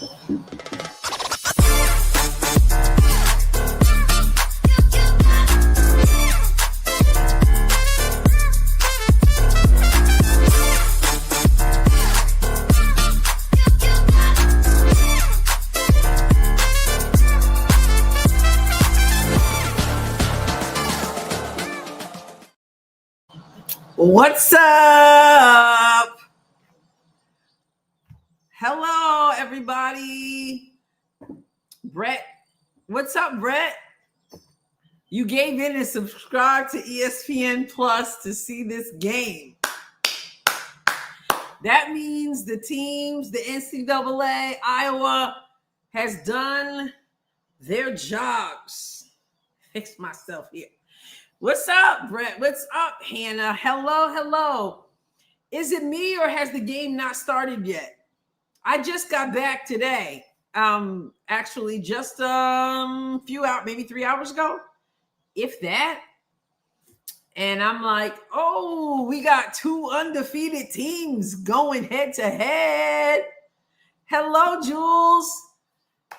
What's up? Hello, everybody. Brett. What's up, Brett? You gave in and subscribed to ESPN Plus to see this game. That means the teams, the NCAA, Iowa, has done their jobs. Fix myself here. What's up, Brett? What's up, Hannah? Hello. Is it me or has the game not started yet? I just got back today. Actually, just few hours, maybe 3 hours ago, if that. And I'm like, oh, we got two undefeated teams going head to head. Hello, Jules.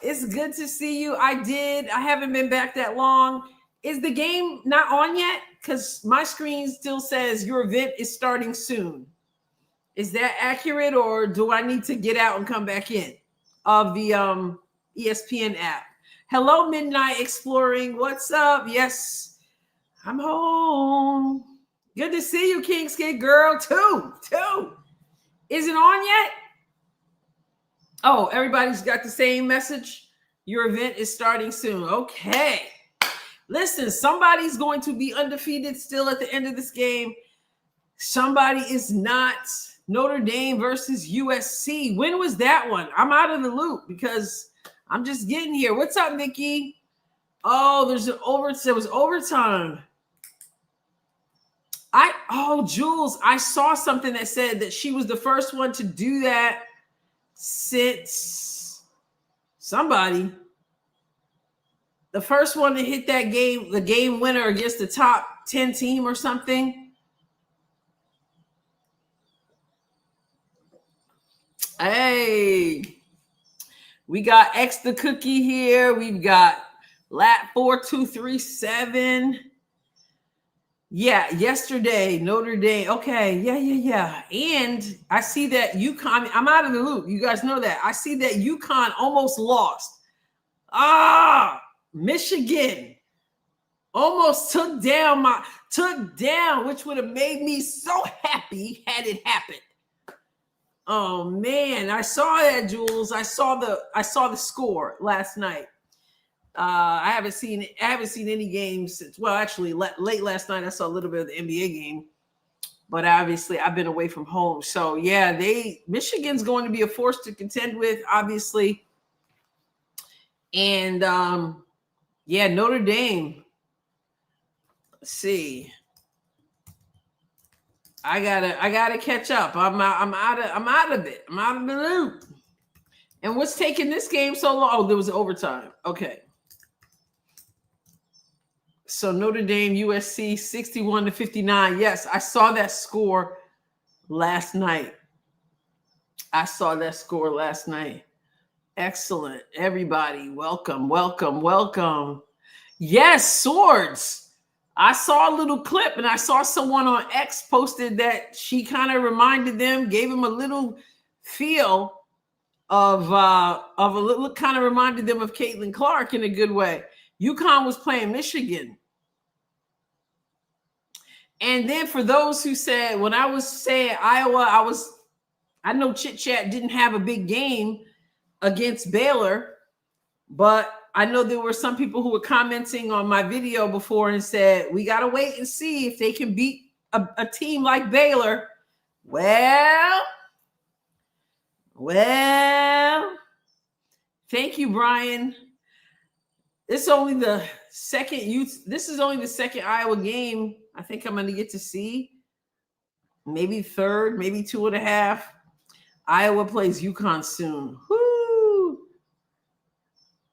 It's good to see you. I haven't been back that long. Is the game not on yet? Because my screen still says your event is starting soon. Is that accurate, or do I need to get out and come back in of the ESPN app? Hello, Midnight Exploring. What's up? Yes, I'm home. Good to see you, King's Kid Girl. Two. Is it on yet? Oh, everybody's got the same message. Your event is starting soon. Okay. Listen, somebody's going to be undefeated still at the end of this game. Somebody is not. Notre Dame versus USC. When was that one? I'm out of the loop because I'm just getting here. What's up, Nikki? Oh, there was overtime. Jules, I saw something that said that she was the first one to do that since somebody. The first one to hit that game, the game winner against the top 10 team or something. Hey, we got X the Cookie here. We've got Lat 4237. Yeah, yesterday, Notre Dame. Okay, yeah. And I see that UConn, I'm out of the loop. You guys know that. I see that UConn almost lost. Michigan almost took down, which would have made me so happy had it happened. Oh man, I saw that, Jules. I saw the score last night. I haven't seen any games since. Well, actually, late last night I saw a little bit of the NBA game, but obviously I've been away from home. So yeah, Michigan's going to be a force to contend with, obviously, and Notre Dame. Let's see. I gotta catch up. I'm out of it. I'm out of the loop. And what's taking this game so long? Oh, there was overtime. Okay. So Notre Dame, USC, 61-59. Yes, I saw that score last night. Excellent. Everybody, welcome. Yes, swords. I saw a little clip and I saw someone on X posted that she kind of reminded them, gave them a little feel of a little, kind of reminded them of Caitlin Clark in a good way. UConn was playing Michigan. And then for those who said, when I was saying Iowa, I know Chit Chat didn't have a big game against Baylor, but I know there were some people who were commenting on my video before and said, we got to wait and see if they can beat a team like Baylor. Well, thank you, Brian. This is only the second Iowa game I think I'm going to get to see. Maybe third, maybe 2.5. Iowa plays UConn soon. Woo!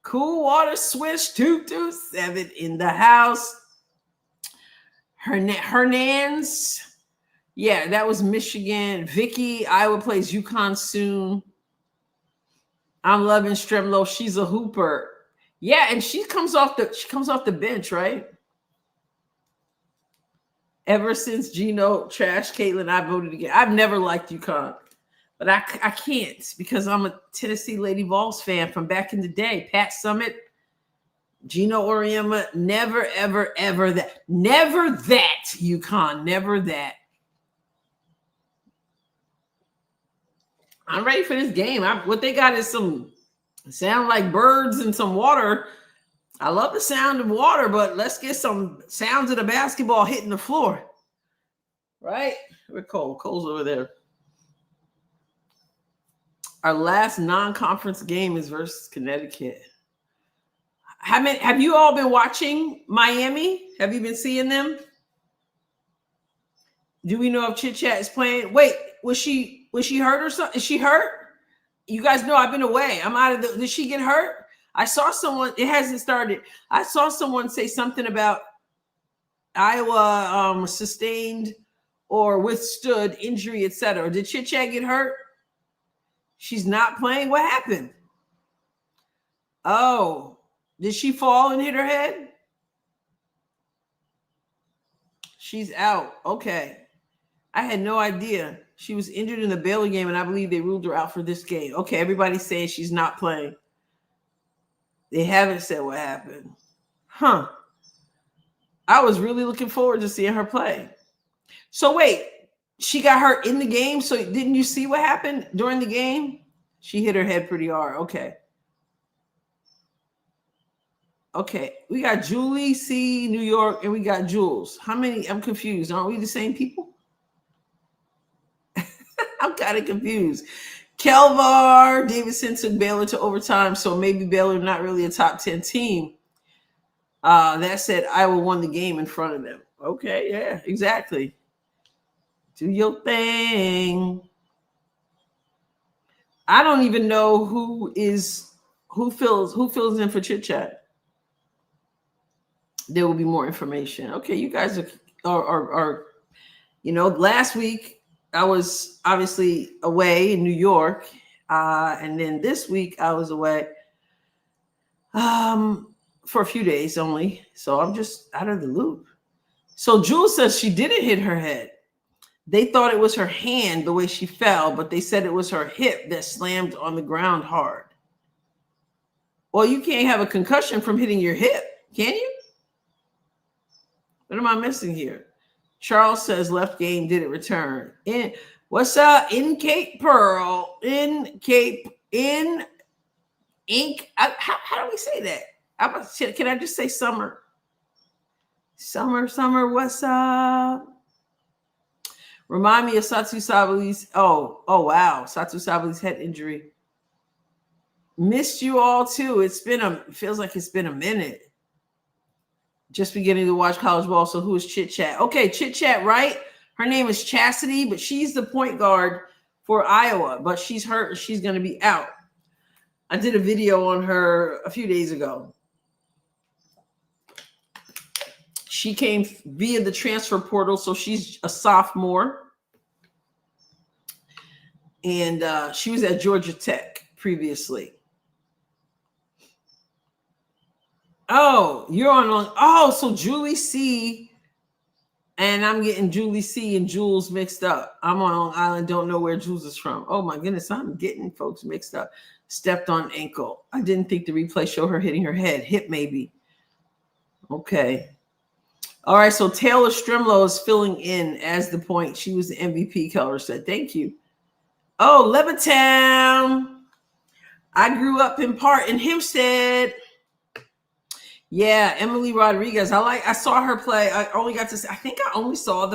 Cool Water Swish 227 in the house. Hernans. Yeah, that was Michigan. Vicky, Iowa plays UConn soon. I'm loving Stremlo. She's a hooper. Yeah, and she comes off the bench, right? Ever since Gino trashed Caitlin, I voted again. I've never liked UConn, but I can't because I'm a Tennessee Lady Vols fan from back in the day. Pat Summitt, Gino Auriemma, never, ever, ever that. Never that, UConn. Never that. I'm ready for this game. What they got is some sound like birds and some water. I love the sound of water, but let's get some sounds of the basketball hitting the floor. Right? We're Cole. Cole's over there. Our last non-conference game is versus Connecticut. Have you all been watching Miami? Have you been seeing them? Do we know if Chit Chat is playing? Wait, was she hurt or something? Is she hurt? You guys know I've been away. I'm out of the. Did she get hurt? I saw someone. It hasn't started. I saw someone say something about Iowa sustained or withstood injury, etc. Did Chit Chat get hurt? She's not playing. What happened? Oh, did she fall and hit her head? She's out. Okay. I had no idea. She was injured in the Baylor game, and I believe they ruled her out for this game. Okay, everybody's saying she's not playing. They haven't said what happened. Huh. I was really looking forward to seeing her play. So wait, she got hurt in the game, so didn't you see what happened during the game? She hit her head pretty hard. Okay. Okay, we got Julie C. New York, and we got Jules. How many? I'm confused. Aren't we the same people? I'm kind of confused. Kelvar Davidson took Baylor to overtime, so maybe Baylor not really a top 10 team. That said, Iowa won the game in front of them. Okay, yeah, exactly. Do your thing. I don't even know who fills in for Chit Chat. There will be more information. Okay, you guys are last week I was obviously away in New York, and then this week I was away for a few days only, so I'm just out of the loop. So Jules says she didn't hit her head. They thought it was her hand the way she fell, but they said it was her hip that slammed on the ground hard. Well, you can't have a concussion from hitting your hip, can you? What am I missing here? Charles says left game didn't return. What's up? In Cape Pearl. In Cape. In Ink. How do we say that? Can I just say summer? Summer. What's up? Remind me of Satu Sabali's. Oh, wow. Satu Sabali's head injury. Missed you all too. It feels like it's been a minute. Just beginning to watch college ball. So who is Chit Chat? Okay, Chit Chat, right? Her name is Chastity, but she's the point guard for Iowa, but she's hurt. She's going to be out. I did a video on her a few days ago. She came via the transfer portal, so she's a sophomore. And she was at Georgia Tech previously. Oh, you're on. Oh, so Julie C. And I'm getting Julie C. and Jules mixed up. I'm on Long Island. Don't know where Jules is from. Oh, my goodness. I'm getting folks mixed up. Stepped on ankle. I didn't think the replay showed her hitting her head. Hip, maybe. Okay. All right. So Taylor Stremlo is filling in as the point. She was the MVP, Keller said. Thank you. Oh, Levittown. I grew up in part in Hempstead. Yeah, Emily Rodriguez. I saw her play. I think I only saw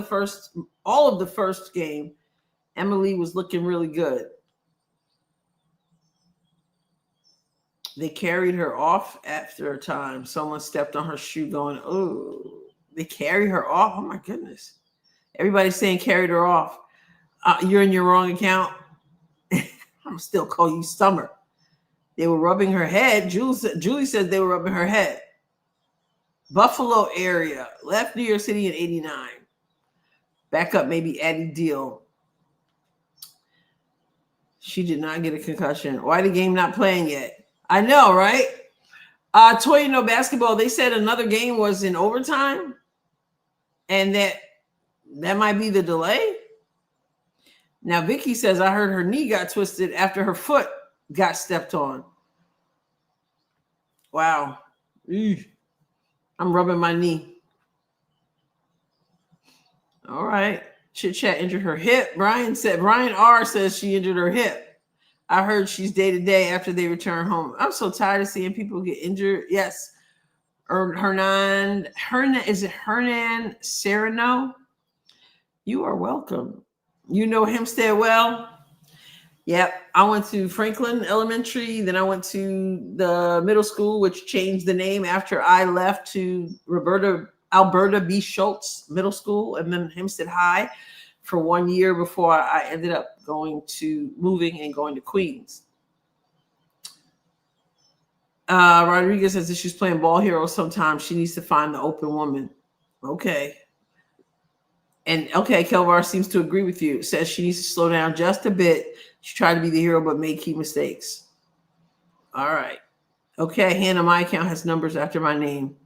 all of the first game. Emily was looking really good. They carried her off after a time. Someone stepped on her shoe going, oh, they carried her off. Oh my goodness. Everybody's saying carried her off. You're in your wrong account. I'm still call you Summer. They were rubbing her head. Julie said they were rubbing her head. Buffalo area, left New York City in 89. Back up, maybe Addie Deal. She did not get a concussion. Why the game not playing yet? I know, right? Toy, basketball, they said another game was in overtime and that might be the delay. Now, Vicky says, I heard her knee got twisted after her foot got stepped on. Wow. I'm rubbing my knee. All right. Chit Chat injured her hip. Brian R says she injured her hip. I heard she's day to day after they return home. I'm so tired of seeing people get injured. Yes. Hernan Serrano? You are welcome. You know Hempstead well? Yep. I went to Franklin Elementary. Then I went to the middle school, which changed the name after I left to Alberta B. Schultz Middle School, and then Hempstead High for 1 year before I ended up moving and going to Queens. Rodriguez says that she's playing Ball Hero sometimes. She needs to find the open woman. Okay. And okay, Kelvar seems to agree with you. Says she needs to slow down just a bit. She tried to be the hero, but made key mistakes. All right. Okay, Hannah, my account has numbers after my name.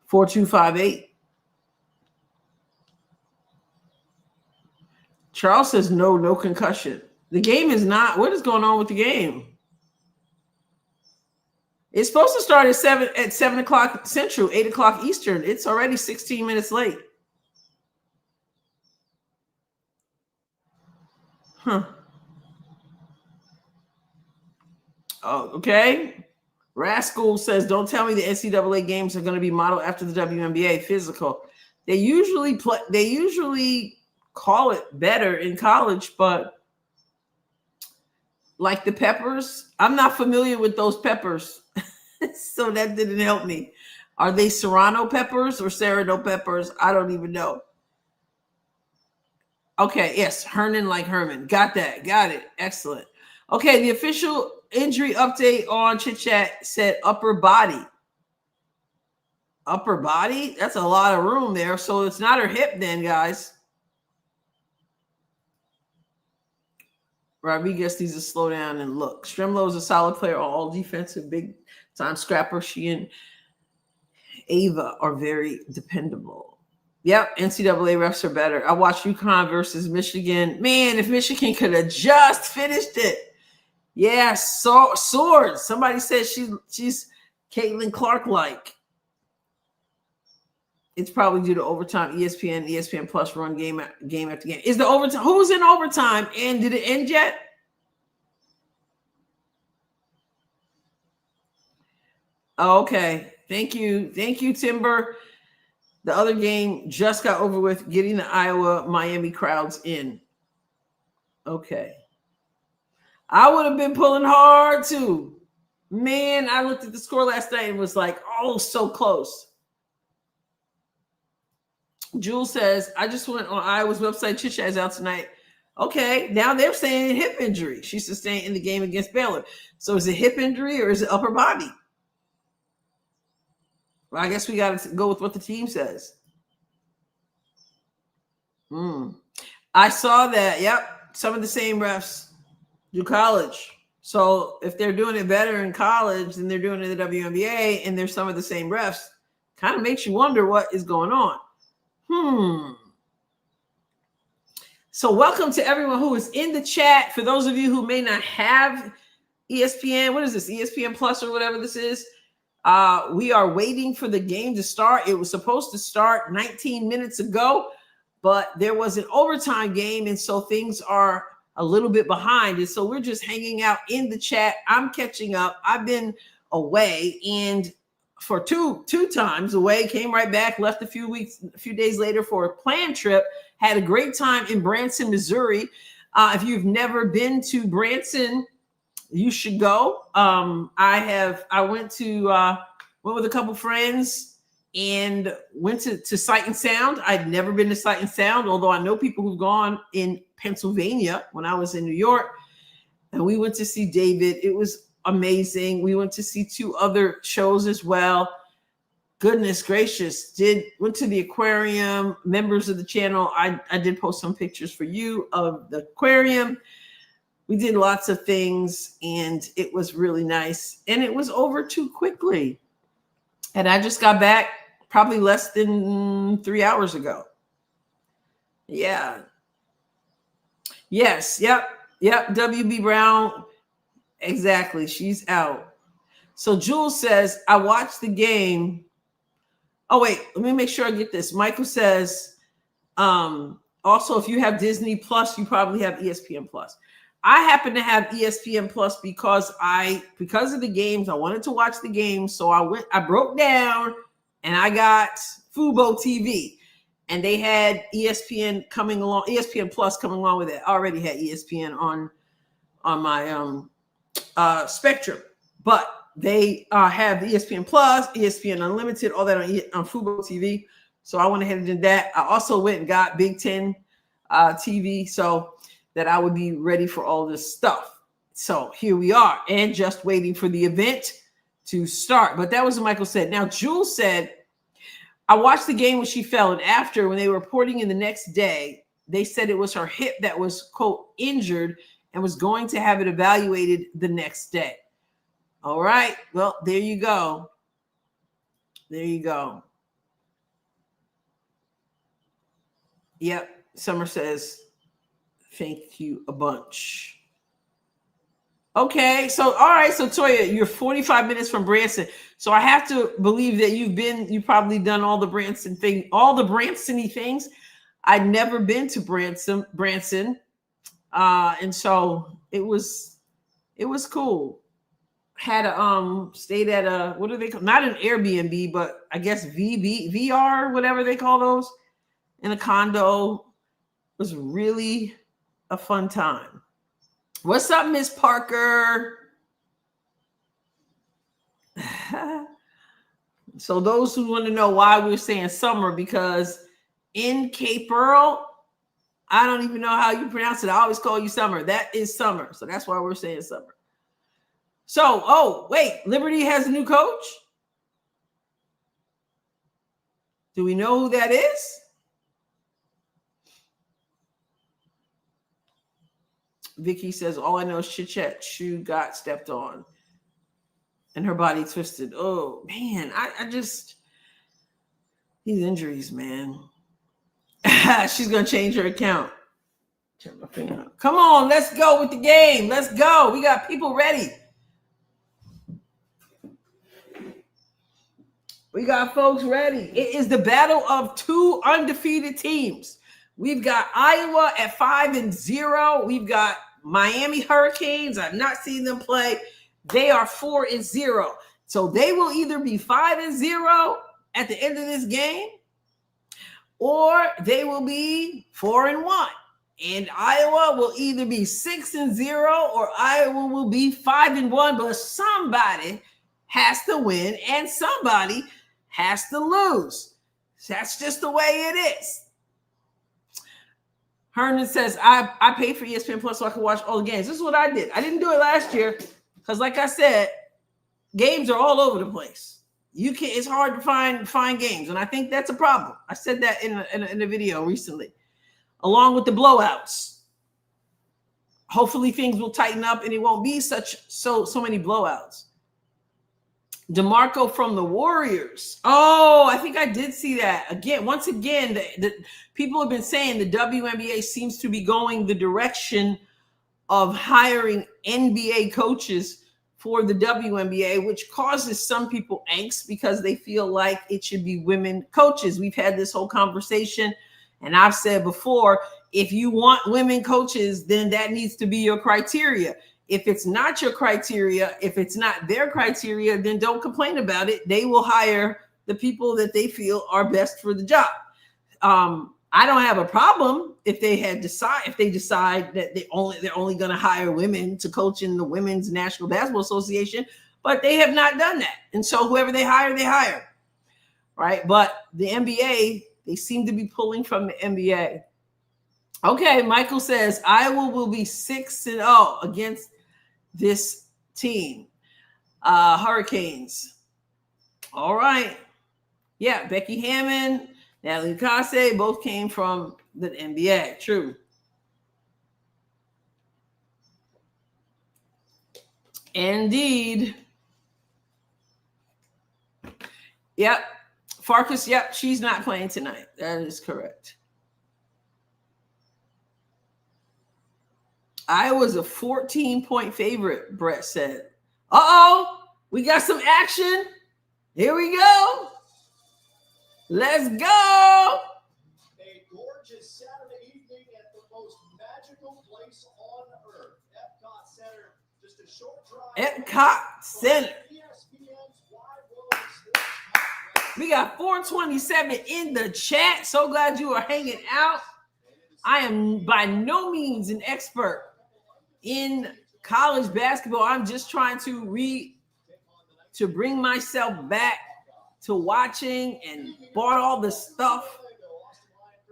4258. Charles says no concussion. The game is not. What is going on with the game? It's supposed to start at 7 o'clock Central, 8 o'clock Eastern. It's already 16 minutes late. Huh. Oh, okay. Rascal says, don't tell me the NCAA games are going to be modeled after the WNBA physical. They usually call it better in college, but like the peppers, I'm not familiar with those peppers. So that didn't help me. Are they Serrano peppers or Serrano peppers? I don't even know. Okay, yes, Hernan like Herman. Got that. Got it. Excellent. Okay, the official injury update on Chit Chat said upper body. Upper body? That's a lot of room there. So it's not her hip then, guys. Rodriguez needs to slow down and look. Stremlo is a solid player, all defensive, big time scrapper. She and Ava are very dependable. Yep, NCAA refs are better. I watched UConn versus Michigan. Man, if Michigan could have just finished it. Yeah, swords. Somebody says she's Caitlin Clark-like. It's probably due to overtime. ESPN Plus run game after game. Is the overtime? Who's in overtime? And did it end yet? Okay. Thank you, Timber. The other game just got over with, getting the Iowa-Miami crowds in. Okay. I would have been pulling hard too. Man, I looked at the score last night and was like, oh, so close. Jules says, I just went on Iowa's website. Chit Chat is out tonight. Okay, now they're saying hip injury she sustained in the game against Baylor. So is it hip injury or is it upper body? Well, I guess we got to go with what the team says. I saw that. Yep, some of the same refs do college. So if they're doing it better in college than they're doing it in the WNBA, and there's some of the same refs, kind of makes you wonder what is going on. So welcome to everyone who is in the chat. For those of you who may not have ESPN, what is this, ESPN Plus or whatever this is? We are waiting for the game to start. It was supposed to start 19 minutes ago, but there was an overtime game, and so things are a little bit behind. And so we're just hanging out in the chat. I'm catching up. I've been away, and for two times away, came right back, left a few days later for a planned trip, had a great time in Branson, Missouri. If you've never been to Branson, you should go. I went with a couple friends and went to Sight and Sound. I'd never been to Sight and Sound, although I know people who've gone in Pennsylvania when I was in New York. And we went to see David. It was amazing. We went to see 2 other shows as well. Goodness gracious. Went to the aquarium. Members of the channel, I did post some pictures for you of the aquarium. we did lots of things, and it was really nice. And it was over too quickly. And I just got back probably less than 3 hours ago. Yeah. Yes. Yep. WB Brown. Exactly. She's out. So Jules says, I watched the game. Oh, wait. Let me make sure I get this. Michael says, also, if you have Disney Plus, you probably have ESPN Plus. I happen to have ESPN Plus because of the games. I wanted to watch the games. So I broke down and I got Fubo TV. And they had ESPN coming along, ESPN Plus coming along with it. I already had ESPN on my Spectrum, but they have ESPN Plus, ESPN Unlimited, all that on Fubo TV. So I went ahead and did that. I also went and got Big Ten TV so that I would be ready for all this stuff. So here we are, and just waiting for the event to start. But that was what Michael said. Now, Jules said, I watched the game when she fell, and after, when they were reporting in the next day, they said it was her hip that was, quote, injured and was going to have it evaluated the next day. All right. Well, there you go. There you go. Yep. Summer says, thank you a bunch. Okay, so all right, so Toya, you're 45 minutes from Branson. So I have to believe that you've probably done all the Branson thing, all the Branson-y things. I'd never been to Branson. And so it was cool. Had stayed at a, what do they call, not an Airbnb, but I guess VR, whatever they call those, in a condo. It was really a fun time. What's up, Miss Parker? So those who want to know why we're saying summer, because in Cape Earl, I don't even know how you pronounce it. I always call you summer. That is summer. So that's why we're saying summer. So, oh, wait, Liberty has a new coach? Do we know who that is? Vicky says, all I know is Chit-Chat shoe got stepped on and her body twisted. Oh, man, I just, these injuries, man. She's going to change her account. Come on, let's go with the game. Let's go. We got people ready. We got folks ready. It is the battle of two undefeated teams. We've got Iowa at 5-0. We've got Miami Hurricanes. I've not seen them play. They are 4-0. So they will either be 5-0 at the end of this game, or they will be 4-1. And Iowa will either be 6-0 or Iowa will be 5-1. But somebody has to win and somebody has to lose. That's just the way it is. Herman says, I paid for ESPN Plus so I could watch all the games. This is what I did. I didn't do it last year because, like I said, games are all over the place. It's hard to find games, and I think that's a problem. I said that in a video recently, along with the blowouts. Hopefully things will tighten up and it won't be so many blowouts. DeMarco from the Warriors. Oh, I think I did see that. Once again, the people have been saying the WNBA seems to be going the direction of hiring NBA coaches for the WNBA, which causes some people angst because they feel like it should be women coaches. We've had this whole conversation, and I've said before, if you want women coaches, then that needs to be your criteria. If it's not your criteria, if it's not their criteria, then don't complain about it. They will hire the people that they feel are best for the job. I don't have a problem if they decide that they're only going to hire women to coach in the Women's National Basketball Association, but they have not done that. And so whoever they hire, right? But the NBA, they seem to be pulling from the NBA. Okay, Michael says Iowa will be 6-0 against this team. Hurricanes. All right. Yeah, Becky Hammond, Natalie Kase both came from the NBA. True. Indeed. Yep. Farkas, yep, she's not playing tonight. That is correct. Iowa's a 14-point favorite, Brett said. Uh-oh, we got some action. Here we go. Let's go. A gorgeous Saturday evening at the most magical place on earth, Epcot Center. Just a short drive. Epcot Center. We got 427 in the chat. So glad you are hanging out. I am by no means an expert in college basketball. I'm just trying to bring myself back to watching and bought all the stuff.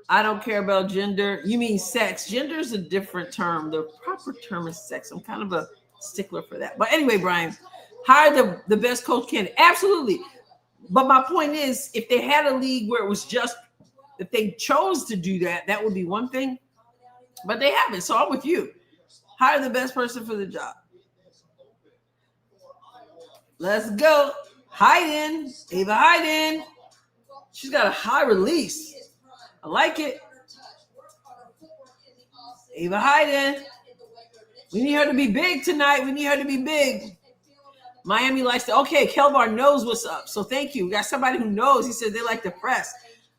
I don't care about gender. You mean sex. Gender is a different term. The proper term is sex. I'm kind of a stickler for that. But anyway, Brian, hire the best coach candidate. Absolutely. But my point is, if they had a league where it was just, if they chose to do that, that would be one thing. But they haven't. So I'm with you. Hire the best person for the job. Let's go. Hayden. Ava Hayden. She's got a high release. I like it. Ava Hayden. We need her to be big tonight. We need her to be big. Miami likes to. Okay, Kelbar knows what's up. So thank you. We got somebody who knows. He said they like to press.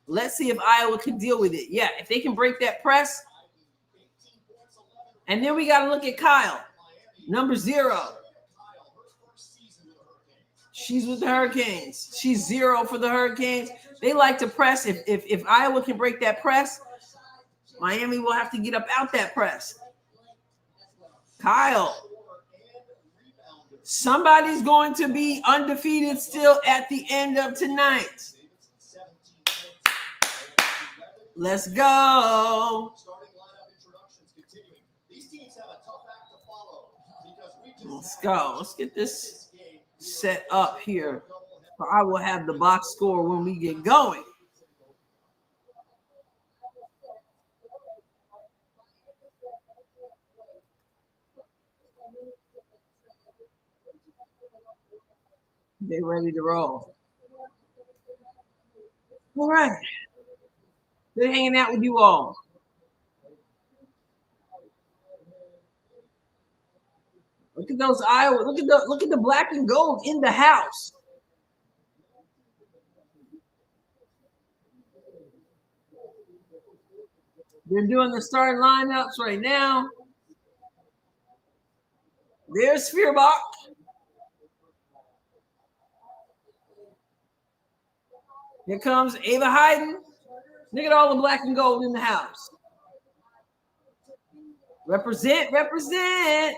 Let's see if Iowa can deal with it. Yeah, if they can break that press. And then we got to look at Kyle, number 0. She's with the Hurricanes. She's 0 for the Hurricanes. They like to press. If Iowa can break that press, Miami will have to get up out that press. Kyle. Somebody's going to be undefeated still at the end of tonight. Let's go. Let's go. Let's get this set up here. I will have the box score when we get going. They're ready to roll. All right. They're hanging out with you all. Look at those Iowa. Look at the black and gold in the house. They're doing the starting lineups right now. There's Fearbach. Here comes Ava Hayden. Look at all the black and gold in the house. Represent, represent.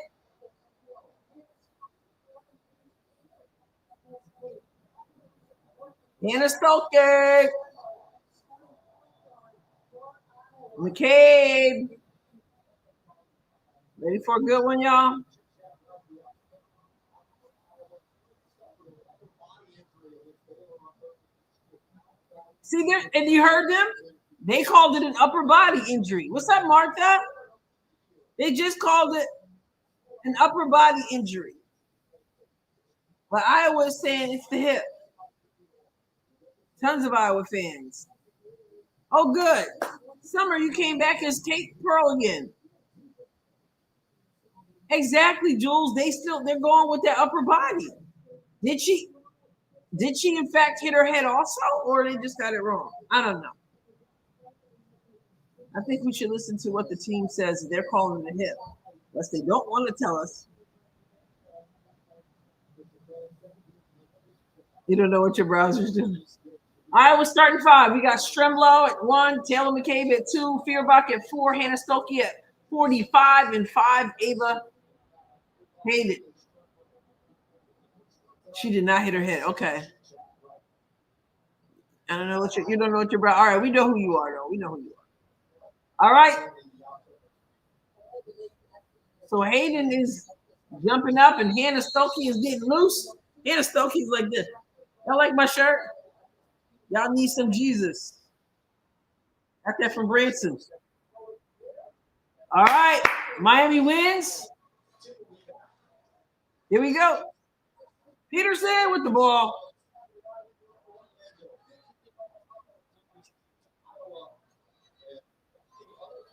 Hannah Stoker. McCabe. Ready for a good one, y'all? See there, and you heard them? They called it an upper body injury. What's up, Martha? They just called it an upper body injury. But Iowa is saying it's the hip. Tons of Iowa fans. Oh, good. Summer, you came back as Tate Pearl again. Exactly, Jules. They're going with that upper body. Did she in fact hit her head also, or they just got it wrong? I don't know. I think we should listen to what the team says. They're calling it a hip, unless they don't want to tell us. You don't know what your browser's doing. Iowa starting 5. We got Stremlow at 1, Taylor McCabe at 2, Fearbach at 4, Hannah Stokey at 45, and 5, Ava Hayden. She did not hit her head. Okay. I don't know what you don't know what your browser. All right, we know who you are, though. We know who you are. All right. So Hayden is jumping up, and Hannah Stokey is getting loose. Hannah Stokey's like this. Y'all like my shirt? Y'all need some Jesus. Got that from Branson. All right. Miami wins. Here we go. Peterson with the ball.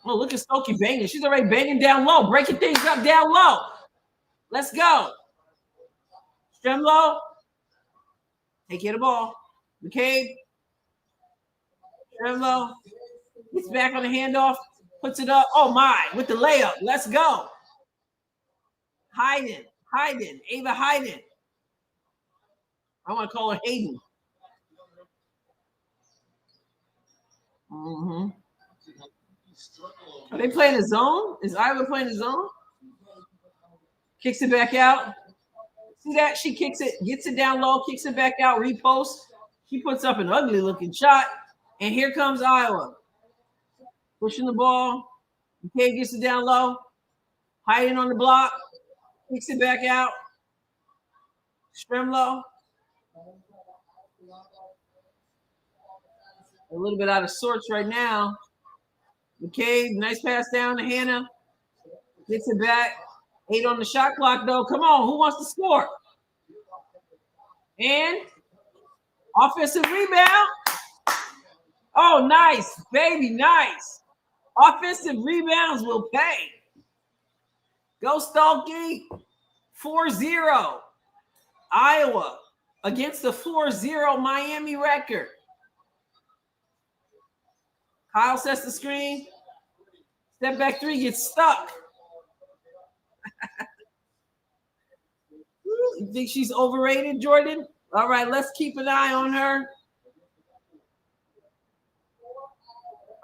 Oh, look at Stokey banging. She's already banging down low, breaking things up down low. Let's go. Stremlow. Take care of the ball. McCabe. Stremlow. Gets back on the handoff. Puts it up. Oh, my. With the layup. Let's go. Hayden. Ava Hayden. I want to call her Hayden. Mm-hmm. Are they playing a zone? Is Iowa playing a zone? Kicks it back out. See that? She kicks it, gets it down low, kicks it back out, reposts. She puts up an ugly looking shot. And here comes Iowa. Pushing the ball. McCabe gets it down low. Hiding on the block. Kicks it back out. Stremlow. A little bit out of sorts right now. McCabe, nice pass down to Hannah. Gets it back. 8 on the shot clock, though. Come on, who wants to score? And offensive rebound. Oh, nice, baby, nice. Offensive rebounds will pay. Go Stokey. 4-0. Iowa against the 4-0 Miami record. Kyle sets the screen. Step back three gets stuck. You think she's overrated, Jordan? All right, let's keep an eye on her.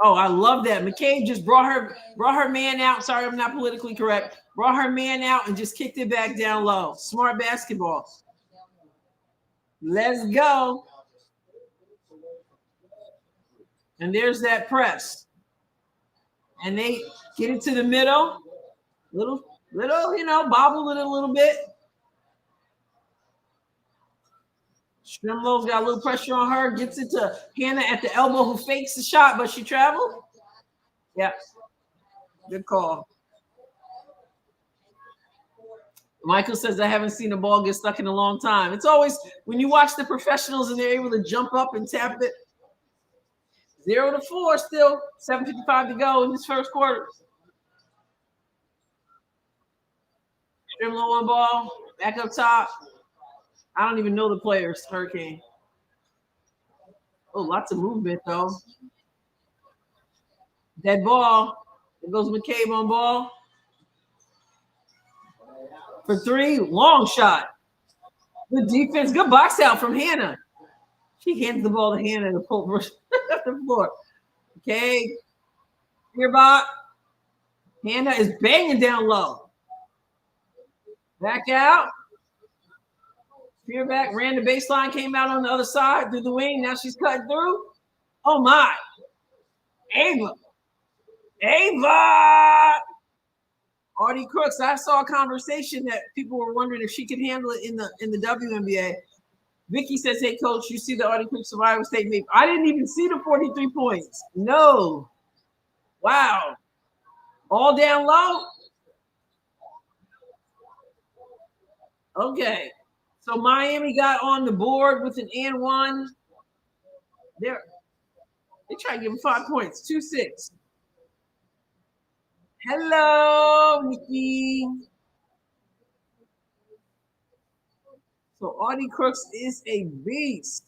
Oh, I love that. McCabe just brought her man out. Sorry, I'm not politically correct. Brought her man out and just kicked it back down low. Smart basketball. Let's go. And there's that press. And they get it to the middle. Little, bobble it a little bit. Stremlow's got a little pressure on her. Gets it to Hannah at the elbow, who fakes the shot, but she traveled. Yep. Good call. Michael says, I haven't seen a ball get stuck in a long time. It's always, when you watch the professionals and they're able to jump up and tap it. 0-4 still. 7:55 to go in this first quarter. Stremlow on ball. Back up top. I don't even know the players, Hurricane. Oh, lots of movement, though. Dead ball. There goes McCabe on ball. For three, long shot. Good defense. Good box out from Hannah. She hands the ball to Hannah to pull the floor. Okay. Spearbach. Hannah is banging down low. Back out. Spearback ran the baseline, came out on the other side through the wing. Now she's cutting through. Oh, my. Ava. Artie Crooks. I saw a conversation that people were wondering if she could handle it in the WNBA. Vicky says, hey, coach, you see the Artie Crooks of Iowa State made. I didn't even see the 43 points. No. Wow. All down low? Okay. So Miami got on the board with an and one. They try to give him 5 points. 2-6. Hello, Nikki. So Artie Crooks is a beast.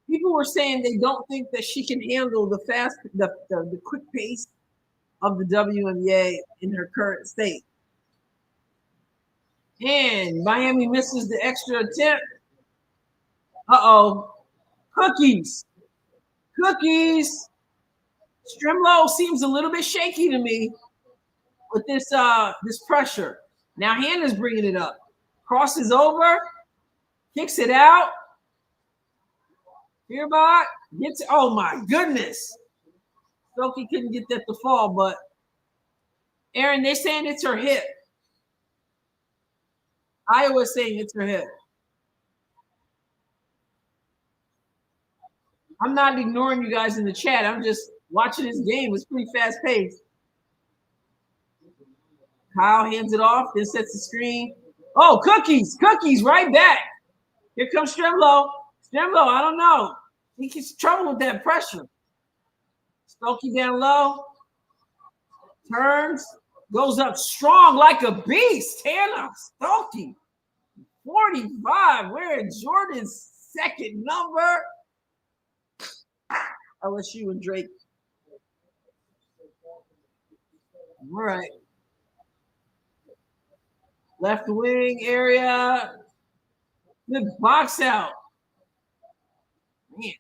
People were saying they don't think that she can handle the quick pace of the WNBA in her current state. And Miami misses the extra attempt. Uh-oh. Cookies. Stremlow seems a little bit shaky to me with this pressure. Now Hannah's bringing it up. Crosses over. Kicks it out. Spearbach gets it. Oh, my goodness. Stokey couldn't get that to fall, but Aaron, they're saying it's her hip. Iowa's saying it's her hip. I'm not ignoring you guys in the chat. I'm just watching this game. It's pretty fast-paced. Kyle hands it off, then sets the screen. Oh, Cookies, right back. Here comes Strimlow. I don't know. He gets trouble with that pressure. Stokey down low. Turns. Goes up strong like a beast. Hannah Stokey. 45. Wearing Jordan's second number. LSU and Drake. All right. Left wing area. Good box out. Man,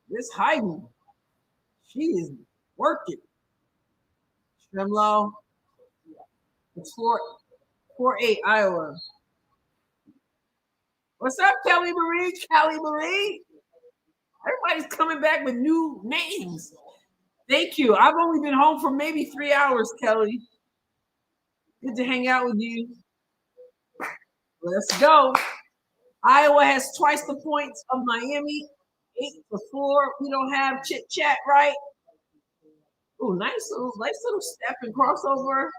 this Hayden, she is working. Strimlow. It's 4-8 Iowa. What's up, Kelly Marie? Everybody's coming back with new names. Thank you. I've only been home for maybe 3 hours, Kelly. Good to hang out with you. Let's go. Iowa has twice the points of Miami, 8-4. We don't have chit chat, right? Oh, nice little step and crossover.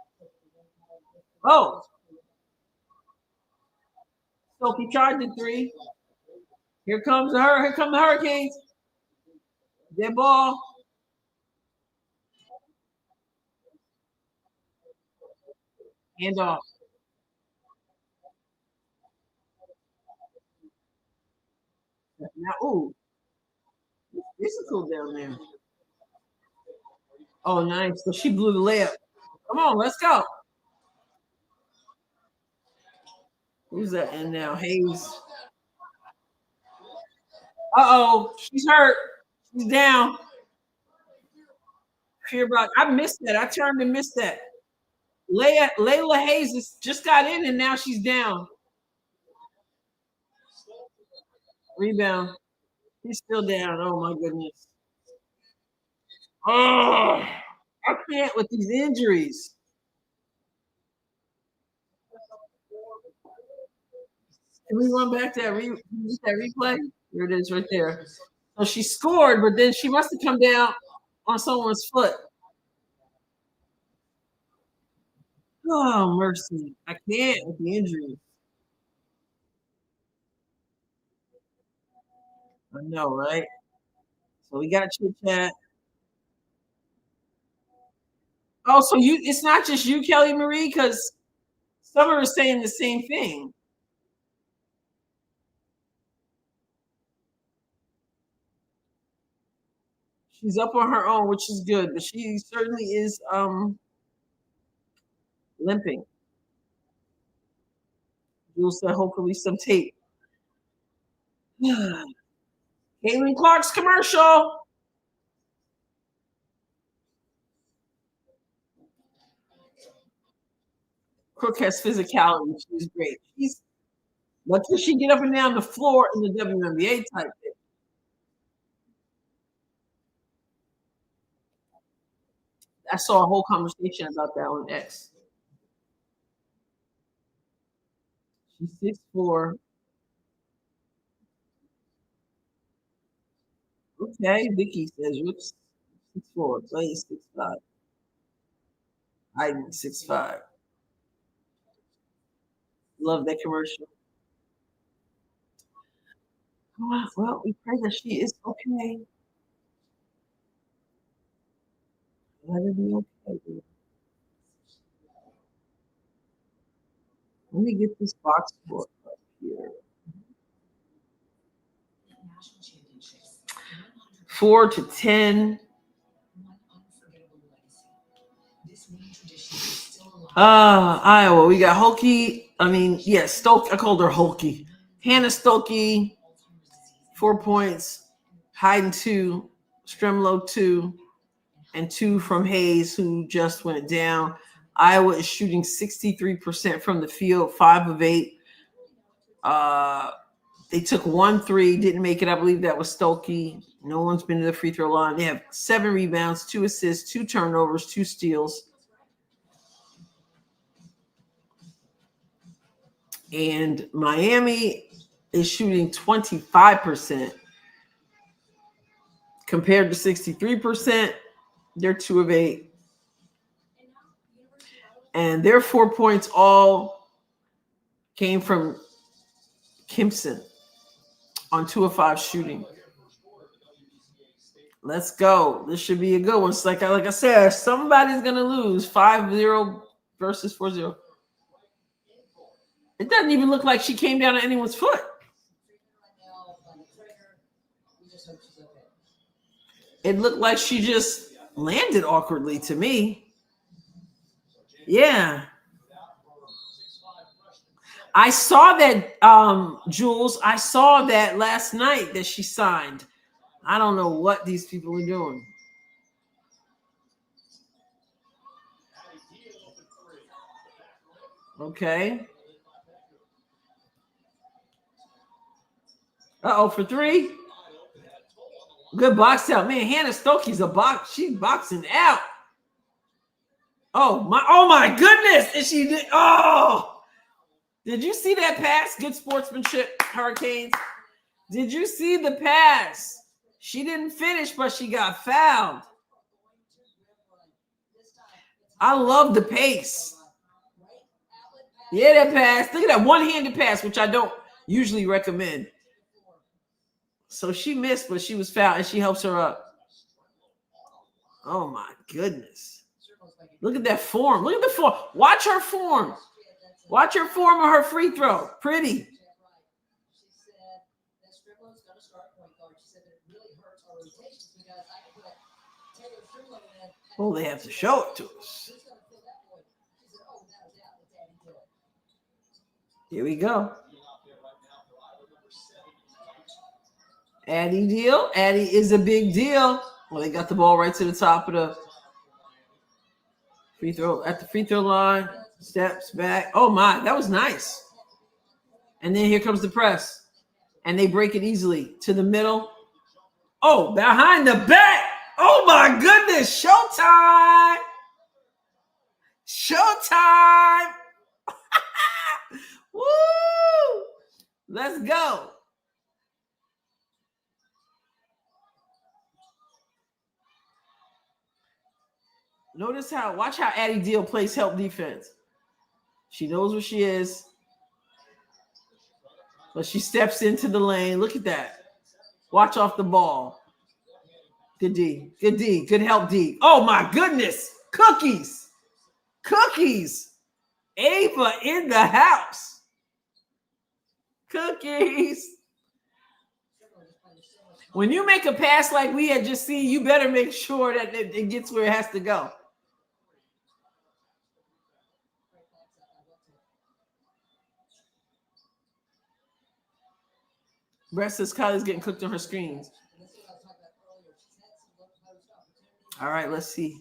Oh. Sophie charged at 3. Here come the Hurricanes. Dead ball. Hand off. Now, ooh. It's physical down there. Oh, nice. So she blew the layup. Come on, let's go. Who's that in now? Hayes. Uh-oh. She's hurt. She's down. I missed that. I turned and missed that. Layla Hayes just got in and now she's down. Rebound. He's still down. Oh my goodness. Oh, I can't with these injuries. Can we run back that replay? Here it is right there. So she scored, but then she must have come down on someone's foot. Oh, mercy. I can't with the injuries. I know, right? So we got chit chat. Oh, so it's not just you, Kelly Marie, because some are saying the same thing. She's up on her own, which is good, but she certainly is limping. You'll say hopefully some tape. Caitlin Clark's commercial. Crook has physicality. She's great. What can she get up and down the floor in the WNBA type thing? I saw a whole conversation about that on X. She's 6'4". Okay, Vicky says, whoops, 6'4", Clay 6'5". I'm 6'5". Love that commercial. Well, we pray that she is okay. Let her be okay. Let me get this box score up here. 4-10. Iowa. We got Hawkeye. Stoke. I called her Hawkeye. Hannah Stokey, 4 points. Hayden 2. Strimlow 2. And 2 from Hayes, who just went down. Iowa is shooting 63% from the field, 5 of 8. They took 1 3, didn't make it. I believe that was Stokey. No one's been to the free throw line. They have 7 rebounds, 2 assists, 2 turnovers, 2 steals. And Miami is shooting 25% compared to 63%. They're 2 of 8. And their 4 points all came from Kimpson on 2 of 5 shooting. Let's go. This should be a good one. It's like I said, somebody's going to lose 5-0 versus 4-0. It doesn't even look like she came down on anyone's foot. It looked like she just landed awkwardly to me. Yeah. I saw that, Jules. I saw that last night that she signed. I don't know what these people are doing. Okay. Uh-oh, for 3. Good box out. Man, Hannah Stokey's a box. She's boxing out. Oh my goodness. And she did. Oh. Did you see that pass? Good sportsmanship, Hurricanes. Did you see the pass? She didn't finish, but she got fouled. I love the pace. Yeah, that pass. Look at that one-handed pass, which I don't usually recommend. So she missed, but she was fouled, and she helps her up. Oh, my goodness. Look at that form. Look at the form. Watch her form. Watch her form of her free throw. Pretty. Oh, they have to show it to us. Here we go. Addie deal. Addie is a big deal. Well, they got the ball right to the top of the free throw. At the free throw line. Steps back. Oh, my. That was nice. And then here comes the press. And they break it easily to the middle. Oh, behind the back. Oh, my goodness. Showtime. Showtime. Woo. Let's go. Watch how Addie Deal plays help defense. She knows where she is. But she steps into the lane. Look at that. Watch off the ball. Good D. Good D. Good help D. Oh, my goodness. Cookies. Cookies. Ava in the house. Cookies. When you make a pass like we had just seen, you better make sure that it gets where it has to go. Brett says Kylie's getting cooked on her screens. All right, let's see.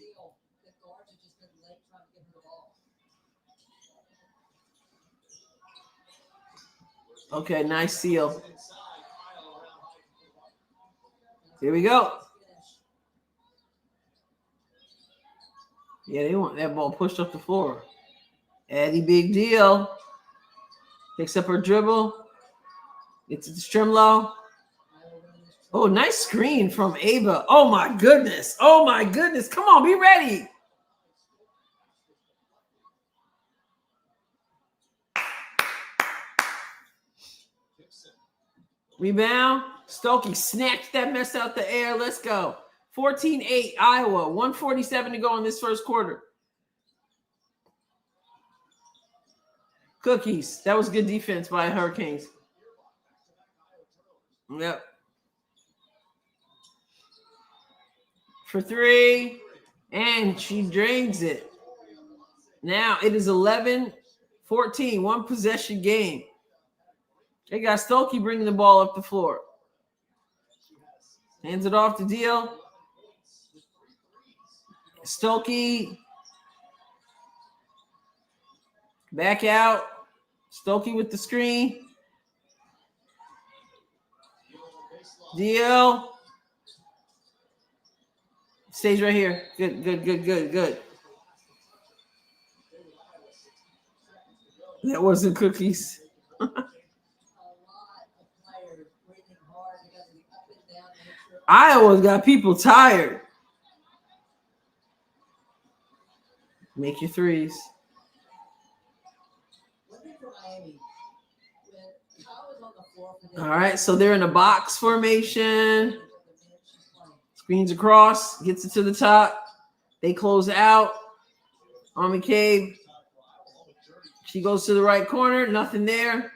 Okay, nice seal. Here we go. Yeah, they want that ball pushed up the floor. Addie, big deal. Picks up her dribble. Gets it to Strimlow. Oh, nice screen from Ava. Oh, my goodness. Oh, my goodness. Come on, be ready. Rebound. Stokey snatched that mess out the air. Let's go. 14-8, Iowa. 1:47 to go in this first quarter. Cookies. That was good defense by Hurricanes. Yep. For 3. And she drains it. Now it is 11-14. 1 possession game. They got Stokey bringing the ball up the floor. Hands it off to Deal. Stokey. Back out. Stokey with the screen. Deal. Stays right here. Good. That wasn't Cookies. Iowa's got people tired. Make your threes. All right, so they're in a box formation. Screens across, gets it to the top. They close out on McCabe. She goes to the right corner, nothing there.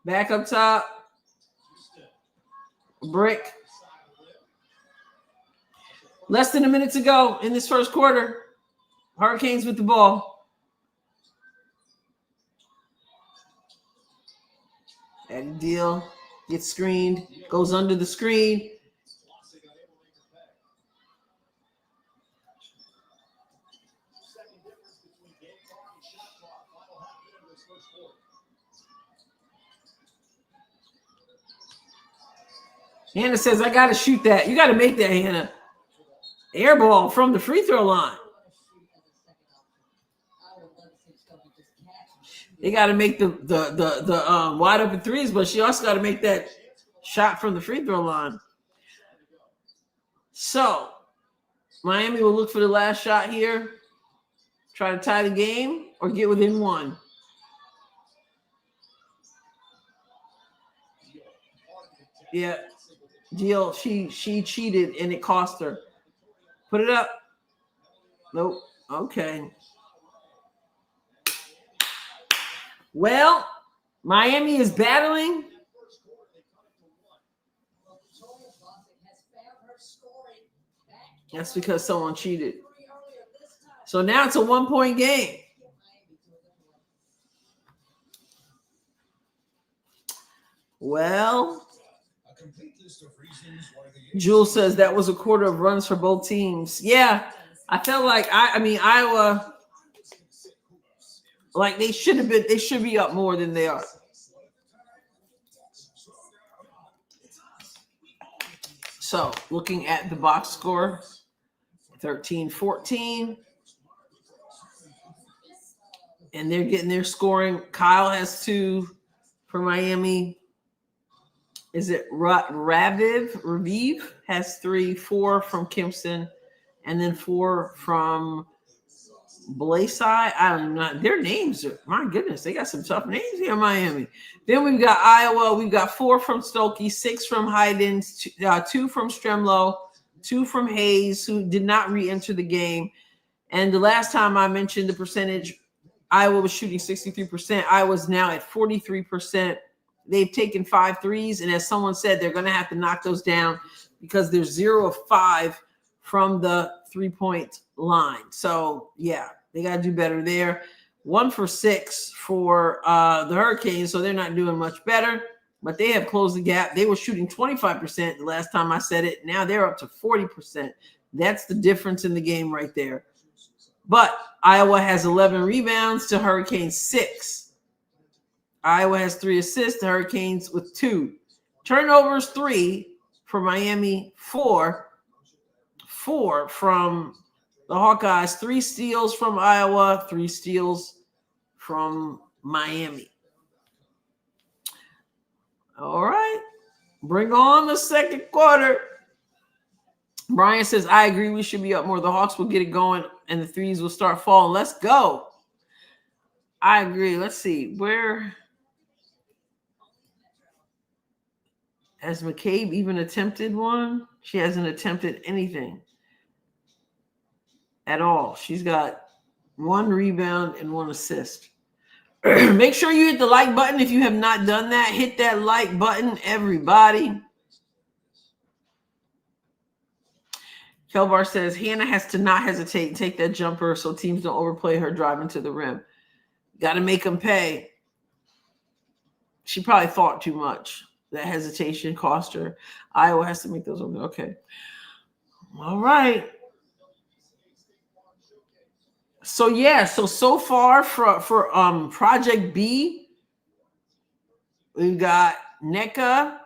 Back up top. Brick. Less than a minute to go in this first quarter. Hurricanes with the ball. Eddie Deal gets screened, goes under the screen. Hannah says, I got to shoot that. You got to make that, Hannah. Air ball from the free throw line. They got to make the wide open threes, but she also got to make that shot from the free throw line. So Miami will look for the last shot here, try to tie the game or get within one. Yeah, Jill, she cheated and it cost her. Put it up. Nope. Okay. Well, Miami is battling. That's because someone cheated. So now it's a 1-point game. Well, Jules says that was a quarter of runs for both teams. Yeah, I felt like Iowa, like they should be up more than they are. So looking at the box score, 13-14. And they're getting their scoring. Kyle has 2 for Miami. Is it Raviv has 3, 4 from Kimpson, and then 4 from Blasey. I don't know. Their names are, my goodness, they got some tough names here in Miami. Then we've got Iowa. We've got 4 from Stokey, 6 from Hayden, 2 from Stremlow, 2 from Hayes, who did not re-enter the game. And the last time I mentioned the percentage, Iowa was shooting 63%. Iowa's now at 43%. They've taken 5 threes, and as someone said, they're going to have to knock those down because they're 0 of 5 from the 3-point line. So, yeah, they got to do better there. 1 for 6 for the Hurricanes, so they're not doing much better, but they have closed the gap. They were shooting 25% the last time I said it. Now they're up to 40%. That's the difference in the game right there. But Iowa has 11 rebounds to Hurricanes 6. Iowa has 3 assists, the Hurricanes with 2. Turnovers 3 for Miami, 4 from the Hawkeyes, 3 steals from Iowa, 3 steals from Miami. All right, bring on the second quarter. Brian says, I agree, we should be up more. The Hawks will get it going and the threes will start falling. Let's go. I agree. Let's see. Where has McCabe even attempted one? She hasn't attempted anything at all. She's got 1 rebound and 1 assist. Make sure you hit the like button if you have not done that. Hit that like button, everybody. Kelbar says, Hannah has to not hesitate and take that jumper so teams don't overplay her driving to the rim. Got to make them pay. She probably thought too much. That hesitation cost her. Iowa has to make those. Okay. All right. So, yeah. So far for Project B, we've got NECA,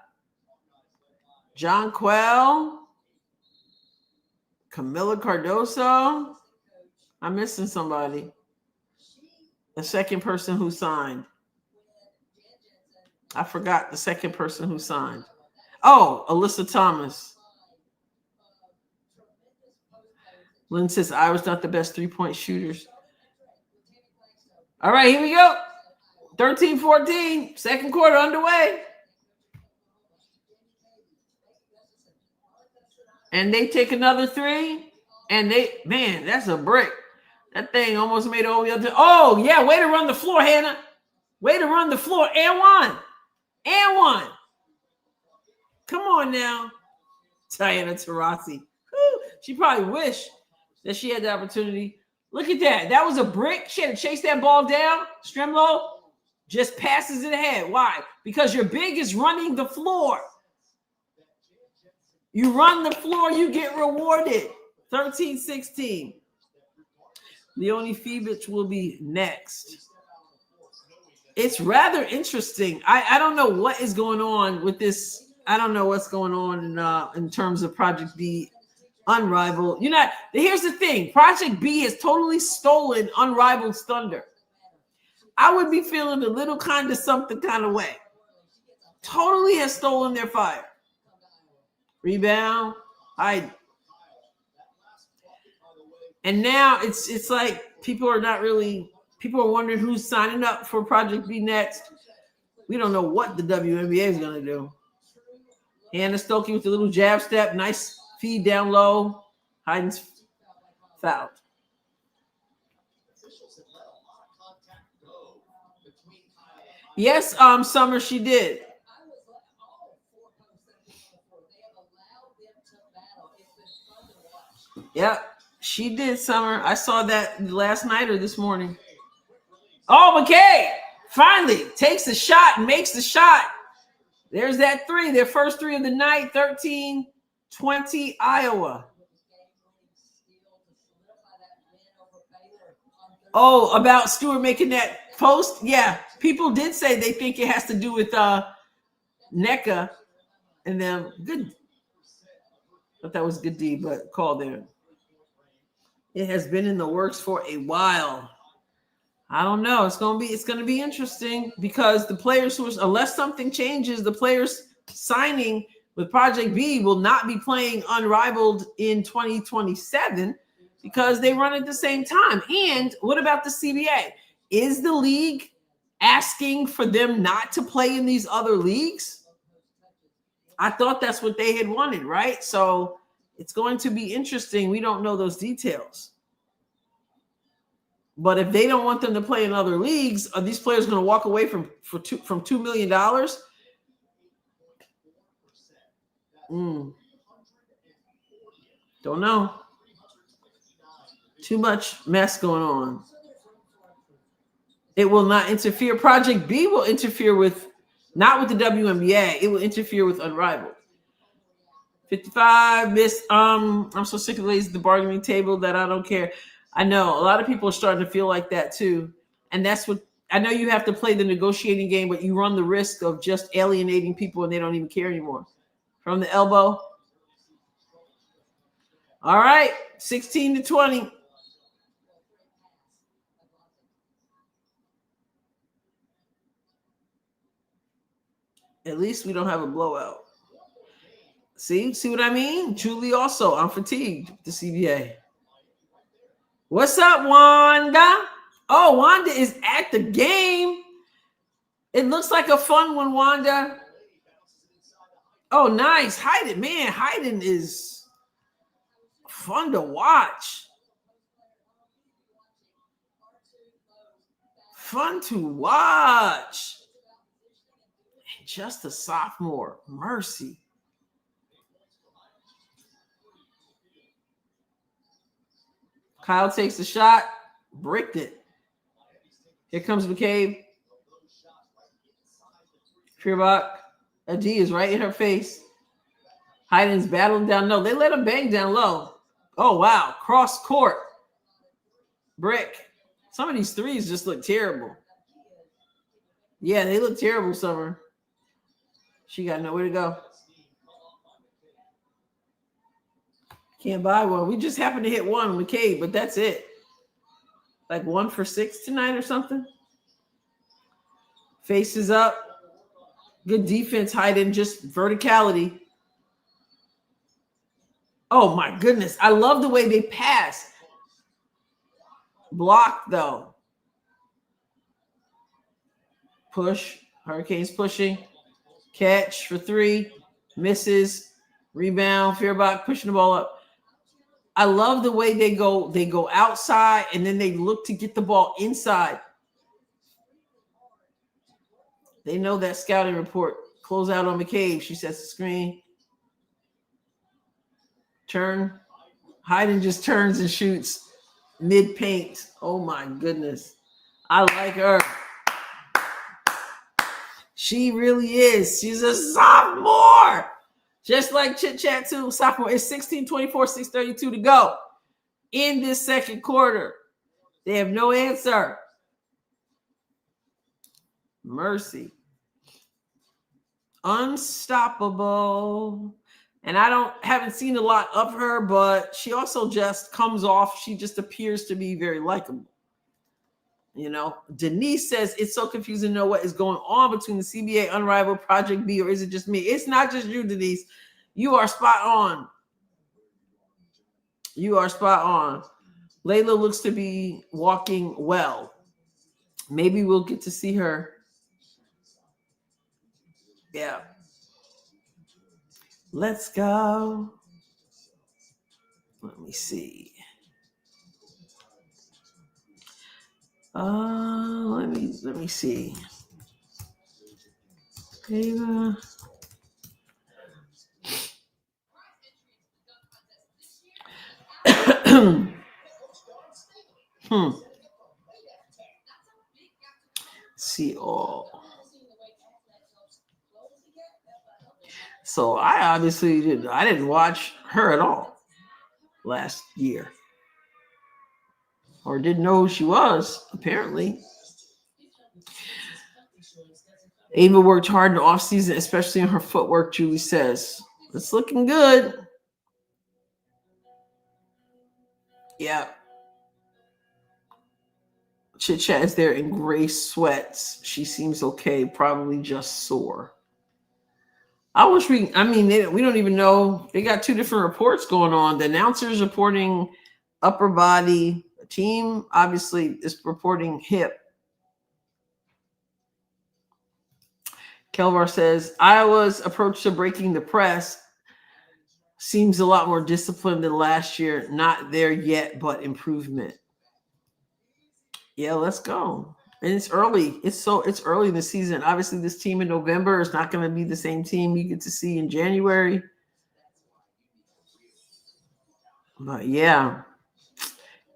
John Quell, Camila Cardoso. I'm missing somebody. The second person who signed. I forgot the second person who signed. Oh, Alyssa Thomas. Lynn says, I was not the best 3-point shooters. All right, here we go. 13-14, second quarter underway. And they take another 3. And man, that's a brick. That thing almost made it all the other. Oh, yeah. Way to run the floor, Hannah. Way to run the floor. And one. And one. Come on now. Diana Taurasi. She probably wished that she had the opportunity. Look at that. That was a brick. She had to chase that ball down. Stremlo just passes it ahead. Why? Because your big is running the floor. You run the floor, you get rewarded. 13-16. Leonie Fibich will be next. It's rather interesting. I don't know what is going on with this. I don't know what's going on in terms of Project B Unrivaled. Here's the thing. Project B has totally stolen Unrivaled's thunder. I would be feeling a little kind of something kind of way. Totally has stolen their fire. Rebound. And now it's like people are wondering who's signing up for Project B next. We don't know what the WNBA is going to do. Hannah Stokey with the little jab step. Nice feed down low. Heiden's fouled. Yes, Summer, she did. Yep, she did, Summer. I saw that last night or this morning. Oh, McKay finally takes the shot and makes the shot. There's that 3, their first 3 of the night, 13-20 Iowa. Oh, about Stewart making that post? Yeah, people did say they think it has to do with NECA and them. Good. Thought that was good D, but call there. It has been in the works for a while. I don't know. It's gonna be interesting because the players unless something changes, the players signing with Project B will not be playing Unrivaled in 2027 because they run at the same time. And what about the CBA? Is the league asking for them not to play in these other leagues? I thought that's what they had wanted, right? So it's going to be interesting. We don't know those details. But if they don't want them to play in other leagues, are these players going to walk away from $2 million? Don't know. Too much mess going on. It will not interfere. Project B will interfere not with the WNBA. It will interfere with Unrivaled. 55 miss. I'm so sick of the bargaining table that I don't care. I know a lot of people are starting to feel like that too. And that's what I know. You have to play the negotiating game, but you run the risk of just alienating people and they don't even care anymore. From the elbow. All right. 16-20. At least we don't have a blowout. See what I mean? Julie also, I'm fatigued with the CBA. What's up, Wanda? Oh, Wanda is at the game. It looks like a fun one, Wanda. Oh, nice. Hayden, man. Hayden is fun to watch. Fun to watch. And just a sophomore. Mercy. Kyle takes the shot, bricked it. Here comes McCabe. Fierbach. A D is right in her face. Hayden's battling down low. They let him bang down low. Oh, wow. Cross court. Brick. Some of these threes just look terrible. Yeah, they look terrible, Summer. She got nowhere to go. Can't buy one. We just happened to hit one with McCabe, but that's it. Like 1 for 6 tonight or something. Faces up. Good defense, Hayden. Just verticality. Oh, my goodness. I love the way they pass. Block, though. Push. Hurricanes pushing. Catch for 3. Misses. Rebound, Fairbach pushing the ball up. I love the way they go outside and then they look to get the ball inside. They know that scouting report. Close out on McCabe. She sets the screen. Turn. Hayden just turns and shoots mid-paint. Oh, my goodness. I like her. She really is. She's a sophomore. Just like Chit Chat too, sophomore. It's 16-24, 6:32 to go in this second quarter. They have no answer. Mercy. Unstoppable. And I haven't seen a lot of her, but she also just comes off. She just appears to be very likable. You know, Denise says it's so confusing to know what is going on between the CBA Unrivaled Project B, or is it just me? It's not just you, Denise. You are spot on. You are spot on. Layla looks to be walking well. Maybe we'll get to see her. Yeah. Let's go. Let me see. Let me see. Ava. See all. So I didn't watch her at all last year. Or didn't know who she was, apparently. Ava worked hard in the offseason, especially in her footwork, Julie says. It's looking good. Yeah. Chit Chat is there in gray sweats. She seems okay, probably just sore. We don't even know. They got two different reports going on. The announcer's reporting upper body. The team obviously is reporting hip. Kelvar says, Iowa's approach to breaking the press seems a lot more disciplined than last year. Not there yet, but improvement. Yeah, let's go. And it's early. It's early in the season. Obviously, this team in November is not going to be the same team you get to see in January. But yeah.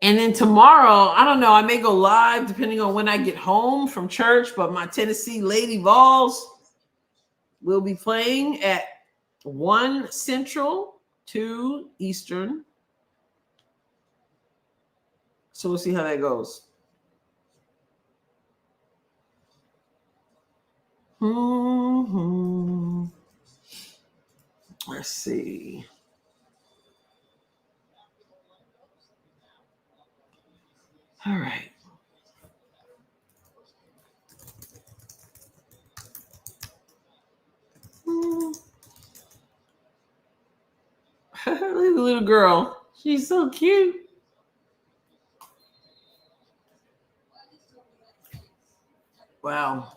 And then tomorrow, I don't know, I may go live depending on when I get home from church, but my Tennessee Lady Vols will be playing at 1 Central, 2 Eastern. So we'll see how that goes. Let's see. All right. Look at the little girl. She's so cute. Wow.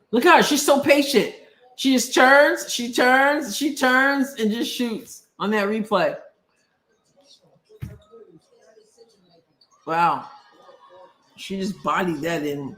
Look at her. She's so patient. She just turns, and just shoots on that replay. Wow. She just bodied that in.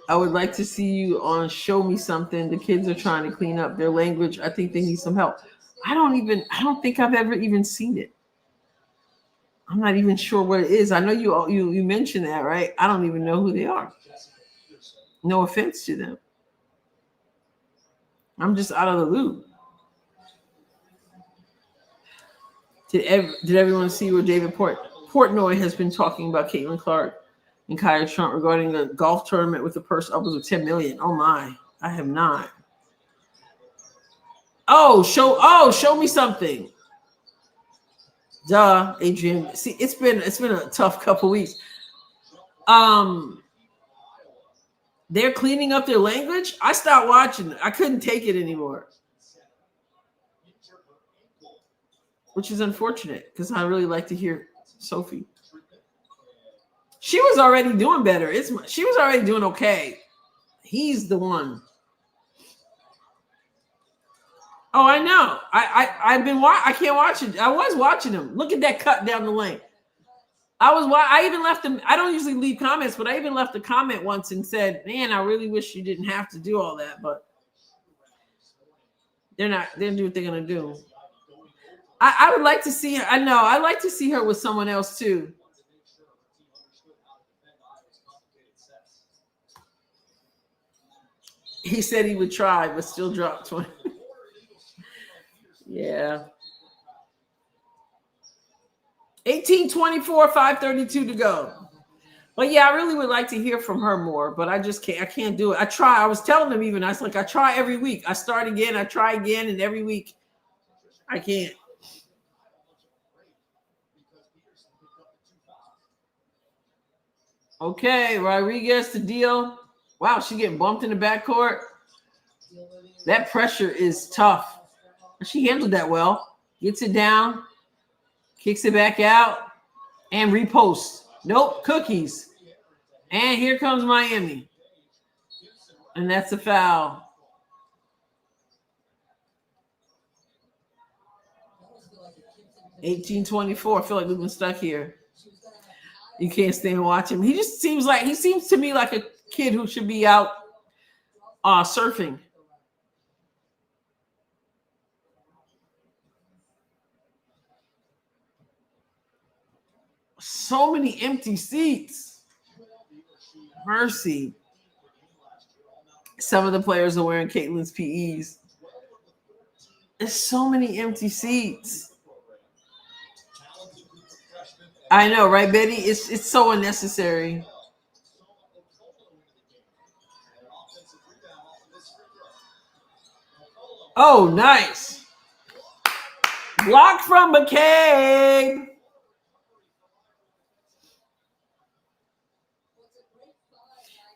I would like to see you on Show Me Something. The kids are trying to clean up their language. I think they need some help. I don't think I've ever even seen it. I'm not even sure what it is. I know you mentioned that, right? I don't even know who they are. No offense to them. I'm just out of the loop. Did everyone see where David Portnoy has been talking about Caitlin Clark and Kaya Trump regarding the golf tournament with the purse upwards of $10 million? Oh my, I have not. Show me something. Duh, Adrienne. See, it's been a tough couple weeks. They're cleaning up their language. I stopped watching. I couldn't take it anymore, which is unfortunate because I really like to hear Sophie. She was already doing better. She was already doing okay. He's the one. Oh, I know. I can't watch it. I was watching him. Look at that cut down the lane. I even left them. I don't usually leave comments, but I even left a comment once and said, "Man, I really wish you didn't have to do all that." But they're not. They're doing what they're gonna do. I would like to see her. I know. I'd like to see her with someone else too. He said he would try, but still dropped 20. Yeah. 18-24, 5:32 to go. But yeah, I really would like to hear from her more, but I just can't. I can't do it. I try. I was telling them even. I was like, I try every week. I start again. I try again, and every week I can't. Okay, Rodriguez to deal. Wow, she's getting bumped in the backcourt. That pressure is tough. She handled that well. Gets it down. Kicks it back out. And reposts. Nope, cookies. And here comes Miami. And that's a foul. $18-24. I feel like we've been stuck here. You can't stay and watch him. He seems to me like a kid who should be out surfing. So many empty seats. Mercy. Some of the players are wearing Caitlin's PEs. There's so many empty seats. I know, right, Betty? It's so unnecessary. Oh, nice. Block from McCabe.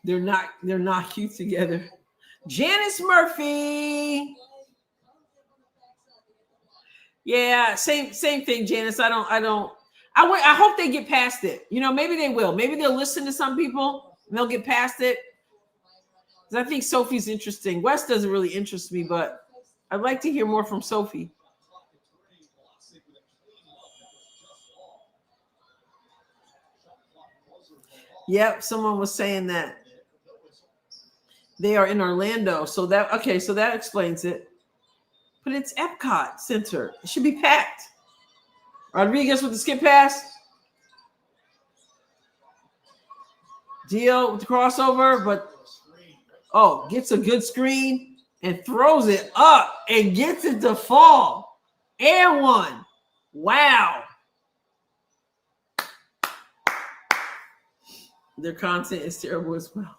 They're not cute together. Janice Murphy. Yeah, same thing, Janice. I hope they get past it. You know, maybe they will. Maybe they'll listen to some people and they'll get past it. Because I think Sophie's interesting. Wes doesn't really interest me, but I'd like to hear more from Sophie. Yep, someone was saying that they are in Orlando. So that explains it. But it's Epcot Center. It should be packed. Rodriguez with the skip pass. Deal with the crossover, but gets a good screen and throws it up and gets it to fall. And one. Wow. Their content is terrible as well.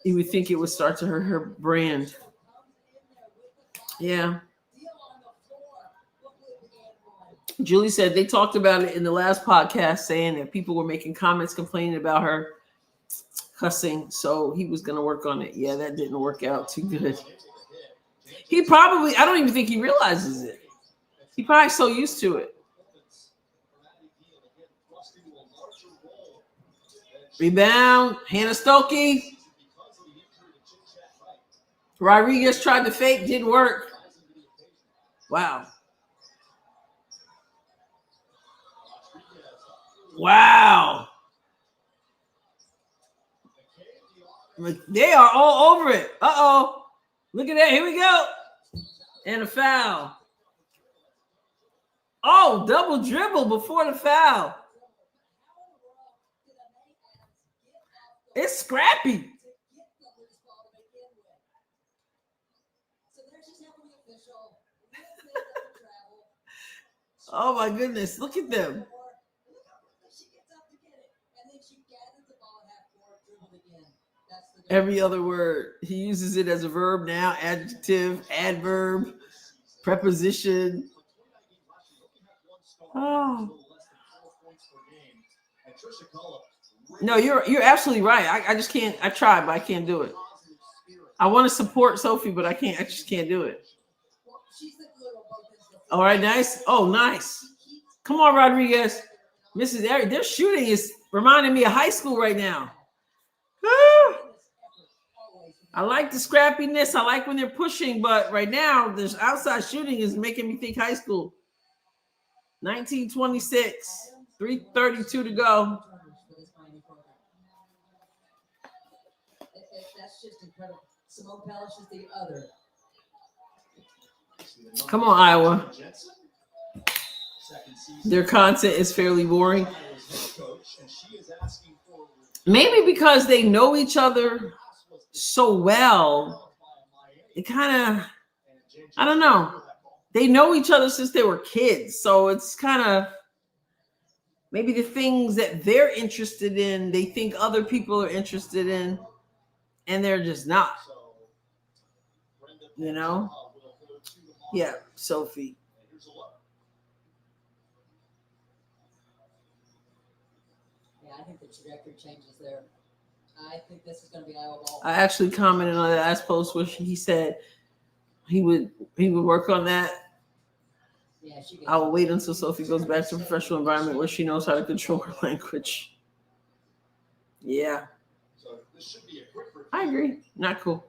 You would think it would start to hurt her brand. Yeah. Julie said they talked about it in the last podcast, saying that people were making comments complaining about her cussing. So he was going to work on it. Yeah, that didn't work out too good. I don't even think he realizes it. He probably so used to it. Rebound, Hannah Stokey. Rodriguez tried to fake, didn't work. Wow. Wow. They are all over it. Uh-oh. Look at that. Here we go. And a foul. Oh, double dribble before the foul. It's scrappy. Oh my goodness, look at them. Every other word. He uses it as a verb now, adjective, adverb, preposition. Oh. No, you're absolutely right. I just can't. I try, but I can't do it. I want to support Sophie, but I just can't do it. All right, nice. Oh, nice. Come on, Rodriguez. Mrs. Eric, their shooting is reminding me of high school right now. I like the scrappiness. I like when they're pushing, but right now, this outside shooting is making me think high school. 1926, 3:32 to go. That's just incredible. Simone Pellish is the other. Come on, Iowa. Their content is fairly boring. Maybe because they know each other so well, it kind of, I don't know. They know each other since they were kids. So it's kind of maybe the things that they're interested in, they think other people are interested in, and they're just not. You know? Yeah, Sophie. Yeah, I think the trajectory changes there. I think this is going to be Iowa ball. I actually commented on the last post where he said he would work on that. Yeah, I will wait until Sophie goes back to a professional environment where she knows how to control her language. Yeah. I agree. Not cool.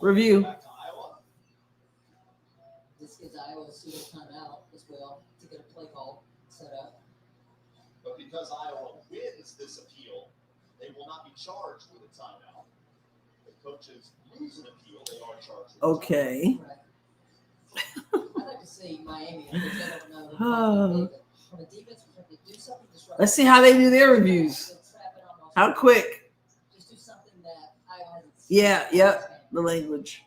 Review. This gives Iowa a pseudo timeout as well to get a play call set up. But because Iowa wins this appeal, they will not be charged with a timeout. The coaches lose an appeal, they are charged with Okay. I'd like to see Miami. I don't know. From a defense perspective, do something disruptive. Let's see how they do their reviews. How quick? Just do something that Iowa hasn't seen. Yeah, yep. The language.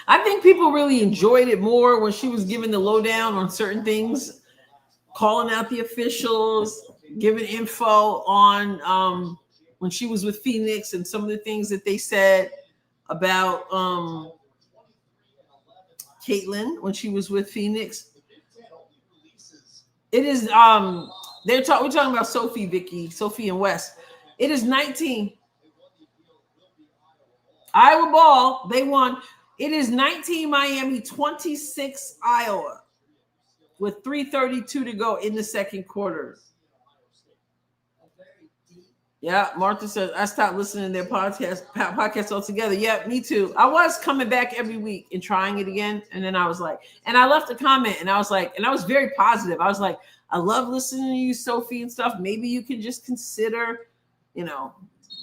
I think people really enjoyed it more when she was giving the lowdown on certain things, calling out the officials, giving info on when she was with Phoenix and some of the things that they said about Caitlin when she was with Phoenix. It is we're talking about Sophie, Vicky, Sophie and Wes. It is 19. Iowa ball, they won. It is 19 Miami, 26 Iowa, with 3:32 to go in the second quarter. Yeah, Martha says, I stopped listening to their podcast altogether. Yeah, me too. I was coming back every week and trying it again. And then I was like, and I left a comment and I was like, and I was very positive. I was like, I love listening to you, Sophie, and stuff. Maybe you can just consider,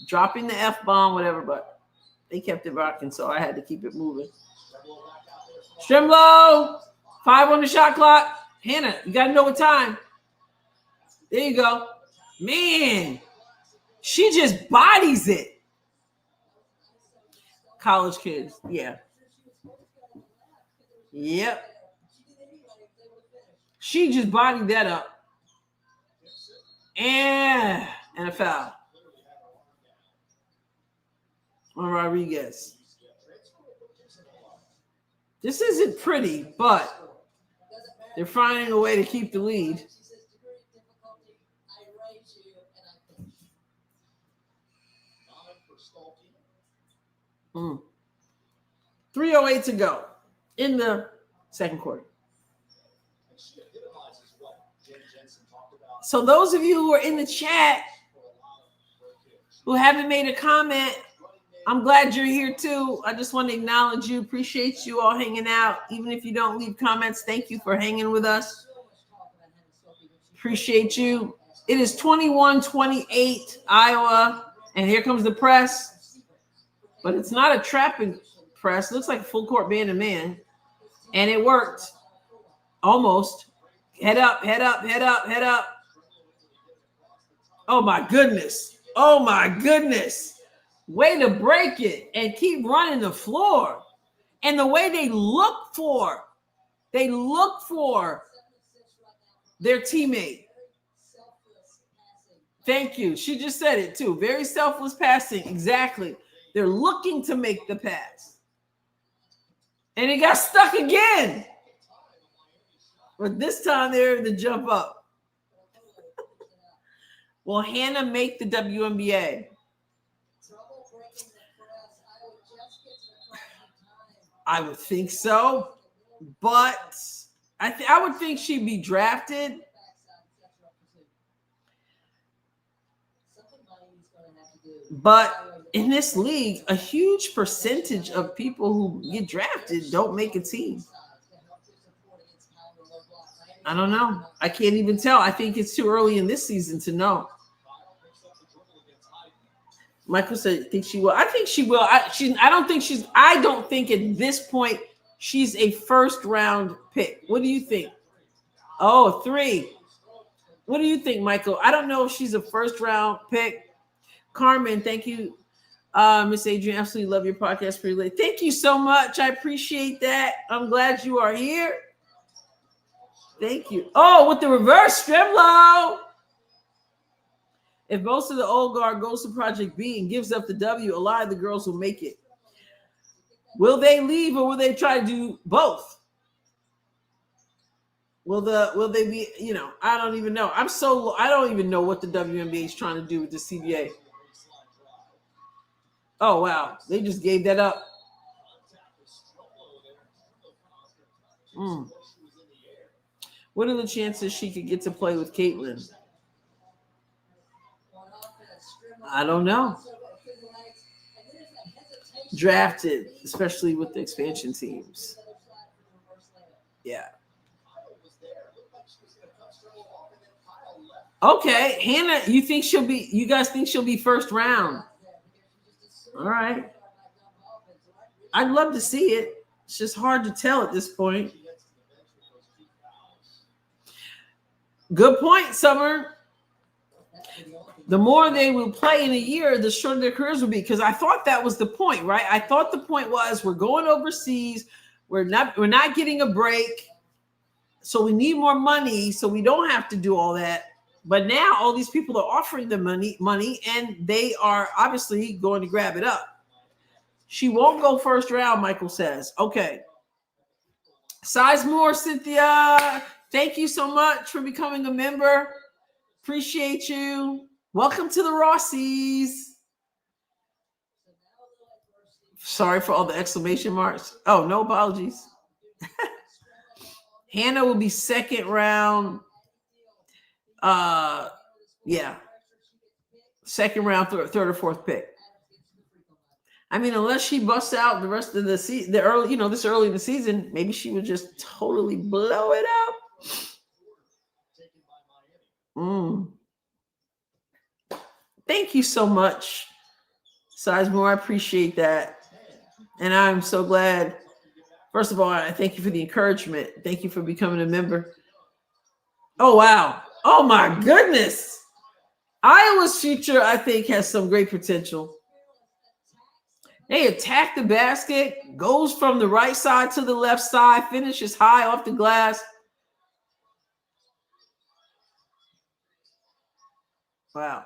dropping the F-bomb, whatever. But they kept it rocking, so I had to keep it moving. Strimlow, 5 on the shot clock. Hannah, you got to know what time. There you go. Man, she just bodies it. College kids, yeah. Yep. She just bodied that up. And a foul on Rodriguez. This isn't pretty, but they're finding a way to keep the lead. 3:08 to go in the second quarter. So those of you who are in the chat who haven't made a comment, I'm glad you're here too. I just want to acknowledge you. Appreciate you all hanging out. Even if you don't leave comments, thank you for hanging with us. Appreciate you. It is 21-28 Iowa. And here comes the press. But it's not a trapping press. It looks like a full court man to man. And it worked. Almost. Head up, head up, head up, head up. Oh my goodness. Oh my goodness. Way to break it and keep running the floor. And the way they look for their teammate. Thank you. She just said it too. Very selfless passing. Exactly. They're looking to make the pass. And it got stuck again. But this time they're able to jump up. Will Hannah make the WNBA? I would think so, but I would think she'd be drafted. But in this league, a huge percentage of people who get drafted don't make a team. I don't know. I can't even tell. I think it's too early in this season to know. Michael said, "Think she will." I think she will. I don't think at this point she's a first round pick. What do you think? Oh, 3. What do you think, Michael? I don't know if she's a first round pick. Carmen, thank you. Miss Adrienne, absolutely love your podcast. Pretty late. Thank you so much. I appreciate that. I'm glad you are here. Thank you. Oh, with the reverse Strimlo. If most of the old guard goes to Project B and gives up the W, a lot of the girls will make it. Will they leave or will they try to do both? Will they be, I don't even know. I don't even know what the WNBA is trying to do with the CBA. Oh, wow. They just gave that up. What are the chances she could get to play with Caitlin? I don't know. Drafted, especially with the expansion teams. Yeah. Okay, Hannah, you guys think she'll be first round? All right. I'd love to see it. It's just hard to tell at this point. Good point, Summer. The more they will play in a year, the shorter their careers will be. Because I thought that was the point, right? I thought the point was we're going overseas. We're not getting a break. So we need more money so we don't have to do all that. But now all these people are offering them money, and they are obviously going to grab it up. She won't go first round, Michael says. Okay. Sizemore, Cynthia, thank you so much for becoming a member. Appreciate you. Welcome to the Rossies. Sorry for all the exclamation marks. Oh, no apologies. Hannah will be second round. Second round, third or fourth pick. I mean, unless she busts out the rest of the season, this early in the season, maybe she would just totally blow it up. Thank you so much, Sizemore. I appreciate that. And I'm so glad. First of all, I thank you for the encouragement. Thank you for becoming a member. Oh, wow. Oh, my goodness. Iowa's future, I think, has some great potential. They attack the basket, goes from the right side to the left side, finishes high off the glass. Wow.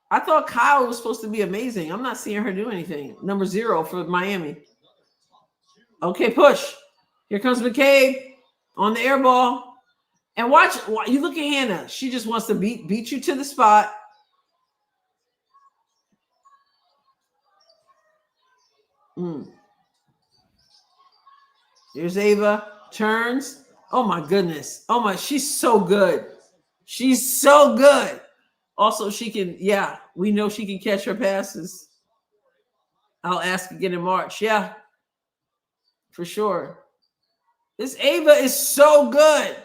I thought Kyle was supposed to be amazing. I'm not seeing her do anything. Number 0 for Miami. Okay, push. Here comes McCabe on the air ball. And watch, you look at Hannah. She just wants to beat you to the spot. Here's Ava. Turns. Oh, my goodness. Oh, my. She's so good. She's so good. Also, she can, we know she can catch her passes. I'll ask again in March. Yeah, for sure. This Ava is so good.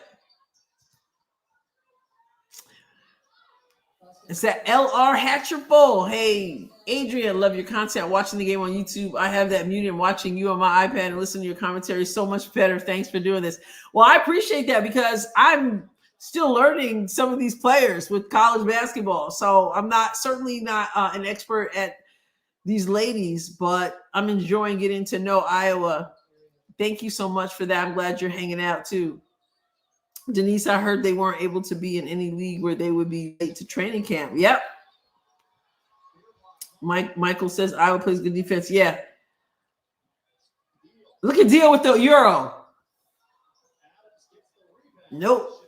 It's that LR Hatcher Bowl. Hey, Adrienne, love your content. Watching the game on YouTube. I have that muted and watching you on my iPad and listening to your commentary so much better. Thanks for doing this. Well, I appreciate that because I'm still learning some of these players with college basketball. So I'm certainly not an expert at these ladies, but I'm enjoying getting to know Iowa. Thank you so much for that. I'm glad you're hanging out too. Denise, I heard they weren't able to be in any league where they would be late to training camp. Yep. Michael says Iowa plays good defense. Yeah. Look at Deal with the Euro. Nope.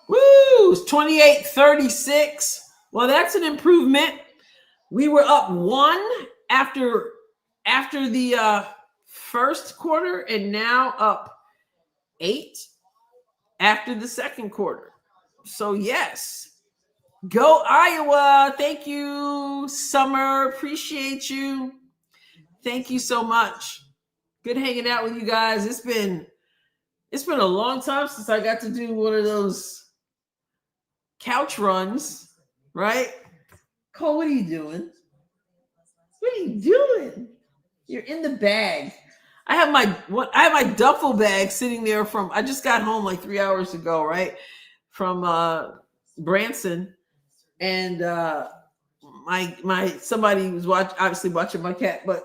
Woo! It's 28-36. Well, that's an improvement. We were up 1 after the first quarter and now up 8 after the second quarter. So yes, go Iowa. Thank you, Summer. Appreciate you. Thank you so much. Good hanging out with you guys. It's been a long time since I got to do one of those couch runs, right? Cole, what are you doing? What are you doing? You're in the bag. I have my duffel bag sitting there from, I just got home like 3 hours ago, right? From Branson. And my somebody was obviously watching my cat, but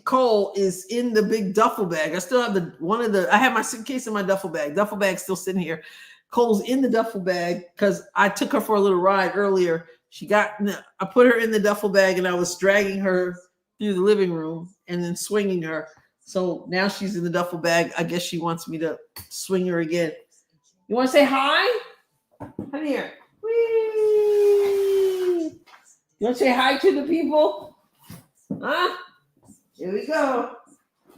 Cole is in the big duffel bag. I still have I have my suitcase in my duffel bag. Duffel bag's still sitting here. Cole's in the duffel bag because I took her for a little ride earlier. I put her in the duffel bag and I was dragging her through the living room and then swinging her. So now she's in the duffel bag. I guess she wants me to swing her again. You want to say hi? Come here. Whee! You want to say hi to the people? Huh? Here we go.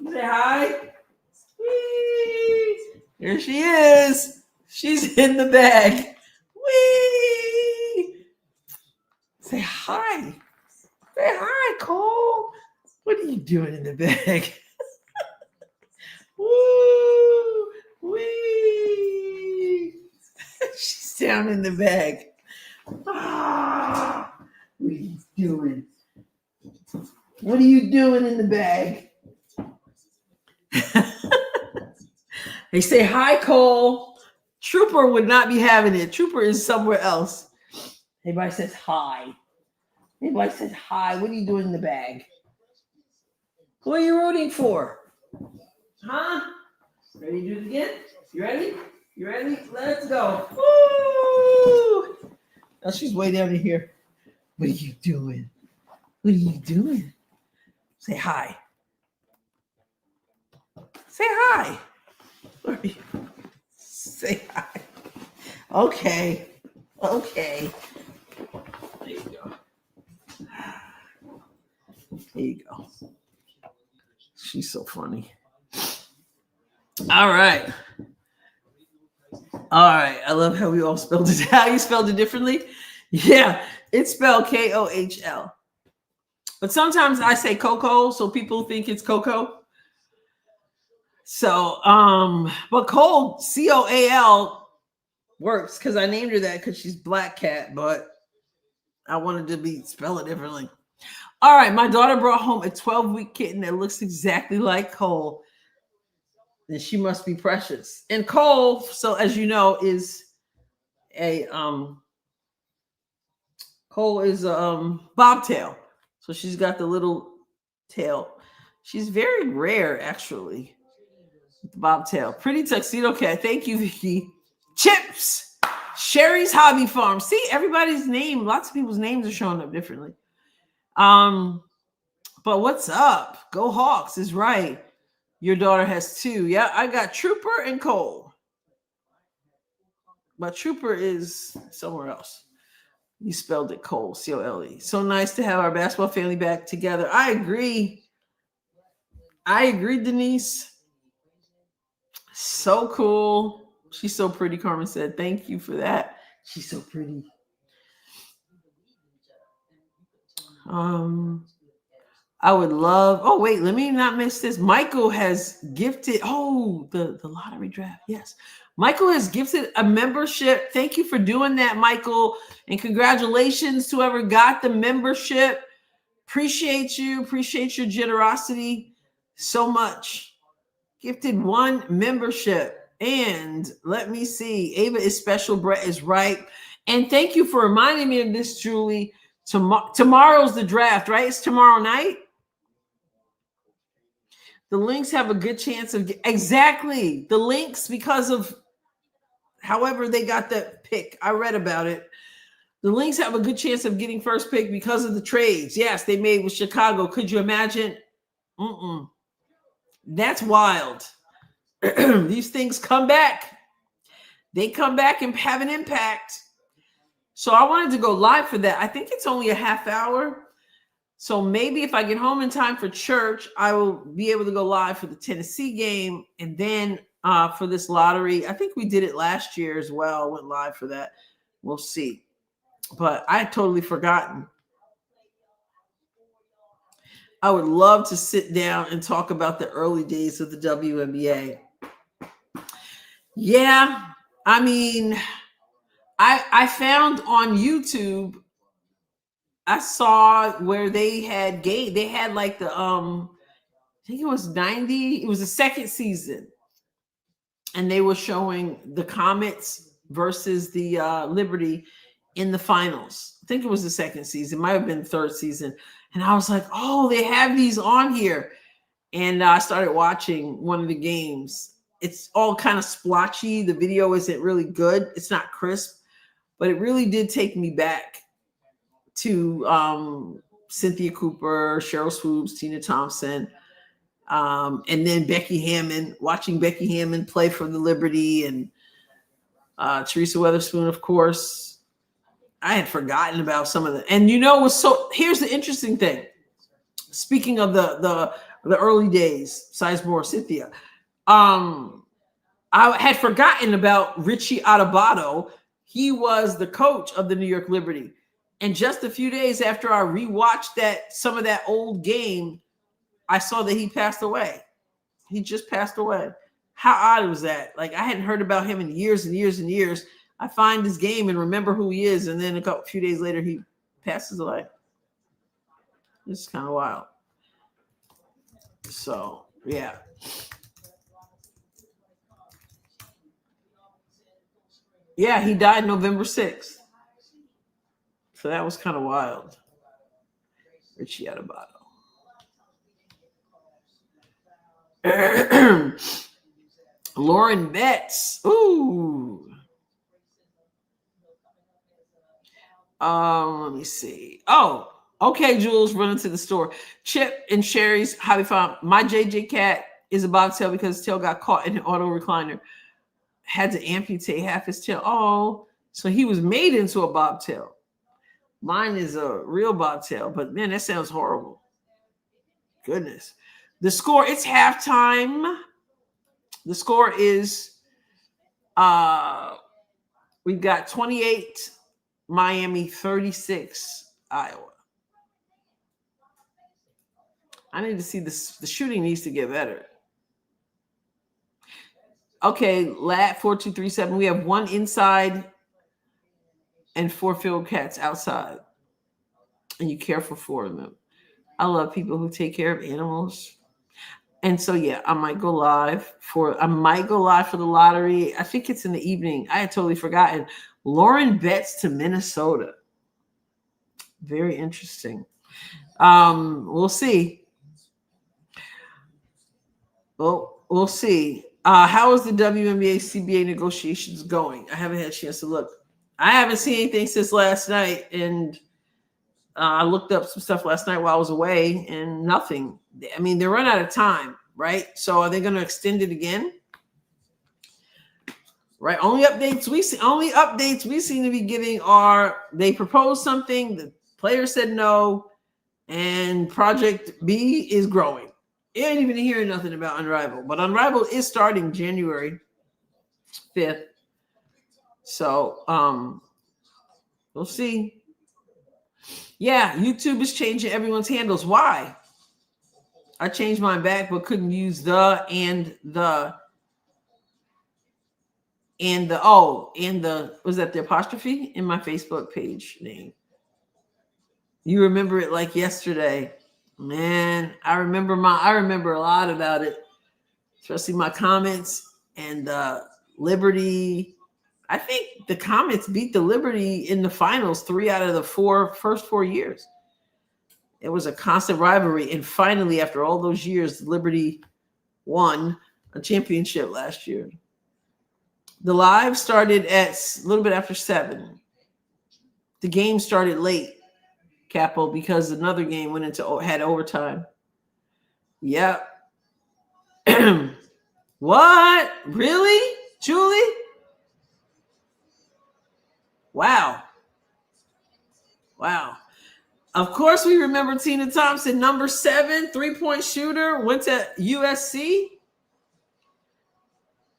Say hi. Whee! Here she is. She's in the bag. Whee! Say hi. Say hi, Cole. What are you doing in the bag? Woo! Wee! She's down in the bag. Ah, what are you doing? What are you doing in the bag? They say hi, Cole. Trooper would not be having it. Trooper is somewhere else. Everybody says hi. Everybody says hi. What are you doing in the bag? Who are you rooting for? Huh? Ready to do it again? You ready? You ready? Let's go. Woo! Now she's way down in here. What are you doing? What are you doing? Say hi. Say hi. Where are you? Say hi. Okay. Okay. There you go. There you go. She's so funny. All right. All right. I love how we all spelled it. How you spelled it differently? Yeah. It's spelled Kohl. But sometimes I say Coco, so people think it's Coco. So, but Cole, Coal, works because I named her that because she's black cat, but I wanted to spell it differently. All right, my daughter brought home a 12-week kitten that looks exactly like Cole. And she must be precious. And Cole, so as you know, is a bobtail. So she's got the little tail. She's very rare, actually. The bobtail. Pretty tuxedo cat. Thank you, Vicky. Chips. Sherry's Hobby Farm. See, everybody's name, lots of people's names are showing up differently. But what's up? Go Hawks is right. Your daughter has 2. Yeah, I got Trooper and Cole. But Trooper is somewhere else. You spelled it Cole, Cole. So nice to have our basketball family back together. I agree. Denise. So cool. She's so pretty, Carmen said. Thank you for that. She's so pretty. I would love. Oh, wait, let me not miss this. Michael has gifted. Oh, the lottery draft. Yes. Michael has gifted a membership. Thank you for doing that, Michael. And congratulations to whoever got the membership. Appreciate you. Appreciate your generosity so much. Gifted 1 membership. And let me see. Ava is special. Brett is right. And thank you for reminding me of this, Julie. Tomorrow's the draft, right? It's tomorrow night. The Lynx have a good chance of exactly the Lynx because of however they got that pick. I read about it. The Lynx have a good chance of getting first pick because of the trades. Yes, they made with Chicago. Could you imagine? That's wild. These things come back. They come back and have an impact. So I wanted to go live for that. I think it's only a half hour. So maybe if I get home in time for church, I will be able to go live for the Tennessee game. And then for this lottery, I think we did it last year as well. Went live for that. We'll see. But I had totally forgotten. I would love to sit down and talk about the early days of the WNBA. Yeah, I mean, I found on YouTube, I saw where they had like the I think it was 90, it was the second season, and they were showing the Comets versus the Liberty in the finals. I think it was the second season, might have been the third season. And I was like, oh, they have these on here. And I started watching one of the games. It's all kind of splotchy. The video isn't really good. It's not crisp, but it really did take me back to Cynthia Cooper, Cheryl Swoops, Tina Thompson, and then Becky Hammond, watching Becky Hammond play for the Liberty, and Teresa Weatherspoon, of course. I had forgotten about some of the, and here's the interesting thing. Speaking of the early days, Sizemore, Cynthia, I had forgotten about Richie Adubato. He was the coach of the New York Liberty. And just a few days after I rewatched some of that old game, I saw that he passed away. He just passed away. How odd was that? Like, I hadn't heard about him in years and years and years. I find this game and remember who he is, and then a few days later, he passes away. This is kind of wild. So, yeah. Yeah, he died November 6th. So that was kind of wild. Richie Adubato. Lauren Betts. Ooh. Let me see. Oh, okay, Jules, running to the store. Chip and Sherry's Hobby Farm. My JJ cat is a bobtail because his tail got caught in an auto recliner. Had to amputate half his tail. Oh, so he was made into a bobtail. Mine is a real bobtail, but man, that sounds horrible. Goodness. The score, it's halftime. The score is we've got 28 Miami, 36 Iowa. I need to see this. The shooting needs to get better. Okay, lat 4237. We have one inside and 4 field cats outside. And you care for 4 of them. I love people who take care of animals. And so, yeah, I might go live for the lottery. I think it's in the evening. I had totally forgotten. Lauren Betts to Minnesota. Very interesting. We'll see. Well, we'll see. How is the WNBA CBA negotiations going? I haven't had a chance to look. I haven't seen anything since last night, and I looked up some stuff last night while I was away, and nothing. I mean, they run out of time, right? So are they going to extend it again? Right. Only updates we seem to be getting are they proposed something, the player said no, and Project B is growing. You ain't even hearing nothing about Unrivaled, but Unrivaled is starting January 5th. So we'll see. Yeah, YouTube is changing everyone's handles. Why? I changed mine back, but couldn't use the was that the apostrophe in my Facebook page name? You remember it like yesterday. Man, I remember a lot about it, especially my comments and Liberty. I think the Comets beat the Liberty in the finals 3 out of the first 4 years. It was a constant rivalry, and finally, after all those years, Liberty won a championship last year. The live started at a little bit after 7. The game started late, Capo, because another game had overtime. Yep. What? Really? Julie? Wow. Of course, we remember Tina Thompson, number 7, 3-point shooter, went to USC.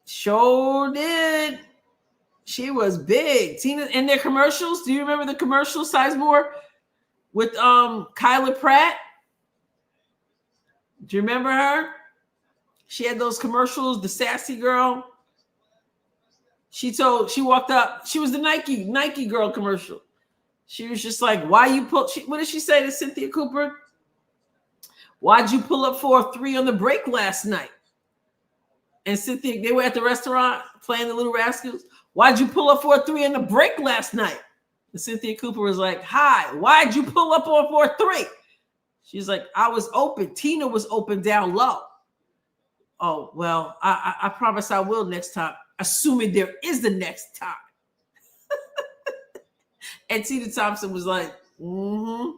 Sure did. She was big. Tina, and their commercials. Do you remember the commercial, Sizemore, with Kyla Pratt? Do you remember her? She had those commercials, the sassy girl. She walked up. She was the Nike girl commercial. She was just like, why you pull? What did she say to Cynthia Cooper? Why'd you pull up for a 3 on the break last night? And Cynthia, they were at the restaurant playing the Little Rascals. Why'd you pull up for a 3 on the break last night? And Cynthia Cooper was like, hi, why'd you pull up for a 3? She's like, I was open. Tina was open down low. Oh, well, I promise I will next time, assuming there is the next time. And Tina Thompson was like, mm-hmm.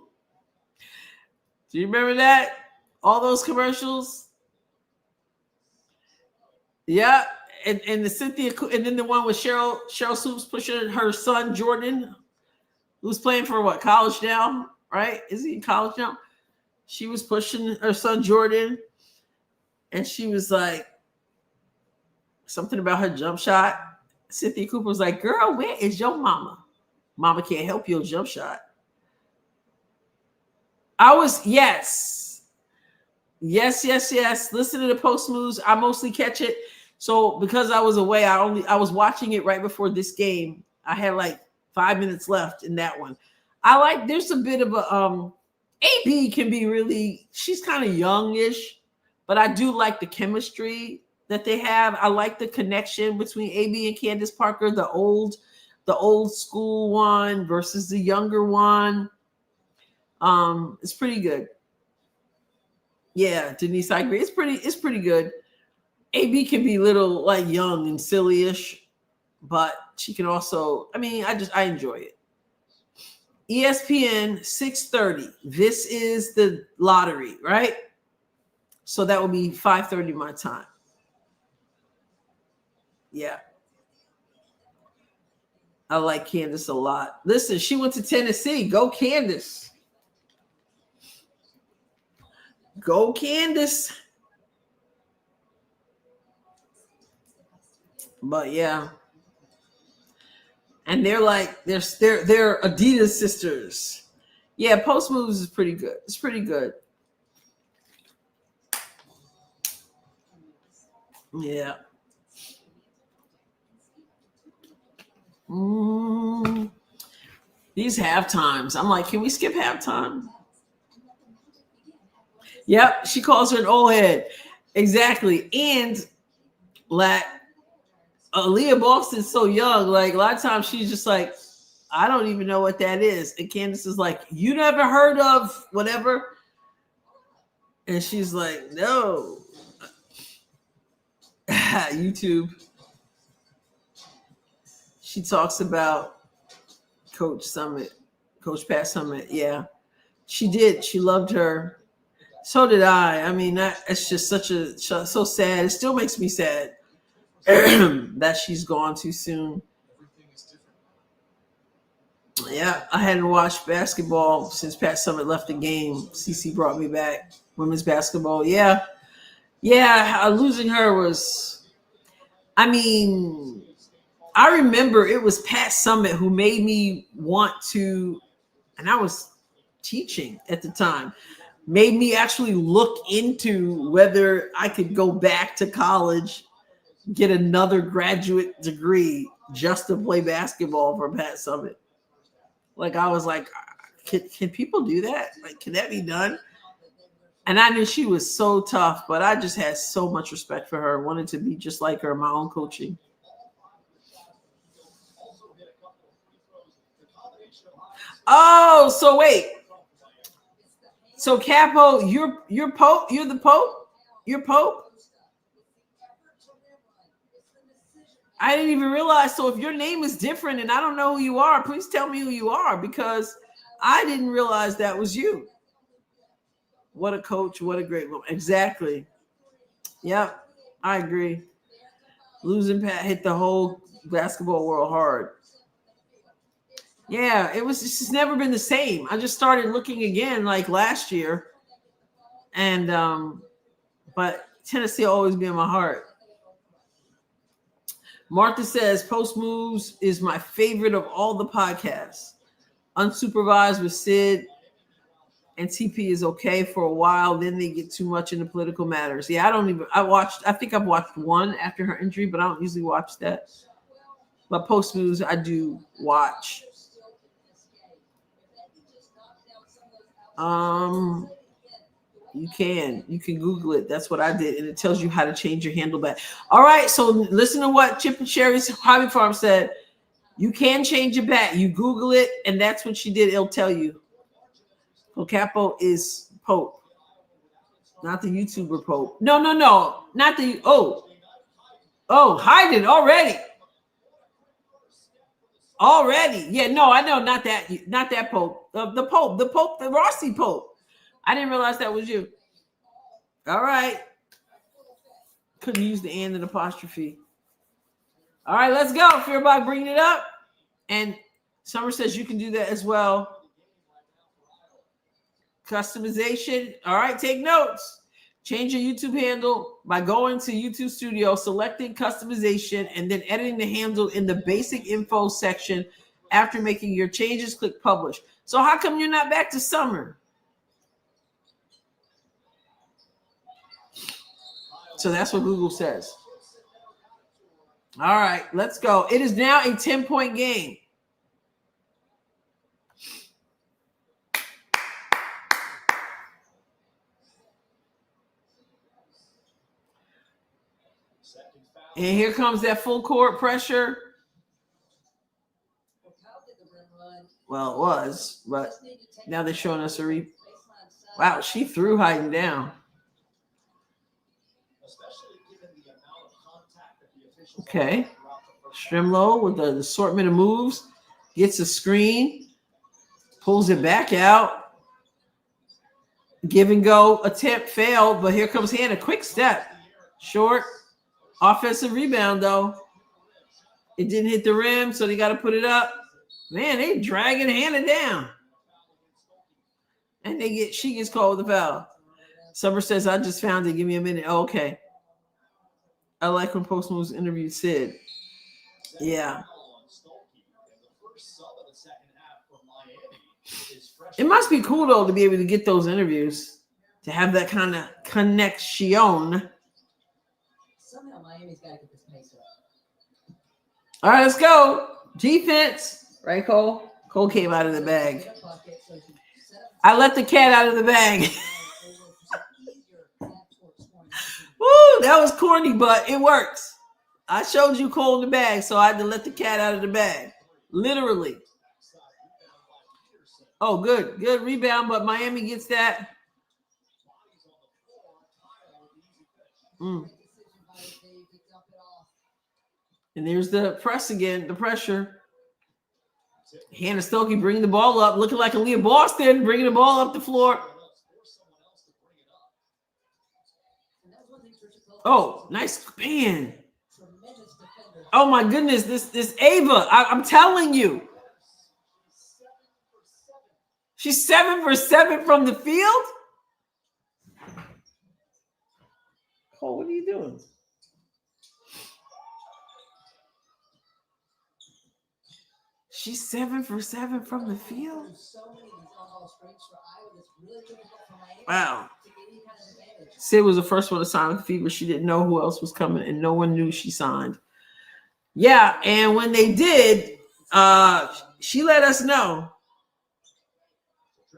Do you remember that? All those commercials? Yeah. And the Cynthia, and then the one with Cheryl Swoops pushing her son, Jordan, who's playing for what, college now, right? Is he in college now? She was pushing her son, Jordan, and she was like, something about her jump shot. Cynthia Cooper was like, girl, where is your mama? Mama can't help your jump shot. Yes. Listen to the post moves. I mostly catch it. So because I was away, I was watching it right before this game. I had like 5 minutes left in that one. There's a bit of a AB can be really, she's kind of youngish, but I do like the chemistry that they have. I like the connection between AB and Candace Parker, the old school one versus the younger one. It's pretty good. Yeah, Denise, I agree. It's pretty good. AB can be a little like young and silly-ish, but she can also, I enjoy it. ESPN 6:30. This is the lottery, right? So that will be 5:30 my time. Yeah. I like Candace a lot. Listen, she went to Tennessee. Go Candace. Go Candace. But yeah. And they're Adidas sisters. Yeah, post moves is pretty good. It's pretty good. Yeah. These halftimes. I'm like, can we skip halftime? Yep, she calls her an old head. Exactly. And Aaliyah Boston's so young. Like a lot of times she's just like, I don't even know what that is. And Candace is like, you never heard of whatever? And she's like, no. YouTube. She talks about Coach Pat Summit. Yeah, she did. She loved her. So did I. It's just so sad. It still makes me sad that she's gone too soon. Yeah, I hadn't watched basketball since Pat Summit left the game. CC brought me back. Women's basketball. Yeah. Losing her was, I remember it was Pat Summit who made me want to, and I was teaching at the time, made me actually look into whether I could go back to college, get another graduate degree just to play basketball for Pat Summit. Like, I was like, can people do that? Like, can that be done? And I knew she was so tough, but I just had so much respect for her. Wanted to be just like her in my own coaching. Oh, so wait. So Capo, you're Pope? You're the Pope? You're Pope? I didn't even realize. So if your name is different and I don't know who you are, please tell me who you are, because I didn't realize that was you. What a coach. What a great woman. Exactly. Yep. I agree. Losing Pat hit the whole basketball world hard. Yeah, it's just never been the same. I just started looking again like last year, and but Tennessee will always be in my heart. Martha says Post Moves is my favorite of all the podcasts. Unsupervised with Sid and TP is okay for a while. Then they get too much into political matters. Yeah, I think I've watched one after her injury, but I don't usually watch that. But Post Moves, I do watch. You can Google it. That's what I did, and it tells you how to change your handle back. All right, so listen to what Chip and Sherry's Hobby Farm said. You can change it back. You Google it, and that's what she did. It'll tell you. Capo is Pope, not the YouTuber Pope. No, not the. Hide it already. Yeah, no, I know, not that Pope. The Pope, the Rossi Pope. I didn't realize that was you. All right. Couldn't use the and apostrophe. All right, let's go. Fear by bringing it up. And Summer says you can do that as well. Customization. All right, take notes. Change your YouTube handle by going to YouTube Studio, selecting customization, and then editing the handle in the basic info section. After making your changes, click publish. So how come you're not back to Summer? So that's what Google says. All right, let's go. It is now a 10-point game. And here comes that full court pressure. Well, it was, but now they're showing us a Wow, she threw Hayden down. Okay. Strimlow with the assortment of moves. Gets a screen. Pulls it back out. Give and go attempt failed, but here comes Hannah. Quick step. Short. Offensive rebound, though. It didn't hit the rim, so they got to put it up. Man, they dragging Hannah down. And she gets called with a foul. Summer says, I just found it. Give me a minute. Oh, okay. I like when Post Moves interviewed Sid. Yeah. It must be cool, though, to be able to get those interviews, to have that kind of connection. Somehow Miami's got to get this pace up. All right, let's go. Defense. Right, Cole? Cole came out of the bag. I let the cat out of the bag. Woo, that was corny, but it works. I showed you Cole in the bag, so I had to let the cat out of the bag. Literally. Oh, good rebound, but Miami gets that. And there's the press again, the pressure. Hannah Stokey bringing the ball up, looking like Aaliyah Boston, bringing the ball up the floor. Oh, nice pan. Oh my goodness, this Ava, I'm telling you. She's 7 for 7 from the field? Cole, what are you doing? She's 7 for 7 from the field? Wow. Sid was the first one to sign with Fever. She didn't know who else was coming, and no one knew she signed. Yeah, and when they did, she let us know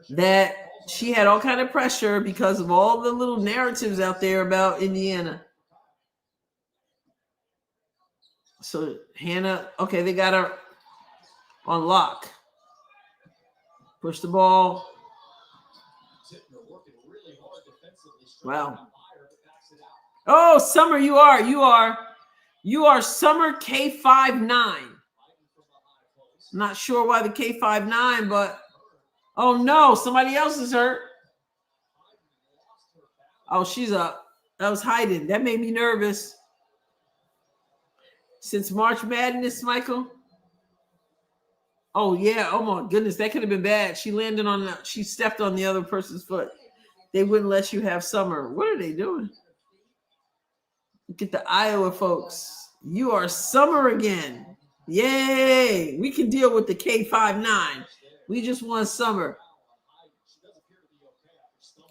that she had all kind of pressure because of all the little narratives out there about Indiana. So Hannah, okay, they got her on lock. Push the ball. Wow. Oh, Summer, you are Summer K59. Not sure why the K59, but oh no, somebody else is hurt. Oh, she's up. That was Hayden. That made me nervous. Since March Madness, Michael. Oh, yeah. Oh, my goodness. That could have been bad. She landed on she stepped on the other person's foot. They wouldn't let you have Summer. What are they doing? Look at the Iowa folks. You are Summer again. Yay. We can deal with the K59. We just want Summer.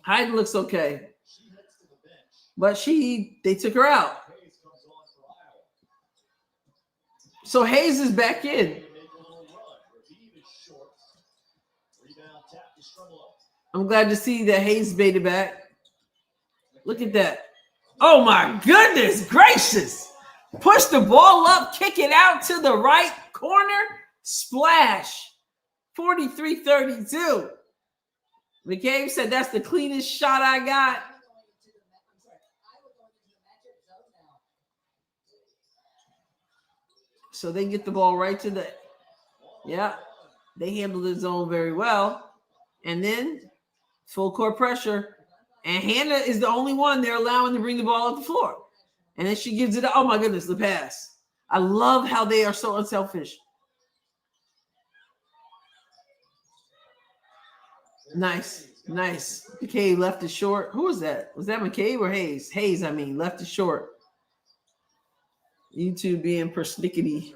Hyde looks okay. But they took her out. So Hayes is back in. I'm glad to see that Hayes made it back. Look at that. Oh my goodness gracious. Push the ball up, kick it out to the right corner. Splash. 43-32. McCabe said that's the cleanest shot I got. So they get the ball right to they handled the zone very well. And then full court pressure. And Hannah is the only one they're allowing to bring the ball up the floor. And then she gives it, oh my goodness, the pass. I love how they are so unselfish. Nice. McCabe left it short. Who was that? Was that McCabe or Hayes? Hayes, left it short. YouTube being persnickety.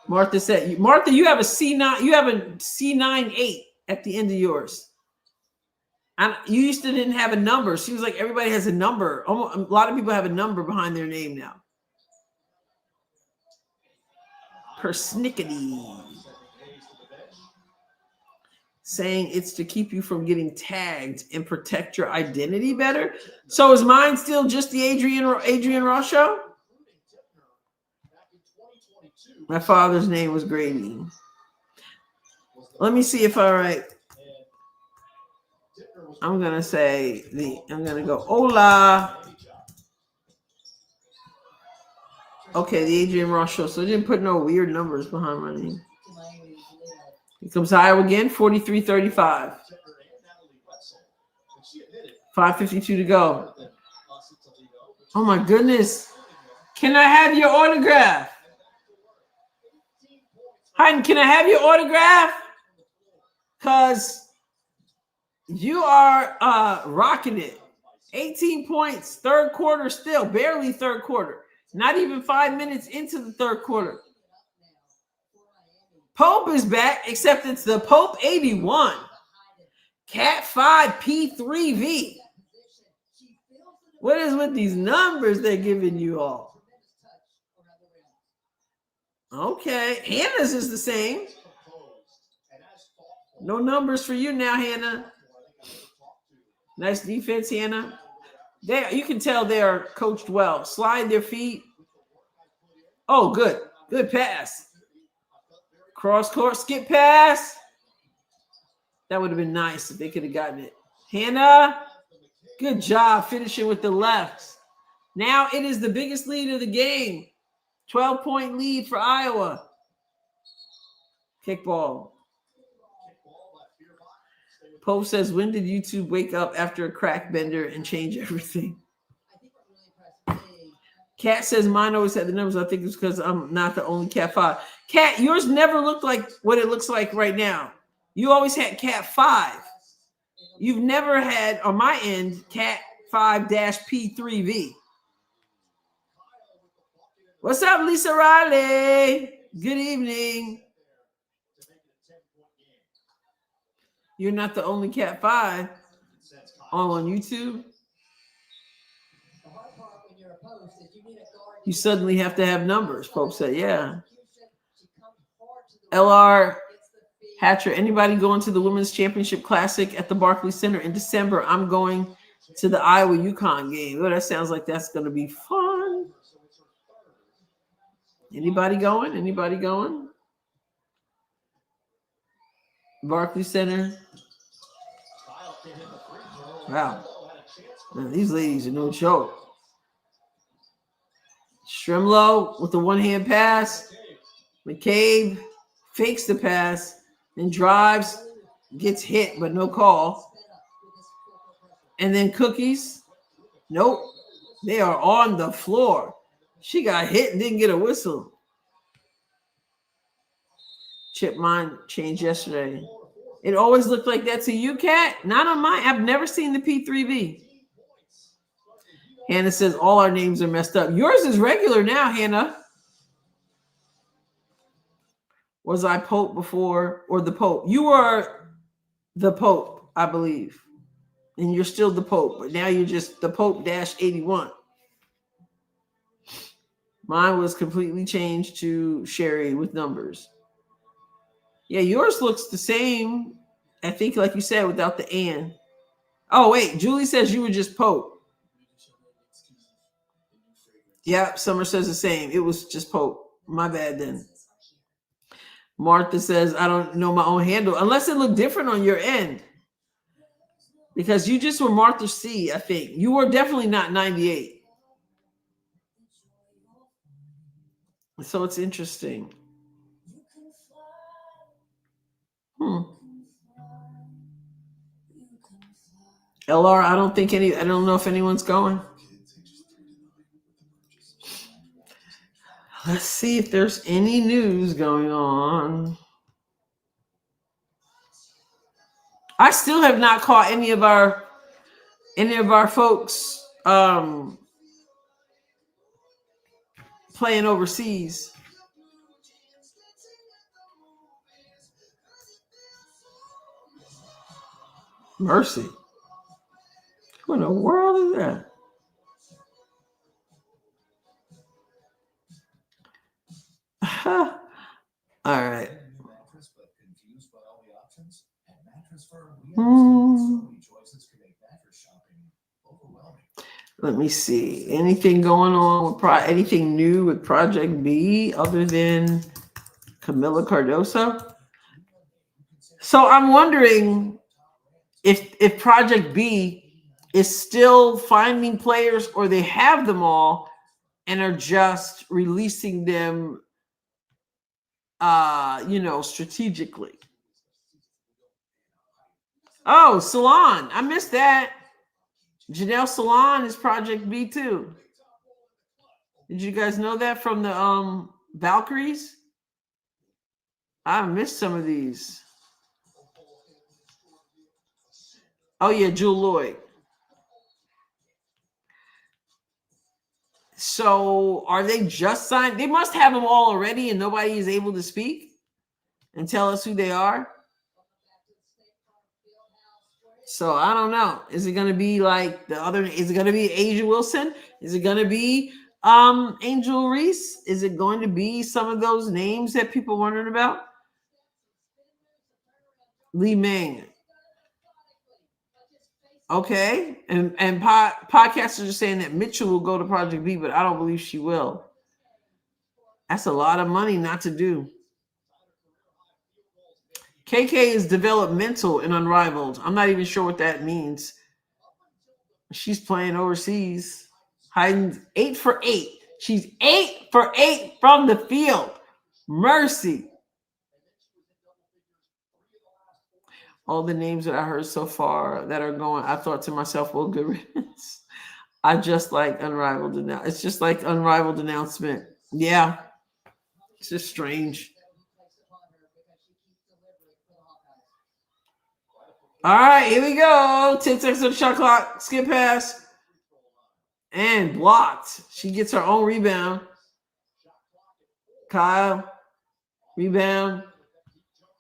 Martha said, Martha, you have a C9, you have a C98 at the end of yours. And you used to didn't have a number. She was like, everybody has a number. A lot of people have a number behind their name now. Persnickety. Saying it's to keep you from getting tagged and protect your identity better. So is mine still just the Adrienne Ross show? My father's name was Grady. Let me see if I write. I'm gonna go hola. Okay, the Adrienne Ross show. So I didn't put no weird numbers behind my name. Here comes Iowa again, 43-35. 5:52 to go. Oh my goodness. Can I have your autograph? Hayden, can I have your autograph? Because you are rocking it. 18 points, third quarter still, barely third quarter. Not even 5 minutes into the third quarter. Pope is back, except it's the Pope 81. Cat 5 P3V. What is with these numbers they're giving you all? Okay, Hannah's is the same. No numbers for you now, Hannah. Nice defense, Hannah. You can tell they are coached well. Slide their feet. Oh, good. Good pass. Cross court, skip pass. That would have been nice if they could have gotten it. Hannah, good job finishing with the left. Now it is the biggest lead of the game. 12-point lead for Iowa. Kickball. Pope says, when did YouTube wake up after a crack bender and change everything? Kat says, mine always had the numbers. I think it's because I'm not the only Cat 5. Kat, yours never looked like what it looks like right now. You always had Cat 5. You've never had, on my end, Cat 5-P3V. What's up, Lisa Riley? Good evening. You're not the only Cat 5 on YouTube. You suddenly have to have numbers, Pope said. Yeah. LR Hatcher, anybody going to the Women's Championship Classic at the Barclays Center in December? I'm going to the Iowa UConn game. Oh, that sounds like that's going to be fun. Anybody going? Anybody going? Barclays Center. Wow. Man, these ladies are no joke. Strimlow with the one-hand pass. McCabe fakes the pass and drives, gets hit, but no call. And then Cookies. Nope. They are on the floor. She got hit and didn't get a whistle. Chip, mine changed yesterday. It always looked like that to you, Kat? Not on mine. I've never seen the P3V. Hannah says all our names are messed up. Yours is regular now, Hannah. Was I Pope before or the Pope? You were the Pope, I believe. And you're still the Pope, but now you're just the Pope-81. Mine was completely changed to Sherry with numbers. Yeah, yours looks the same. I think, like you said, without the "and." Oh, wait. Julie says you were just Pope. Yep, Summer says the same. It was just Pope. My bad then. Martha says, I don't know my own handle. Unless it looked different on your end. Because you just were Martha C, I think. You were definitely not 98. So it's interesting. LR, I don't know if anyone's going. Let's see if there's any news going on. I still have not caught any of our folks playing overseas. Mercy. What in the world is that? All right. Let me see. Anything going on with anything new with Project B other than Camila Cardoso? So I'm wondering if Project B is still finding players or they have them all and are just releasing them strategically. Oh, Salon. I missed that. Janelle Salon is Project B too. Did you guys know that from the Valkyries? I missed some of these. Oh yeah, Jewel Lloyd. So are they just signed? They must have them all already and nobody is able to speak and tell us who they are. So I don't know. Is it going to be like the other? Is it going to be Asia Wilson? Is it going to be Angel Reese? Is it going to be some of those names that people wondering about? Lee Meng. Okay. And podcasters are saying that Mitchell will go to Project B, but I don't believe she will. That's a lot of money not to do. KK is developmental and unrivaled. I'm not even sure what that means. She's playing overseas. Hiding 8 for 8. She's 8 for 8 from the field. Mercy. All the names that I heard so far that are going, I thought to myself, well, good riddance. I just like unrivaled announcement. It's just like unrivaled announcement. Yeah. It's just strange. All right, here we go. 10 seconds on the shot clock. Skip pass. And blocked. She gets her own rebound. Kyle. Rebound.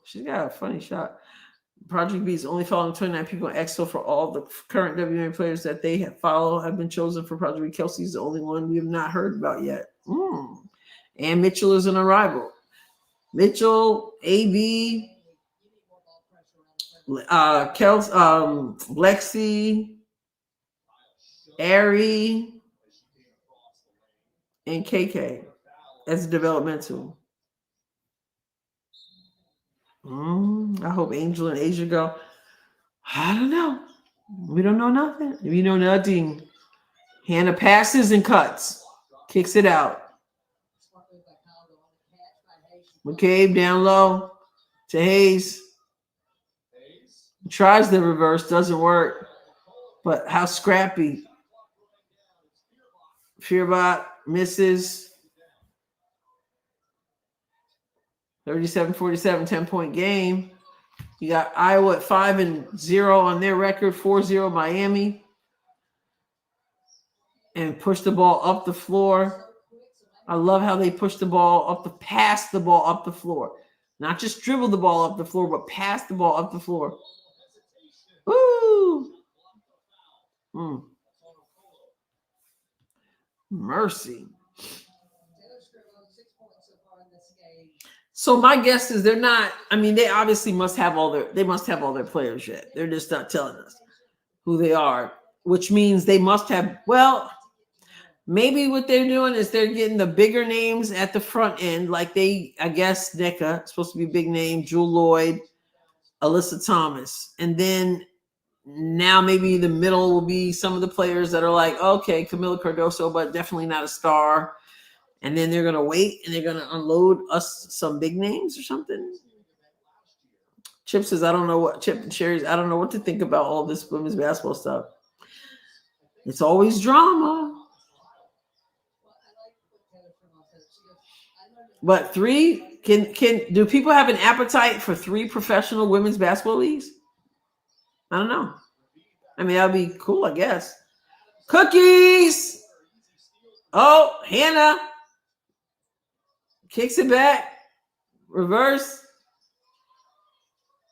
She's got a funny shot. Project B is only following 29 people on X, so for all the current WNBA players that they have followed have been chosen for Project B. Kelsey's the only one we have not heard about yet. And Mitchell is an arrival. Mitchell, AB, Lexi, Ari, and KK as developmental. I hope Angel and Asia go. I don't know. We don't know nothing. We know nothing. Hannah passes and cuts. Kicks it out. McCabe down low to Hayes. Tries the reverse. Doesn't work. But how scrappy. Fearbot misses. 37-47, 10-point game. You got Iowa at 5-0 on their record, 4-0 Miami. And push the ball up the floor. I love how they push the ball up pass the ball up the floor. Not just dribble the ball up the floor, but pass the ball up the floor. Woo! Mercy. So my guess is they're not. I mean, they obviously must have all their players yet. They're just not telling us who they are, which means they must have. Well, maybe what they're doing is they're getting the bigger names at the front end, like I guess NECA, supposed to be a big name, Jewel Lloyd, Alyssa Thomas, and then now maybe the middle will be some of the players that are like, okay, Camila Cardoso, but definitely not a star. And then they're going to wait and they're going to unload us some big names or something. Chip says, I don't know what to think about all this women's basketball stuff. It's always drama. But do people have an appetite for 3 professional women's basketball leagues? I don't know. I mean, that'd be cool, I guess. Cookies. Oh, Hannah kicks it back. Reverse.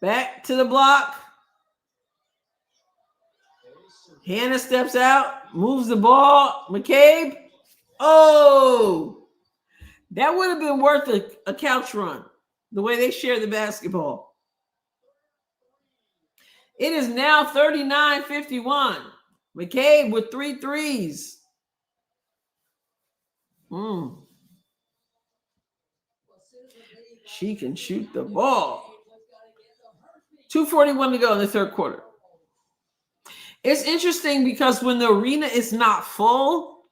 Back to the block. Hannah steps out, moves the ball. McCabe. Oh, that would have been worth a couch run, the way they share the basketball. It is now 39-51. McCabe with 3 threes. She can shoot the ball. 2:41 to go in the third quarter. It's interesting because when the arena is not full,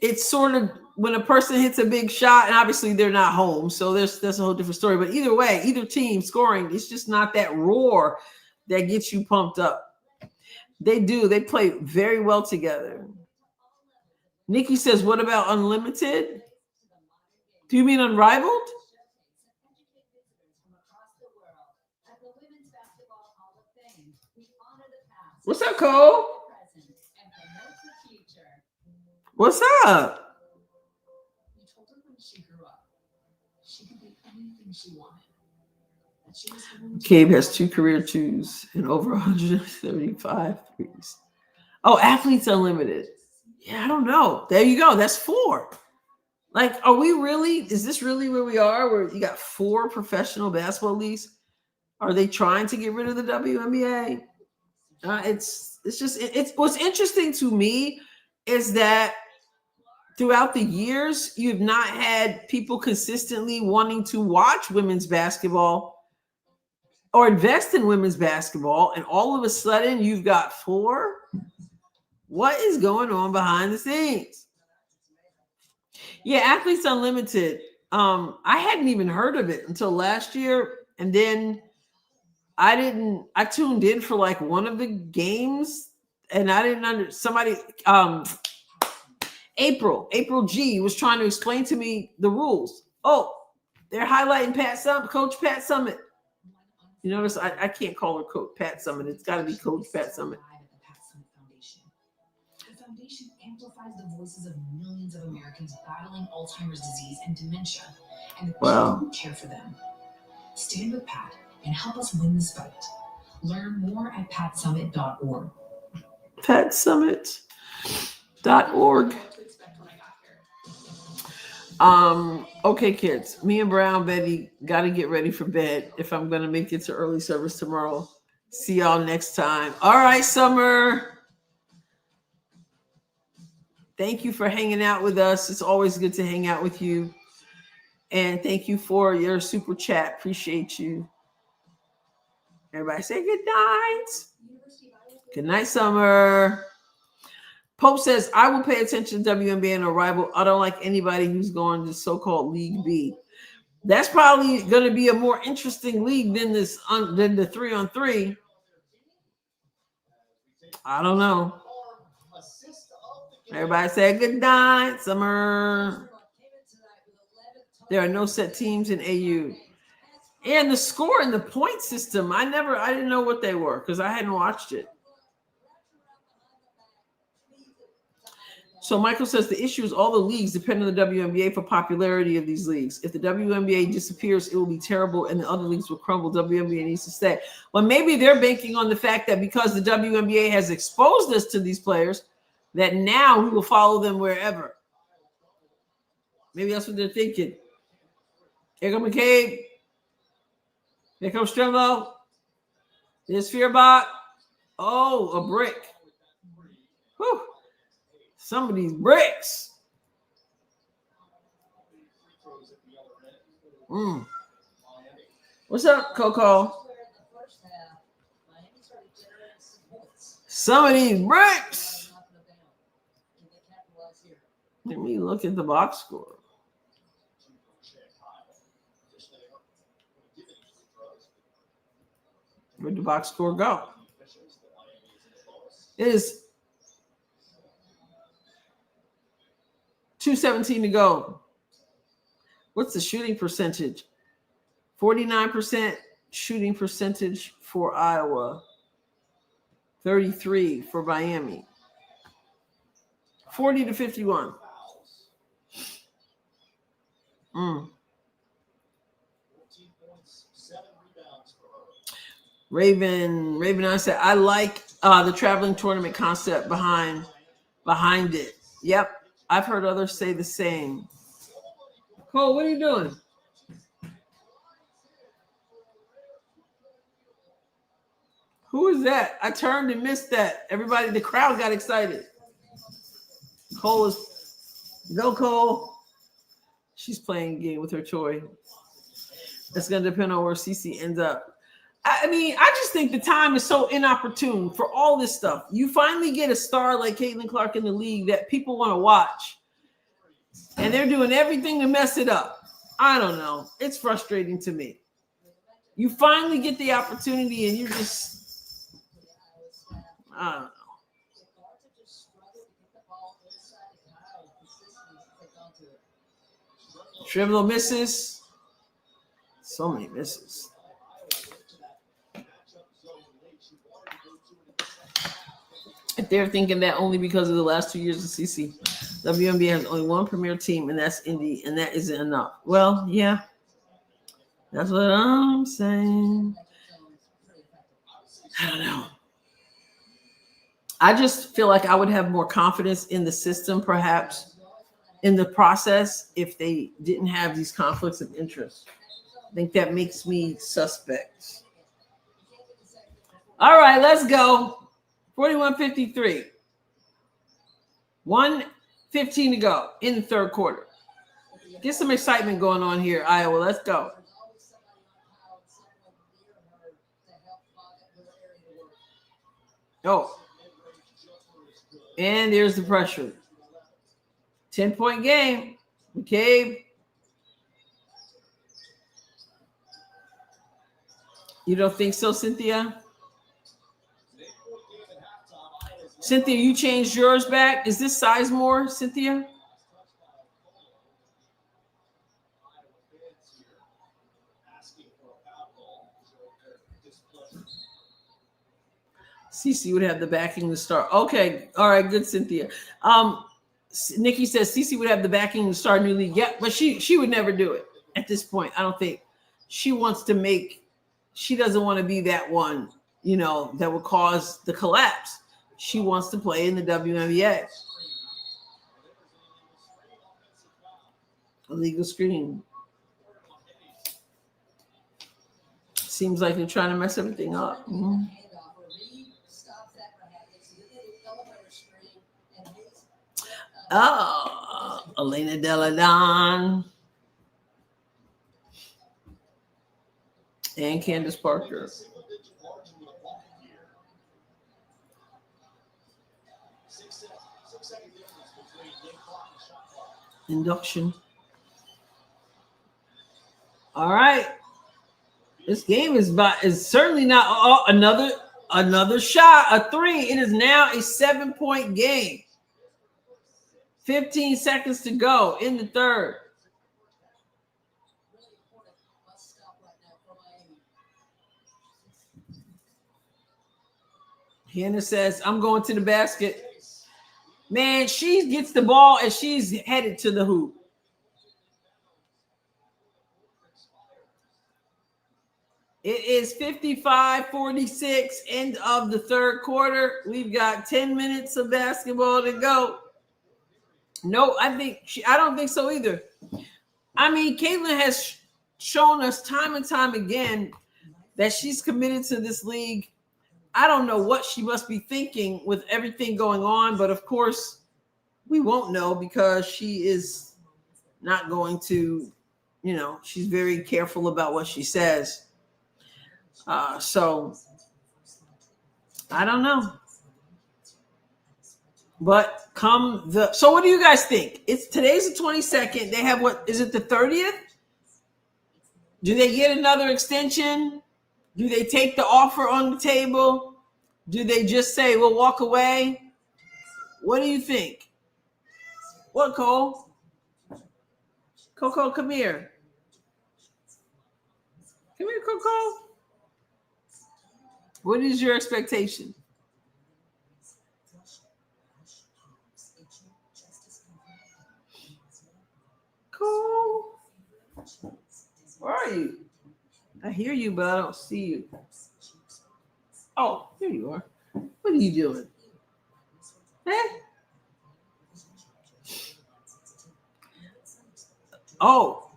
it's sort of when a person hits a big shot, and obviously they're not home, so that's a whole different story. But either way, either team scoring, it's just not that roar that gets you pumped up. They play very well together. Nikki says, what about Unlimited? Do you mean Unrivaled? What's up, Cole? What's up? Cabe has 2 career 2s and over 135 threes. Oh, Athletes Unlimited. Yeah, I don't know. There you go. That's 4. Like, is this really where we are, where you got 4 professional basketball leagues? Are they trying to get rid of the WNBA? It's what's interesting to me is that throughout the years, you've not had people consistently wanting to watch women's basketball or invest in women's basketball, and all of a sudden you've got 4. What is going on behind the scenes? Yeah, Athletes Unlimited. I hadn't even heard of it until last year, and then I tuned in for like one of the games, and I didn't April G was trying to explain to me the rules. Oh, they're highlighting Coach Pat Summit. You notice I can't call her Coach Pat Summit. It's got to be Coach Pat Summit. The foundation amplifies the voices of millions of Americans battling Alzheimer's disease and dementia, and the people who care for them. Stand with Pat and help us win this fight. Learn more at patsummit.org. Patsummit.org. Okay, kids. Me and Brown Betty got to get ready for bed if I'm going to make it to early service tomorrow. See y'all next time. All right, Summer. Thank you for hanging out with us. It's always good to hang out with you. And thank you for your super chat. Appreciate you. Everybody say good night. Good night, Summer. Pope says, I will pay attention to WNBA and Arrival. I don't like anybody who's going to so-called League B. That's probably going to be a more interesting league than the 3-on-3. I don't know. Everybody say good night, Summer. There are no set teams in AU. And the score and the point system, I didn't know what they were because I hadn't watched it. So Michael says the issue is all the leagues depend on the WNBA for popularity of these leagues. If the WNBA disappears, it will be terrible and the other leagues will crumble. WNBA needs to stay. Well, maybe they're banking on the fact that because the WNBA has exposed us to these players, that now we will follow them wherever. Maybe that's what they're thinking. Here comes McCabe. Here comes Strimbo. There's Fearbach. Oh, a brick. Whew. Some of these bricks. What's up, Coco? Some of these bricks. Let me look at the box score. Where'd the box score go? It is 2:17 to go. What's the shooting percentage? 49% shooting percentage for Iowa. 33 for Miami. 40-51. Raven, I said, I like the traveling tournament concept behind it. Yep. I've heard others say the same. Cole, what are you doing? Who is that? I turned and missed that. Everybody, the crowd got excited. Cole is, go Cole. She's playing a game with her toy. It's going to depend on where Cece ends up. I mean, I just think the time is so inopportune for all this stuff. You finally get a star like Caitlin Clark in the league that people want to watch, and they're doing everything to mess it up. I don't know. It's frustrating to me. You finally get the opportunity, and you just, I don't know. Trivelo misses. So many misses. If they're thinking that only because of the last 2 years of CC, WNBA has only one premier team, and that's Indy, and that isn't enough. Well, yeah, that's what I'm saying. I don't know. I just feel like I would have more confidence in the system, perhaps, in the process, if they didn't have these conflicts of interest. I think that makes me suspect. All right, let's go. 41-53. 1:15 to go in the third quarter. Get some excitement going on here, Iowa. Let's go. Oh. And there's the pressure. 10-point game. McCabe. You don't think so, Cynthia? Cynthia, you changed yours back. Is this Sizemore, Cynthia? Cece would have the backing to start. Okay. All right. Good, Cynthia. Nikki says Cece would have the backing to start a new league. Yeah, but she would never do it at this point. I don't think. She wants to make, she doesn't want to be that one, that would cause the collapse. She wants to play in the WNBA. Illegal screen. Seems like they're trying to mess everything up. Mm-hmm. Oh, Elena Deladon and Candace Parker. Induction. All right. This game is certainly not another shot, a three. It is now a 7-point game. 15 seconds to go in the third. Hannah says, I'm going to the basket. Man, she gets the ball and she's headed to the hoop. It is 55-46, end of the third quarter. We've got 10 minutes of basketball to go. No, I don't think so either. I mean, Caitlin has shown us time and time again that she's committed to this league. I don't know what she must be thinking with everything going on, but of course, we won't know because she is not going to, she's very careful about what she says. So I don't know. But so what do you guys think? Today's the 22nd. They have is it the 30th? Do they get another extension? Do they take the offer on the table? Do they just say, we'll walk away? What do you think? What, Cole? Coco, come here. Come here, Coco. What is your expectation? Cole, where are you? I hear you, but I don't see you. Oh, here you are. What are you doing? Hey? Oh,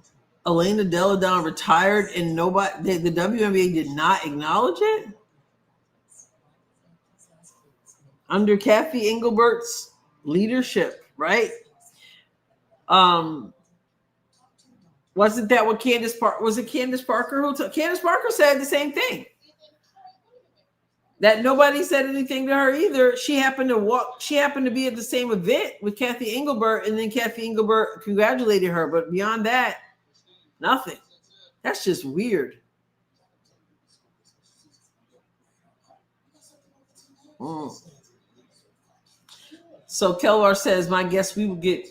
Elena Deladon retired and nobody, the WNBA did not acknowledge it? Under Kathy Englebert's leadership, right? Wasn't that what Candace Parker, was it Candace Parker Candace Parker said the same thing. That nobody said anything to her either. She happened to be at the same event with Kathy Engelbert, and then Kathy Engelbert congratulated her. But beyond that, nothing. That's just weird. So Kelvar says, my guess we will get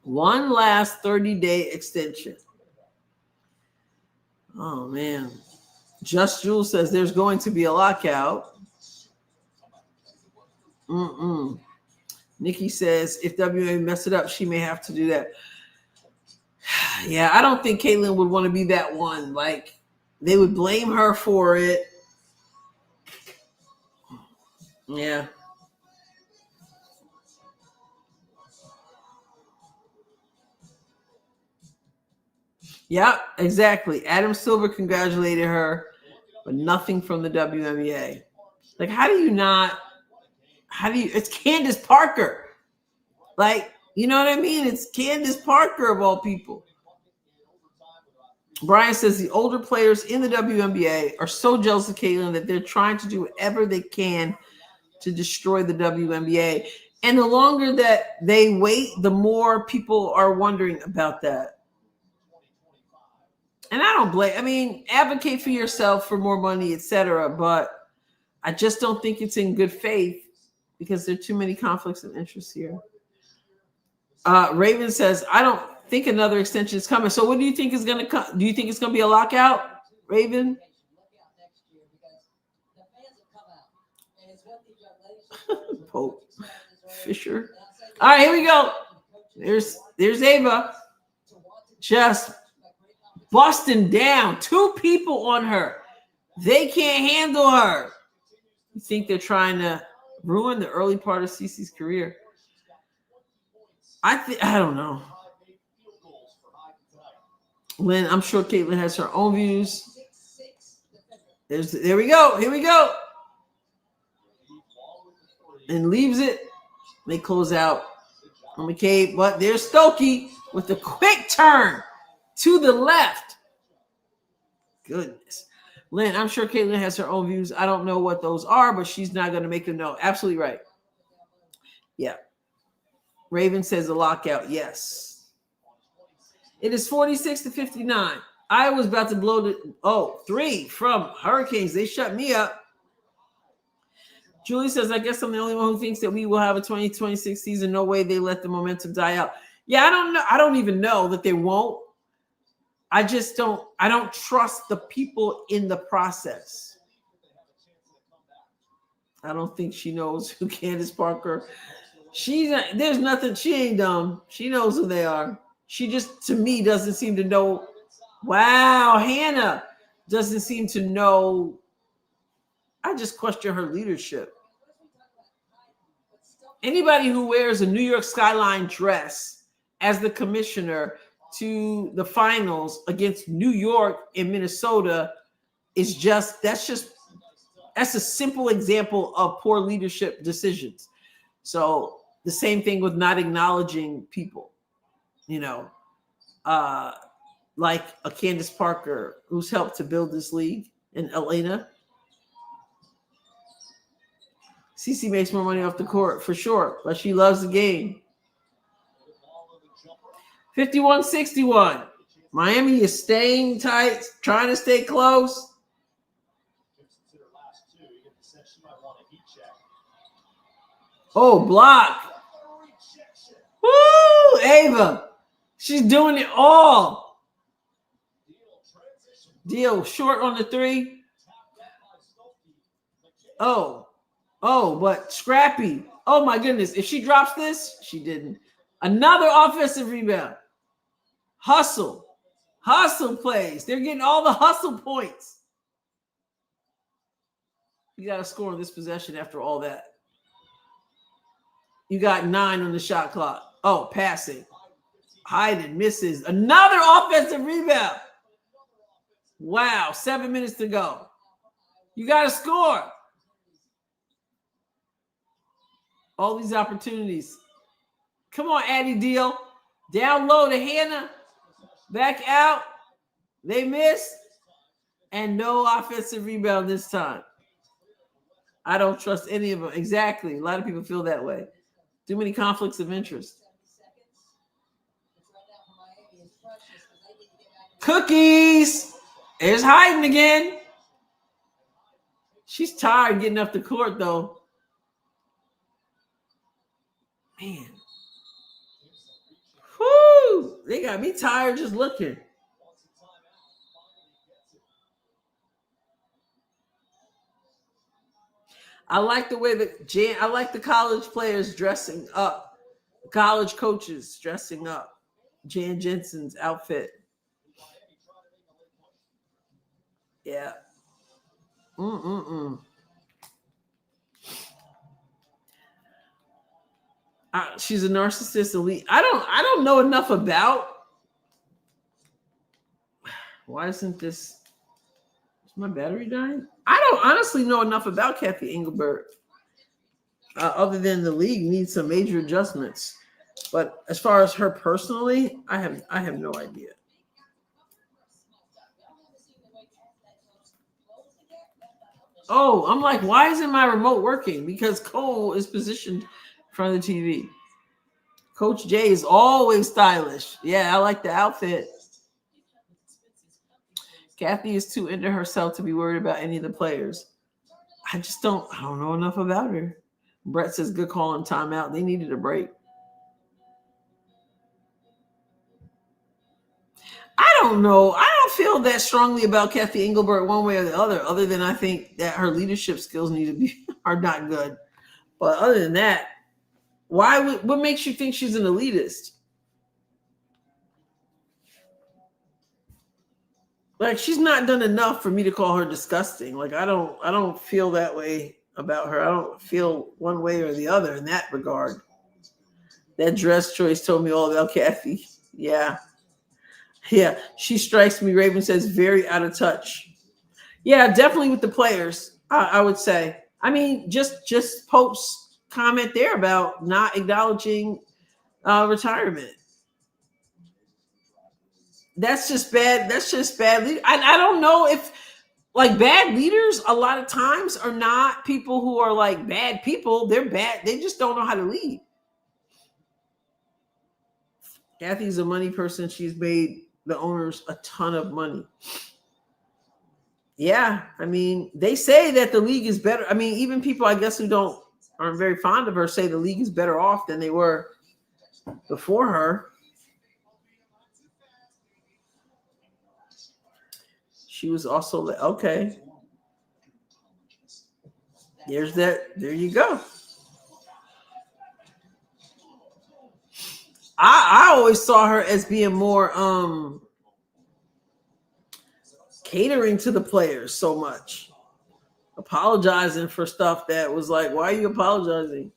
one last 30-day extension. Oh, man. Just Jules says there's going to be a lockout. Nikki says if WNBA mess it up, she may have to do that. Yeah, I don't think Caitlin would want to be that one. Like, they would blame her for it. Yeah. Yeah, exactly. Adam Silver congratulated her, but nothing from the WNBA. Like, it's Candace Parker. Like, you know what I mean? It's Candace Parker of all people. Brian says the older players in the WNBA are so jealous of Caitlin that they're trying to do whatever they can to destroy the WNBA. And the longer that they wait, the more people are wondering about that. And I don't blame, advocate for yourself for more money, etc. But I just don't think it's in good faith because there are too many conflicts of interest here. Raven says, I don't think another extension is coming. So what do you think is going to come? Do you think it's going to be a lockout, Raven? Pope Fisher. All right, here we go. There's Ava. Just busting down. 2 people on her. They can't handle her. You think they're trying to ruin the early part of Cece's career? I don't know. Lynn, I'm sure Caitlin has her own views. There we go. Here we go. And leaves it. They close out on McCabe, but there's Stokey with a quick turn to the left. Goodness. Lynn, I'm sure Caitlin has her own views. I don't know what those are, but she's not going to make them know. Absolutely right. Yeah. Raven says a lockout. Yes. It is 46-59. Iowa's about to blow 3 from Hurricanes. They shut me up. Julie says, I guess I'm the only one who thinks that we will have a 2026 season. No way they let the momentum die out. Yeah, I don't know. I don't even know that they won't. I don't trust the people in the process. I don't think she knows who Candace Parker. There's nothing. She ain't dumb. She knows who they are. She just, to me, doesn't seem to know. Wow, Hannah doesn't seem to know. I just question her leadership. Anybody who wears a New York Skyline dress as the commissioner to the finals against New York and Minnesota is that's a simple example of poor leadership decisions. So the same thing with not acknowledging people, like a Candace Parker who's helped to build this league, and Elena. Cece makes more money off the court for sure, but she loves the game. 51-61. Miami is staying tight, trying to stay close. Oh, block. Woo, Ava. She's doing it all. Deal short on the three. Oh, but scrappy. Oh, my goodness. If she drops this, she didn't. Another offensive rebound. Hustle plays. They're getting all the hustle points. You got to score on this possession after all that. You got 9 on the shot clock. Oh, passing. Hyden misses. Another offensive rebound. Wow, 7 minutes to go. You got to score. All these opportunities. Come on, Addie Deal. Down low to Hannah. Back out. They miss. And no offensive rebound this time. I don't trust any of them. Exactly. A lot of people feel that way. Too many conflicts of interest. Cookies. There's Hyden again. She's tired getting up the court, though. Man. Whoo! They got me tired just looking. I like the way that I like the college players dressing up. College coaches dressing up. Jan Jensen's outfit. Yeah. She's a narcissist elite. I don't know enough about. Why isn't this? Is my battery dying? I don't honestly know enough about Kathy Engelbert. Other than the league needs some major adjustments. But as far as her personally, I have no idea. Oh, I'm like, why isn't my remote working? Because Cole is positioned in front of the TV. Coach Jay is always stylish. Yeah, I like the outfit. Kathy is too into herself to be worried about any of the players. I don't know enough about her. Brett says good call on timeout. They needed a break. I don't know. I don't feel that strongly about Kathy Engelbert one way or the other than I think that her leadership skills are not good. But other than that, what makes you think she's an elitist? Like, she's not done enough for me to call her disgusting. Like, I don't feel that way about her. I don't feel one way or the other in that regard. That dress choice told me all about Kathy. Yeah. Yeah, she strikes me, Raven says, very out of touch. Yeah, definitely with the players, I would say. I mean, just Pope's comment there about not acknowledging retirement. That's just bad. That's just bad. I don't know if, like, bad leaders a lot of times are not people who are like bad people. They're bad. They just don't know how to lead. Kathy's a money person. She's made the owners a ton of money. Yeah, I mean, they say that the league is better. I mean, even people, I guess, who aren't very fond of her say the league is better off than they were before her. She was also okay. There's that. There you go. I always saw her as being more catering to the players so much, apologizing for stuff that was like, why are you apologizing?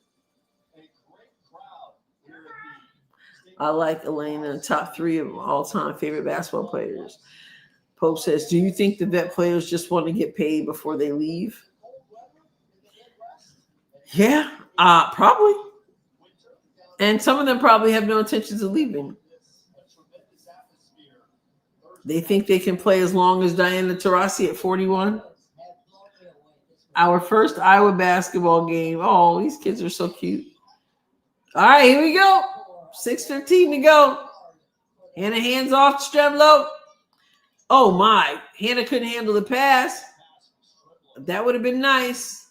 I like Elena, top 3 of all-time favorite basketball players. Pope says, do you think the vet players just want to get paid before they leave? Yeah, probably. And some of them probably have no intentions of leaving. They think they can play as long as Diana Taurasi at 41. Our first Iowa basketball game. Oh, these kids are so cute. All right, here we go. 6:15 to go. Hannah hands off to Stremlo. Oh, my. Hannah couldn't handle the pass. That would have been nice.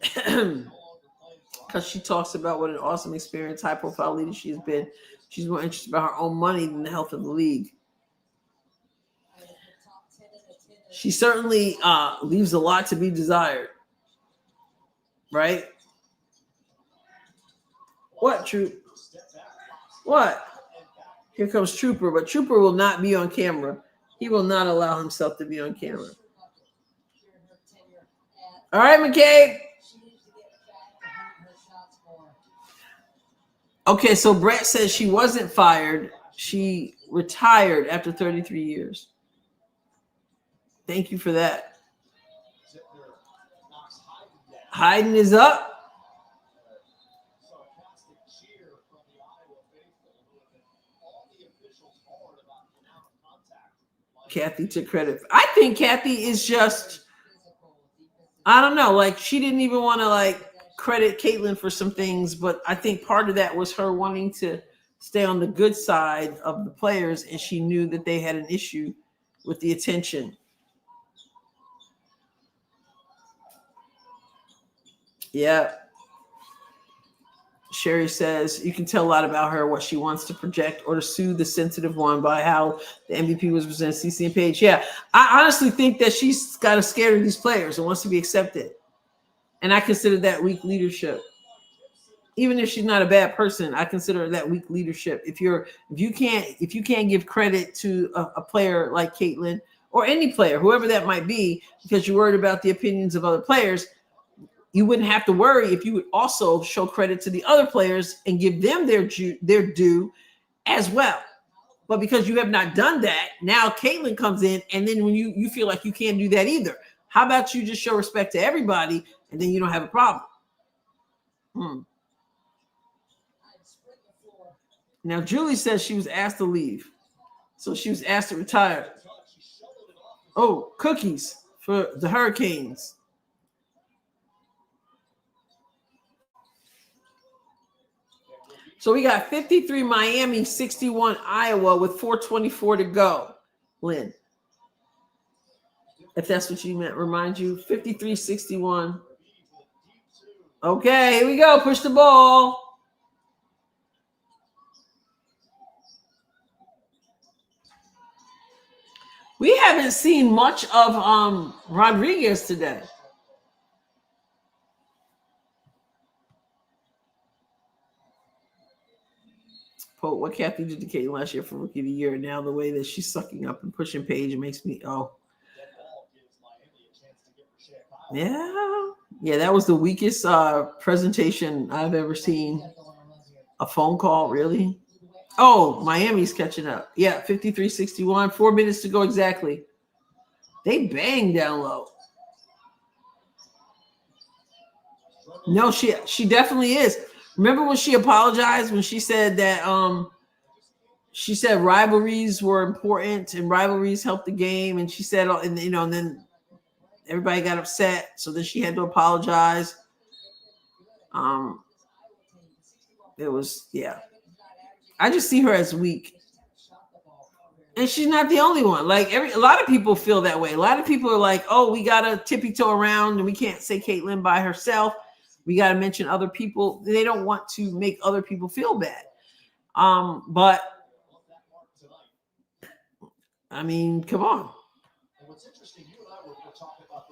Because she talks about what an awesome experience, high-profile leader she has been. She's more interested about her own money than the health of the league. She certainly leaves a lot to be desired. Right? What, Troop? What? Here comes Trooper, but Trooper will not be on camera. He will not allow himself to be on camera. All right, McCabe. Okay, so Brett says she wasn't fired. She retired after 33 years. Thank you for that. Hayden is up. Kathy took credit. I think Kathy is just, I don't know, like she didn't even want to like credit Caitlin for some things, but I think part of that was her wanting to stay on the good side of the players, and she knew that they had an issue with the attention. Yeah. Sherry says you can tell a lot about her, what she wants to project or to soothe the sensitive one by how the MVP was presented. CC and Paige. Yeah, I honestly think that she's got a scared of these players and wants to be accepted. And I consider that weak leadership. Even if she's not a bad person, I consider that weak leadership. If you can't give credit to a player like Caitlin or any player, whoever that might be, because you're worried about the opinions of other players, you wouldn't have to worry if you would also show credit to the other players and give them their due as well. But because you have not done that, now Caitlin comes in, and then when you feel like you can't do that either, how about you just show respect to everybody, and then you don't have a problem? Now, Julie says she was asked to leave. So she was asked to retire. Oh, cookies for the Hurricanes. So we got 53 Miami, 61 Iowa with 4:24 to go. Lynn, if that's what you meant, remind you, 53-61. Okay, here we go. Push the ball. We haven't seen much of Rodriguez today. What Kathy did to Caitlin last year for Rookie of the Year. Now the way that she's sucking up and pushing Paige makes me yeah. That was the weakest presentation I've ever seen. A phone call, really? Oh, Miami's catching up. Yeah, 53-61. 4 minutes to go exactly. They banged down low. No, she definitely is. Remember when she apologized when she said that she said rivalries were important and rivalries helped the game, and she said, and then everybody got upset, so then she had to apologize. It was, yeah. I just see her as weak. And she's not the only one. Like a lot of people feel that way. A lot of people are like, oh, we gotta tippy-toe around and we can't say Caitlin by herself. We got to mention other people. They don't want to make other people feel bad. But I mean, come on. And what's interesting, you and I were talking about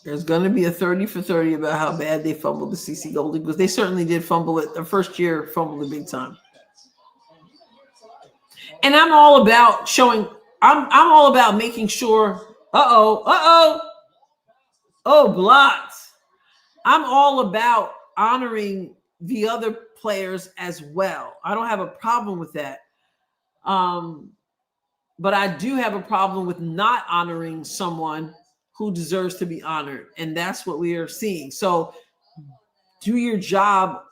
There's going to be a 30 for 30 about how bad they fumbled the CC Gold because they certainly did fumble it. Their first year fumbled it big time. And I'm all about showing. I'm all about making sure. Oh, blocked. I'm all about honoring the other players as well. I don't have a problem with that. But I do have a problem with not honoring someone who deserves to be honored. And that's what we are seeing. So do your job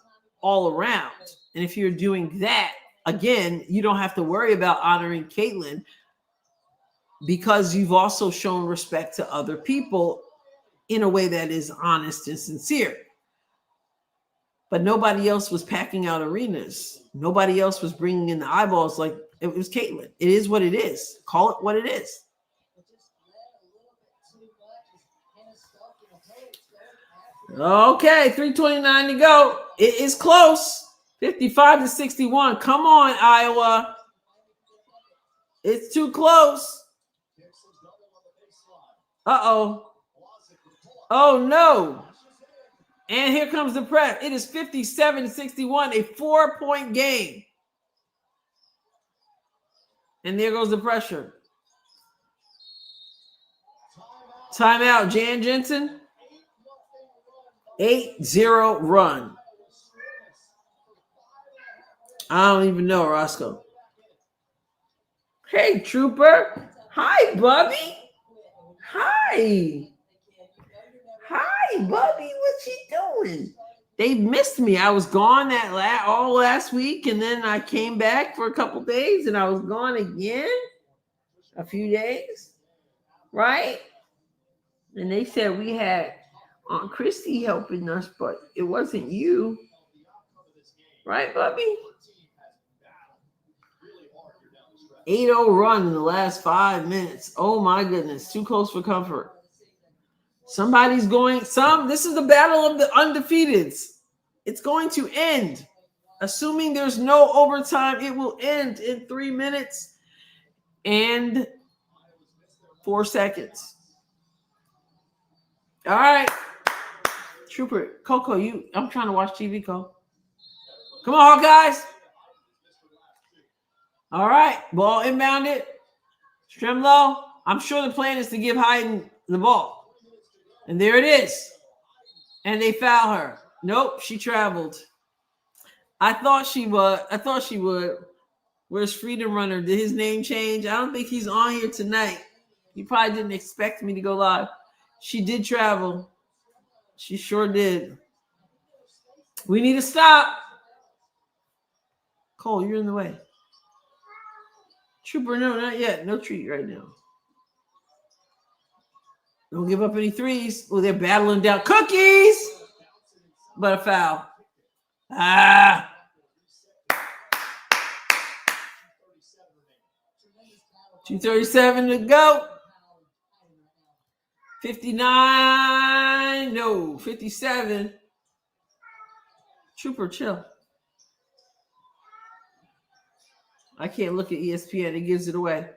all around. And if you're doing that, again, you don't have to worry about honoring Caitlin because you've also shown respect to other people in a way that is honest and sincere. But nobody else was packing out arenas. Nobody else was bringing in the eyeballs like it was Caitlin. It is what it is. Call it what it is. Okay, 3:29 to go. It is close. 55-61. Come on, Iowa. It's too close. Uh-oh. Oh, no. And here comes the press. It is 57-61, a 4-point game. And there goes the pressure. Timeout, Jan Jensen. 8-0 run. I don't even know, Roscoe. Hey, Trooper. Hi, Bubby. Hi. Hi, Bubby. What you doing? They missed me. I was gone all last week, and then I came back for a couple days, and I was gone again a few days, right? And they said we had Aunt Christy helping us, but it wasn't you. Right, Bubby? 8-0 run in the last 5 minutes. Oh, my goodness. Too close for comfort. Somebody's going. This is the battle of the undefeateds. It's going to end. Assuming there's no overtime, it will end in 3 minutes and 4 seconds. All right. Trooper, Coco, I'm trying to watch TV, Coco. Come on, Hawkeyes. All right. Ball inbounded. Stremlow. I'm sure the plan is to give Hayden the ball. And there it is. And they foul her. Nope, she traveled. I thought she would. Where's Freedom Runner? Did his name change? I don't think he's on here tonight. He probably didn't expect me to go live. She did travel. She sure did. We need to stop. Cole, you're in the way. Trooper, no, not yet. No treat right now. Don't give up any threes. Oh, they're battling down. Cookies! But a foul. 2:37 to go. 59. No, 57. Trooper, chill. I can't look at ESPN. It gives it away.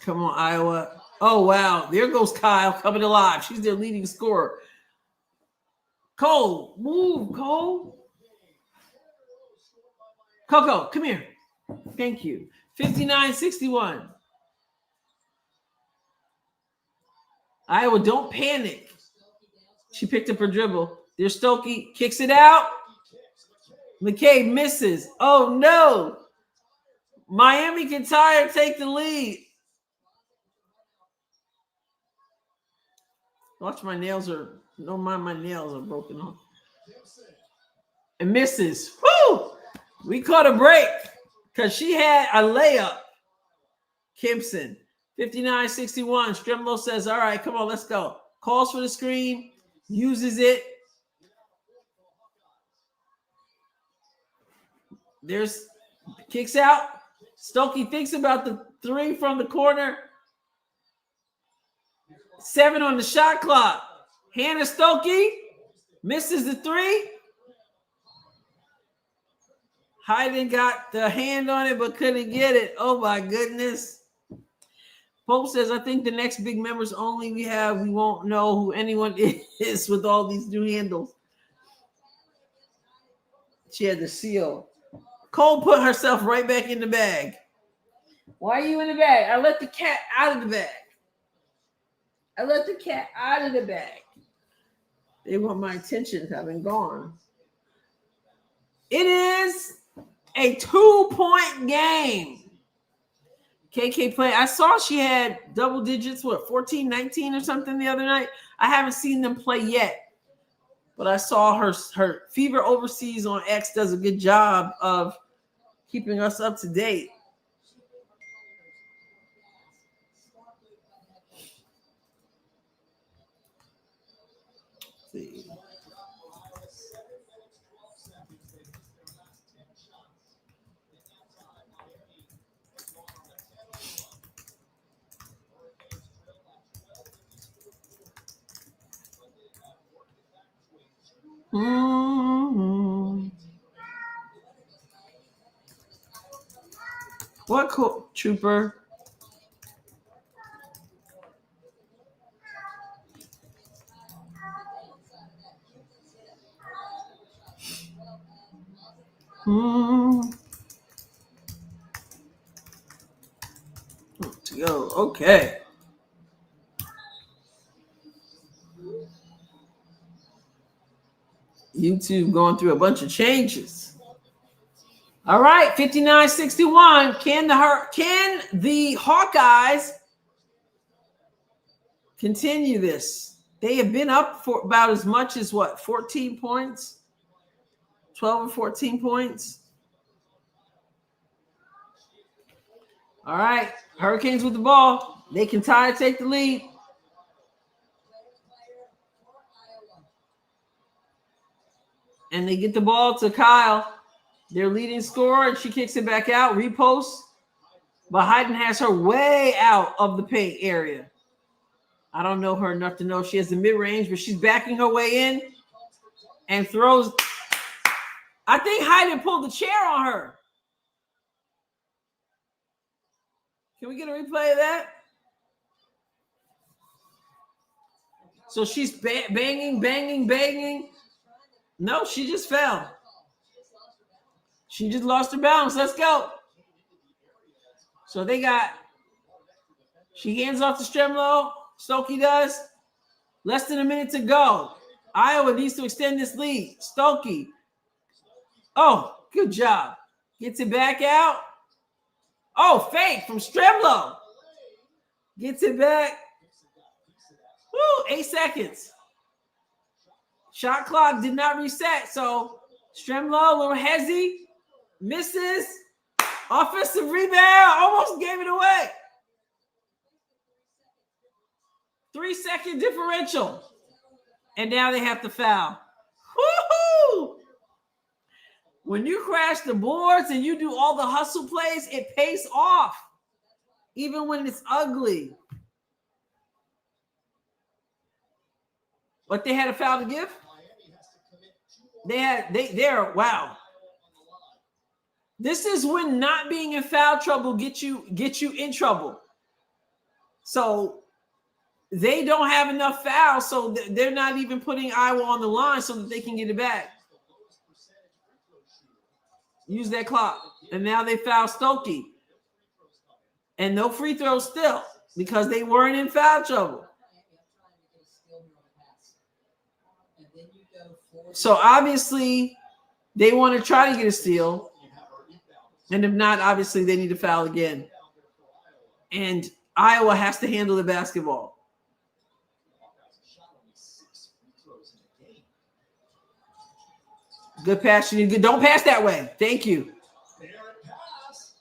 Come on, Iowa. Oh, wow. There goes Kyle coming alive. She's their leading scorer. Cole, move, Cole. Coco, come here. Thank you. 59-61. Iowa, don't panic. She picked up her dribble. There's Stokey. Kicks it out. McKay misses. Oh, no. Miami can tie or take the lead. Watch, my nails are, don't mind my nails are broken off. And misses. Woo! We caught a break because she had a layup. Kimpson. 59-61. Stremlow says, all right, come on, let's go. Calls for the screen. Uses it. There's kicks out. Stokey thinks about the three from the corner. 7 on the shot clock. Hannah Stokey misses the three. Hayden got the hand on it but couldn't get it. Oh my goodness. Pope says, I think the next big members only we won't know who anyone is with all these new handles. She had the seal. Cole put herself right back in the bag. Why are you in the bag? I let the cat out of the bag. I let the cat out of the bag. They want my attention. I've been gone. It is a 2-point game. KK play. I saw she had double digits, 14, 19 or something the other night. I haven't seen them play yet. But I saw her Fever Overseas on X does a good job of keeping us up to date. Let's see. Mm-hmm. What cool trooper? Let's go. Okay. YouTube going through a bunch of changes. All right, 59-61. Can the Hawkeyes continue this? They have been up for about as much as 14 points? 12 or 14 points. All right, Hurricanes with the ball. They can tie to take the lead. And they get the ball to Kyle, their leading scorer, and she kicks it back out, repost. But Hayden has her way out of the paint area. I don't know her enough to know if she has the mid-range, but she's backing her way in and throws. I think Hayden pulled the chair on her. Can we get a replay of that? So she's banging. No, she just fell. She just lost her balance. Let's go. So she hands off to Stremlo. Stokey does. Less than a minute to go. Iowa needs to extend this lead. Stokey. Oh, good job. Gets it back out. Oh, fake from Stremlo. Gets it back. Woo, 8 seconds. Shot clock did not reset. So Stremlo, a little hezzy. Misses. Offensive rebound. Almost gave it away. 3-second differential. And now they have to foul. Woo-hoo! When you crash the boards and you do all the hustle plays, it pays off. Even when it's ugly. But they had a foul to give? Wow. This is when not being in foul trouble get you in trouble. So they don't have enough fouls, so they're not even putting Iowa on the line so that they can get it back. Use that clock. And now they foul Stokey. And no free throws still because they weren't in foul trouble. So obviously they want to try to get a steal. And if not, obviously they need to foul again. And Iowa has to handle the basketball. Good pass. Don't pass that way. Thank you.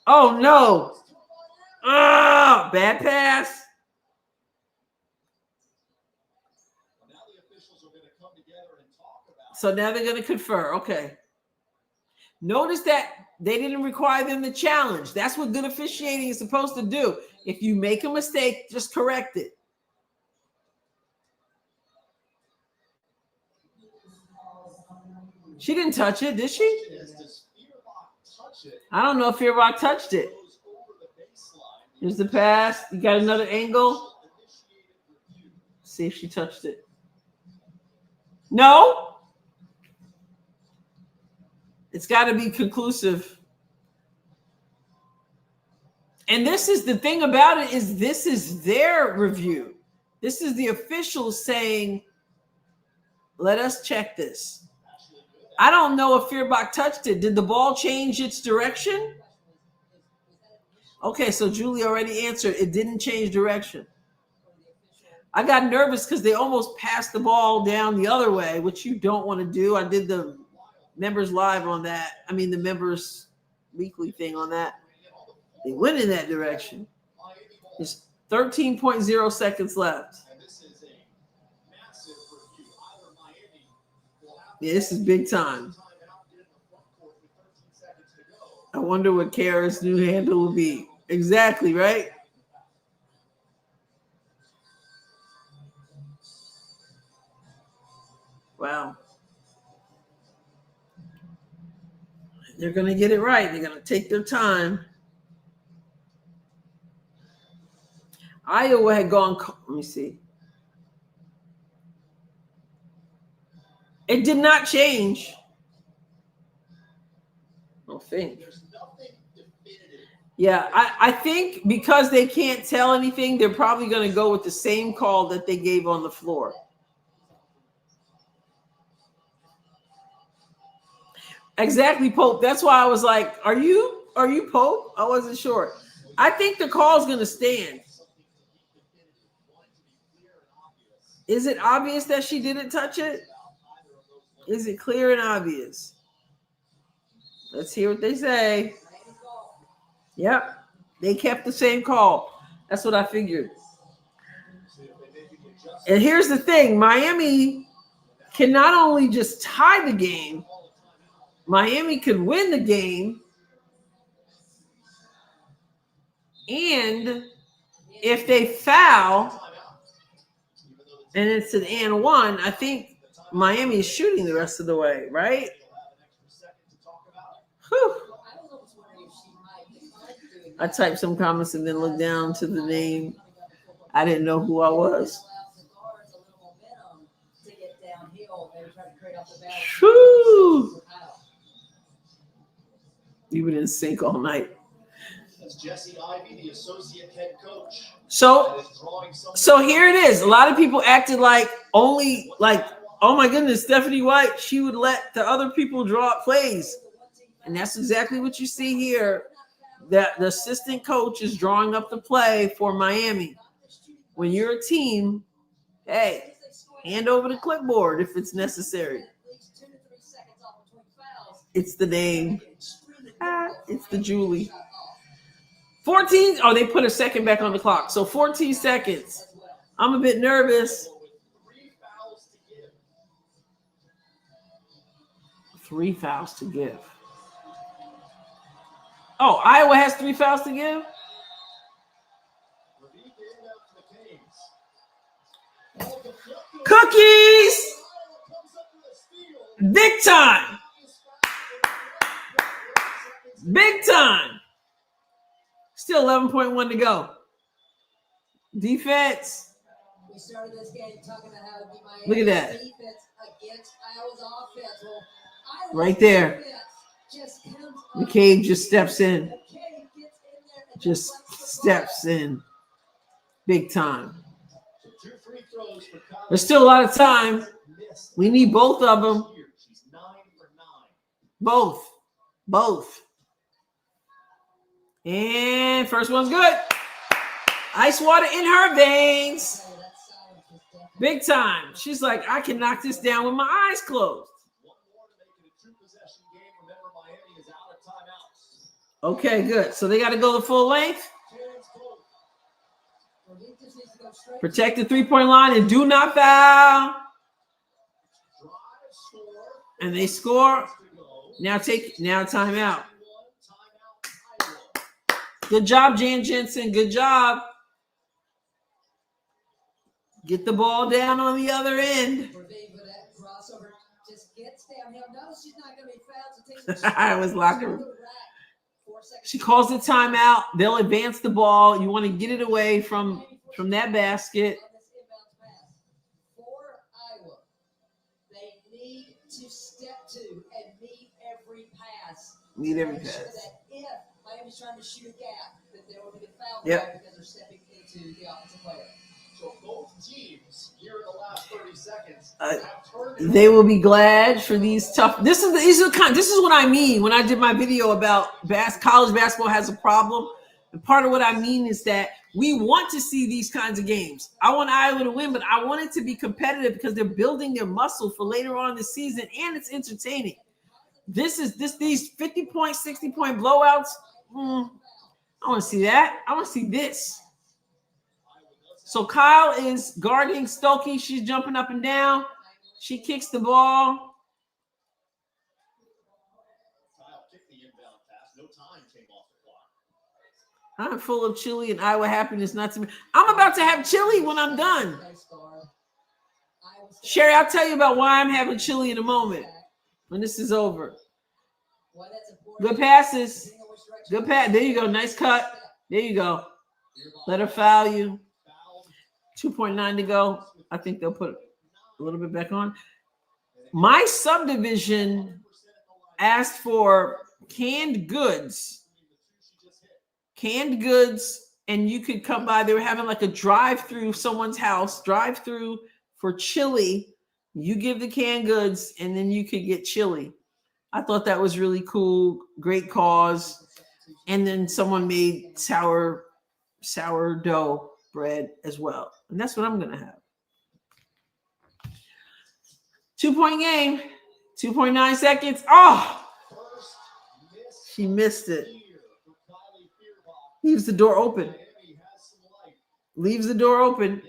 Oh, no. Bad pass. So now they're going to confer. Okay. Notice that they didn't require them to challenge. That's what good officiating is supposed to do. If you make a mistake, just correct it. She didn't touch it, did she? I don't know if Fearbach touched it. Here's the pass. You got another angle. See if she touched it. No. It's got to be conclusive. And this is the thing about it is this is their review. This is the officials saying, let us check this. I don't know if Fearbach touched it. Did the ball change its direction? Okay, so Julie already answered. It didn't change direction. I got nervous because they almost passed the ball down the other way, which you don't want to do. I did the members live on that. I mean, the members weekly thing on that. They went in that direction. There's 13.0 seconds left. Yeah, this is big time. I wonder what Kara's new handle will be. Exactly, right? Wow. They're going to get it right. They're going to take their time. Iowa had gone, let me see. It did not change. I don't think. Yeah, I think because they can't tell anything, they're probably going to go with the same call that they gave on the floor. Exactly, Pope. That's why I was like, are you Pope? I wasn't sure. I think the call's going to stand. Is it obvious that she didn't touch it? Is it clear and obvious? Let's hear what they say. Yep. They kept the same call. That's what I figured. And here's the thing. Miami can not only just tie the game, Miami could win the game. And if they foul, and it's an and one, I think Miami is shooting the rest of the way, right? Whew. I typed some comments and then looked down to the name. I didn't know who I was. Whew. You were in sync all night. That's Jesse Ivey, the associate head coach. So here it is. A lot of people acted like only like, oh my goodness, Stephanie White, she would let the other people draw up plays. And that's exactly what you see here. That the assistant coach is drawing up the play for Miami. When you're a team, hey, hand over the clipboard if it's necessary. It's the name. It's the Julie. 14. Oh, they put a second back on the clock. So 14 seconds. I'm a bit nervous. 3 fouls to give. Oh, Iowa has 3 fouls to give? Cookies! Big time! Big time! Still 11.1 to go. Defense. We started this game talking about how to be Miami. Look at that. Defense against Iowa's offense. Well, Iowa's right there. defense just comes McCabe just steps in. McCabe gets in there and Just lets the ball steps in. Big time. So 2 free throws for Collins. There's still a lot of time. We need both of them. She's 9 for 9. Both. And first one's good. Ice water in her veins. Big time. She's like, I can knock this down with my eyes closed. One more to make it a 2-possession game. Remember, Miami is out of timeouts. Okay, good. So they got to go the full length. Protect the 3-point line and do not foul. And they score. Now timeout. Good job, Jan Jensen. Good job. Get the ball down on the other end. I was locking. She calls the timeout. They'll advance the ball. You want to get it away from that basket. For Iowa, they need to step to and meet every pass. Meet every Make sure pass. that if Miami's trying to shoot a gap, that there will be a foul Yep. because they're stepping into the offensive player. So both teams here in the last 30 seconds have turned They will be glad for these tough. This is what I mean when I did my video about college basketball has a problem. And part of what I mean is that we want to see these kinds of games. I want Iowa to win, but I want it to be competitive because they're building their muscle for later on in the season, and it's entertaining. These 50-point, 60-point blowouts. I want to see that. I want to see this. So Kyle is guarding Stokey. She's jumping up and down. She kicks the ball. Kyle kicked the inbound pass. No time came off the clock. I'm full of chili and Iowa happiness. Not to me. I'm about to have chili when I'm done. Sherry, I'll tell you about why I'm having chili in a moment when this is over. Good passes. Good pass. There you go. Nice cut. There you go. Let her foul you. 2.9 to go. I think they'll put a little bit back on. My subdivision asked for canned goods, and you could come by. They were having like a drive-through someone's house, drive-through for chili. You give the canned goods, and then you could get chili. I thought that was really cool. Great cause. And then someone made sourdough bread as well. And that's what I'm going to have. 2-point game. 2.9 seconds. Oh, she missed it. Leaves the door open. Leaves the door open.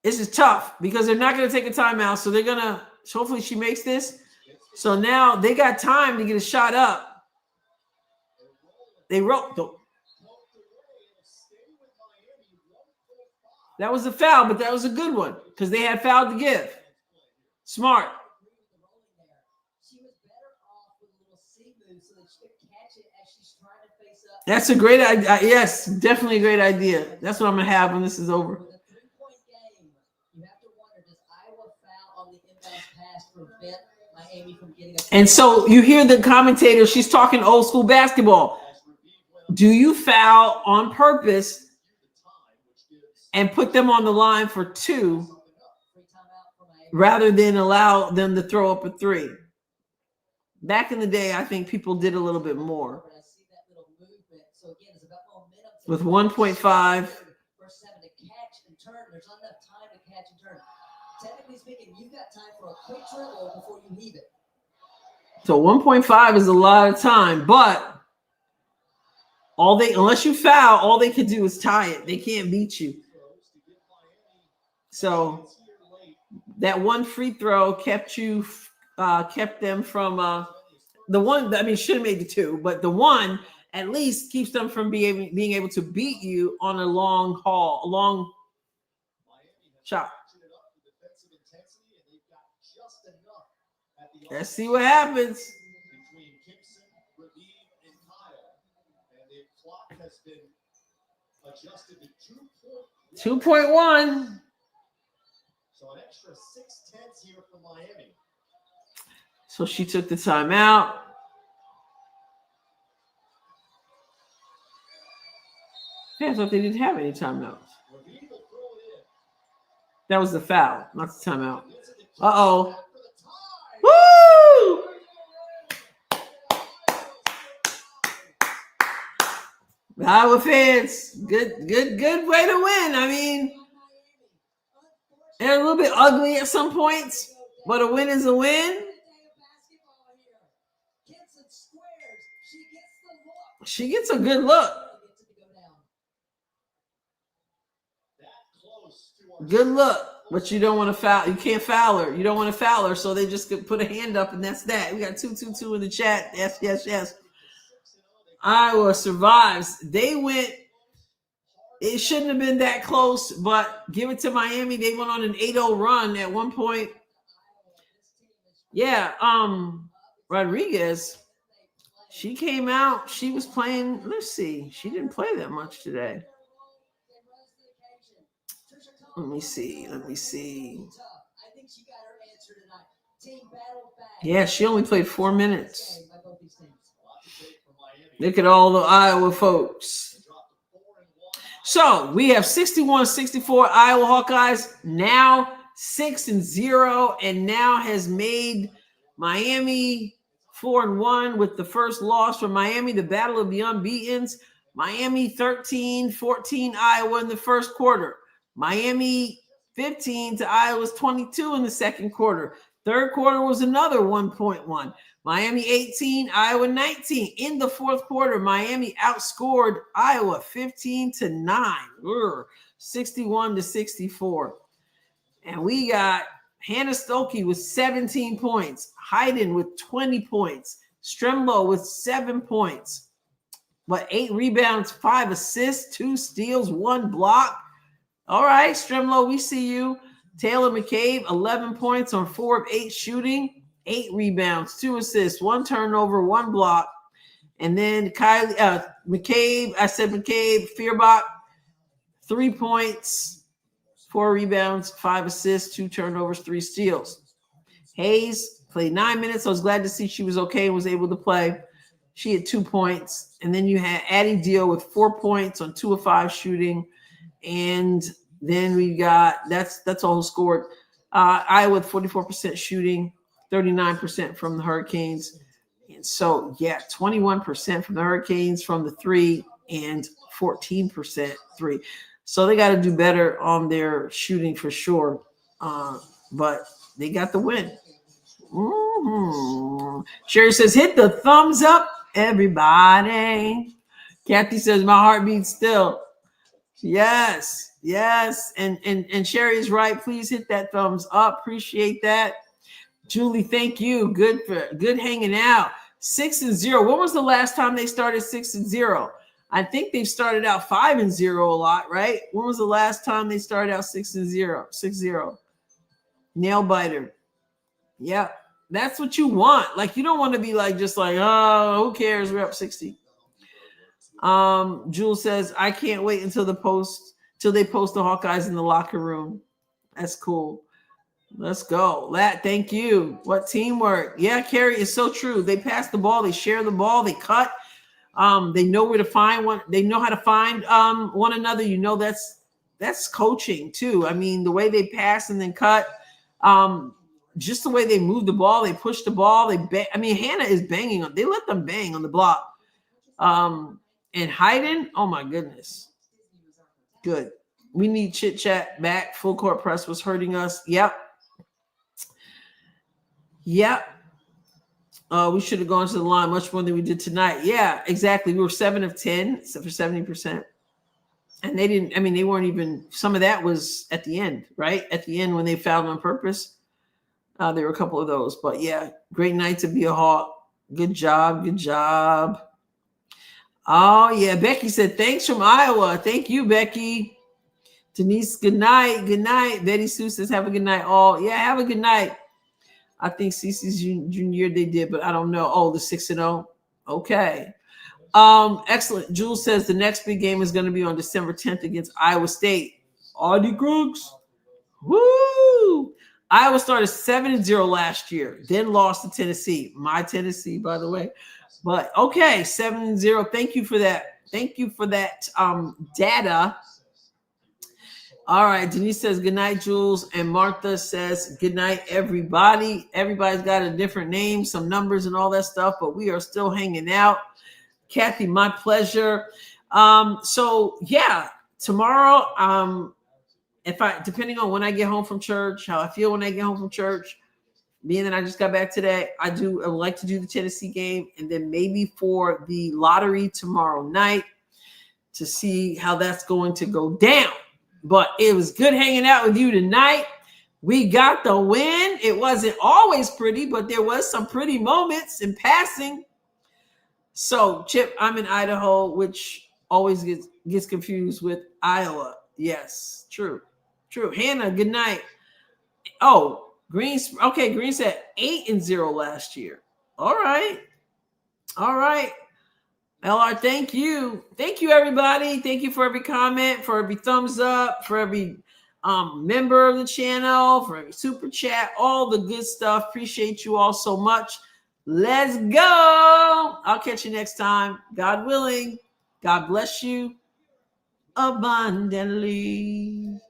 This is tough because they're not going to take a timeout. So they're going to, hopefully she makes this. So now they got time to get a shot up. They roll. That was a foul, but that was a good one because they had foul to give. Smart. That's a great idea. Yes, definitely a great idea. That's what I'm going to have when this is over. And so you hear the commentator, she's talking old school basketball. Do you foul on purpose and put them on the line for 2 rather than allow them to throw up a 3? Back in the day, I think people did a little bit more. With 1.5. So 1.5 is a lot of time, but unless you foul, all they could do is tie it. They can't beat you. So that one free throw kept them from the one. I mean, should have made the 2, but the one at least keeps them from being able to beat you on a long shot. Let's see what happens. 2.1. So an extra 0.6 here for Miami. So she took the timeout. I thought they didn't have any timeouts. That was the foul, not the timeout. Uh-oh. Woo! Iowa fans, good way to win. I mean, they're a little bit ugly at some points, but a win is a win. She gets a good look. Good look, but you don't want to foul. You can't foul her. You don't want to foul her, so they just could put a hand up, and that's that. We got 222 in the chat. Yes. Iowa survives. They went. It shouldn't have been that close, but give it to Miami. They went on an 8-0 run at one point. Yeah. Rodriguez, she came out. She was playing. Let's see. She didn't play that much today. Let me see. Yeah, she only played 4 minutes. Look at all the Iowa folks. So we have 61-64 Iowa Hawkeyes, now 6-0, and now has made Miami 4-1 with the first loss for Miami, the battle of the unbeatens. Miami 13-14 Iowa in the first quarter. Miami 15 to Iowa's 22 in the second quarter. Third quarter was another 1.1. Miami 18, Iowa 19. In the fourth quarter, Miami outscored Iowa 15-9, 61-64. And we got Hannah Stokey with 17 points, Hayden with 20 points, Stremlow with 7 points, 8 rebounds, 5 assists, 2 steals, 1 block. All right, Stremlow, we see you. Taylor McCabe, 11 points on 4 of 8 shooting, 8 rebounds, 2 assists, 1 turnover, 1 block. And then McCabe, Feuerbach, 3 points, 4 rebounds, 5 assists, 2 turnovers, 3 steals. Hayes played 9 minutes. I was glad to see she was okay and was able to play. She had 2 points. And then you had Addie Deal with 4 points on 2 of 5 shooting. And then we got, that's all who scored. Iowa with 44% shooting, 39% from the Hurricanes. And so, 21% from the Hurricanes from the 3 and 14% 3. So they got to do better on their shooting for sure. But they got the win. Mm-hmm. Sherry says, hit the thumbs up, everybody. Kathy says, my heart beats still. Yes. And Sherry is right. Please hit that thumbs up. Appreciate that. Julie, thank you. Good hanging out. 6-0. When was the last time they started 6-0? I think they've started out 5-0 a lot, right? When was the last time they started out 6-0? 6-0. Nail biter. Yeah, that's what you want. Like, you don't want to be like, just like, oh, who cares? We're up 60. Jules says, I can't wait until they post the Hawkeyes in the locker room. That's cool. Let's go. Thank you. What teamwork. Yeah, Carrie, is so true. They pass the ball, they share the ball, they cut. They know where to find one. They know how to find one another. You know, that's coaching too. I mean, the way they pass and then cut, just the way they move the ball, they push the ball. Hannah is banging on. They let them bang on the block. And Hayden, oh my goodness. Good. We need chit chat back. Full court press was hurting us. Yep. We should have gone to the line much more than we did tonight. Yeah, exactly. We were 7 of 10, except for 70%. And they weren't even, some of that was at the end, right? At the end when they fouled on purpose. There were a couple of those. But yeah, great night to be a Hawk. Good job. Oh, yeah. Becky said, thanks from Iowa. Thank you, Becky. Denise, good night. Good night. Betty Sue says, have a good night. Oh, yeah, have a good night. I think CC's junior they did, but I don't know. Oh, the 6-0. Okay. Excellent. Jules says the next big game is going to be on December 10th against Iowa State. Audie Crooks. Woo! Iowa started 7-0 last year, then lost to Tennessee. My Tennessee, by the way. But okay, 7-0. Thank you for that. Data. All right. Denise says good night, Jules. And Martha says good night, everybody. Everybody's got a different name, some numbers and all that stuff, but we are still hanging out. Kathy, my pleasure. So yeah, tomorrow, depending on when I get home from church, how I feel when I get home from church, being that I just got back today, I would like to do the Tennessee game, and then maybe for the lottery tomorrow night to see how that's going to go down. But it was good hanging out with you tonight. We got the win. It wasn't always pretty, but there was some pretty moments in passing. So, Chip, I'm in Idaho, which always gets confused with Iowa. Yes, true. Hannah, good night. Oh, Green said 8-0 last year. All right. All right. LR, thank you. Thank you, everybody. Thank you for every comment, for every thumbs up, for every member of the channel, for every super chat, all the good stuff. Appreciate you all so much. Let's go. I'll catch you next time. God willing. God bless you abundantly.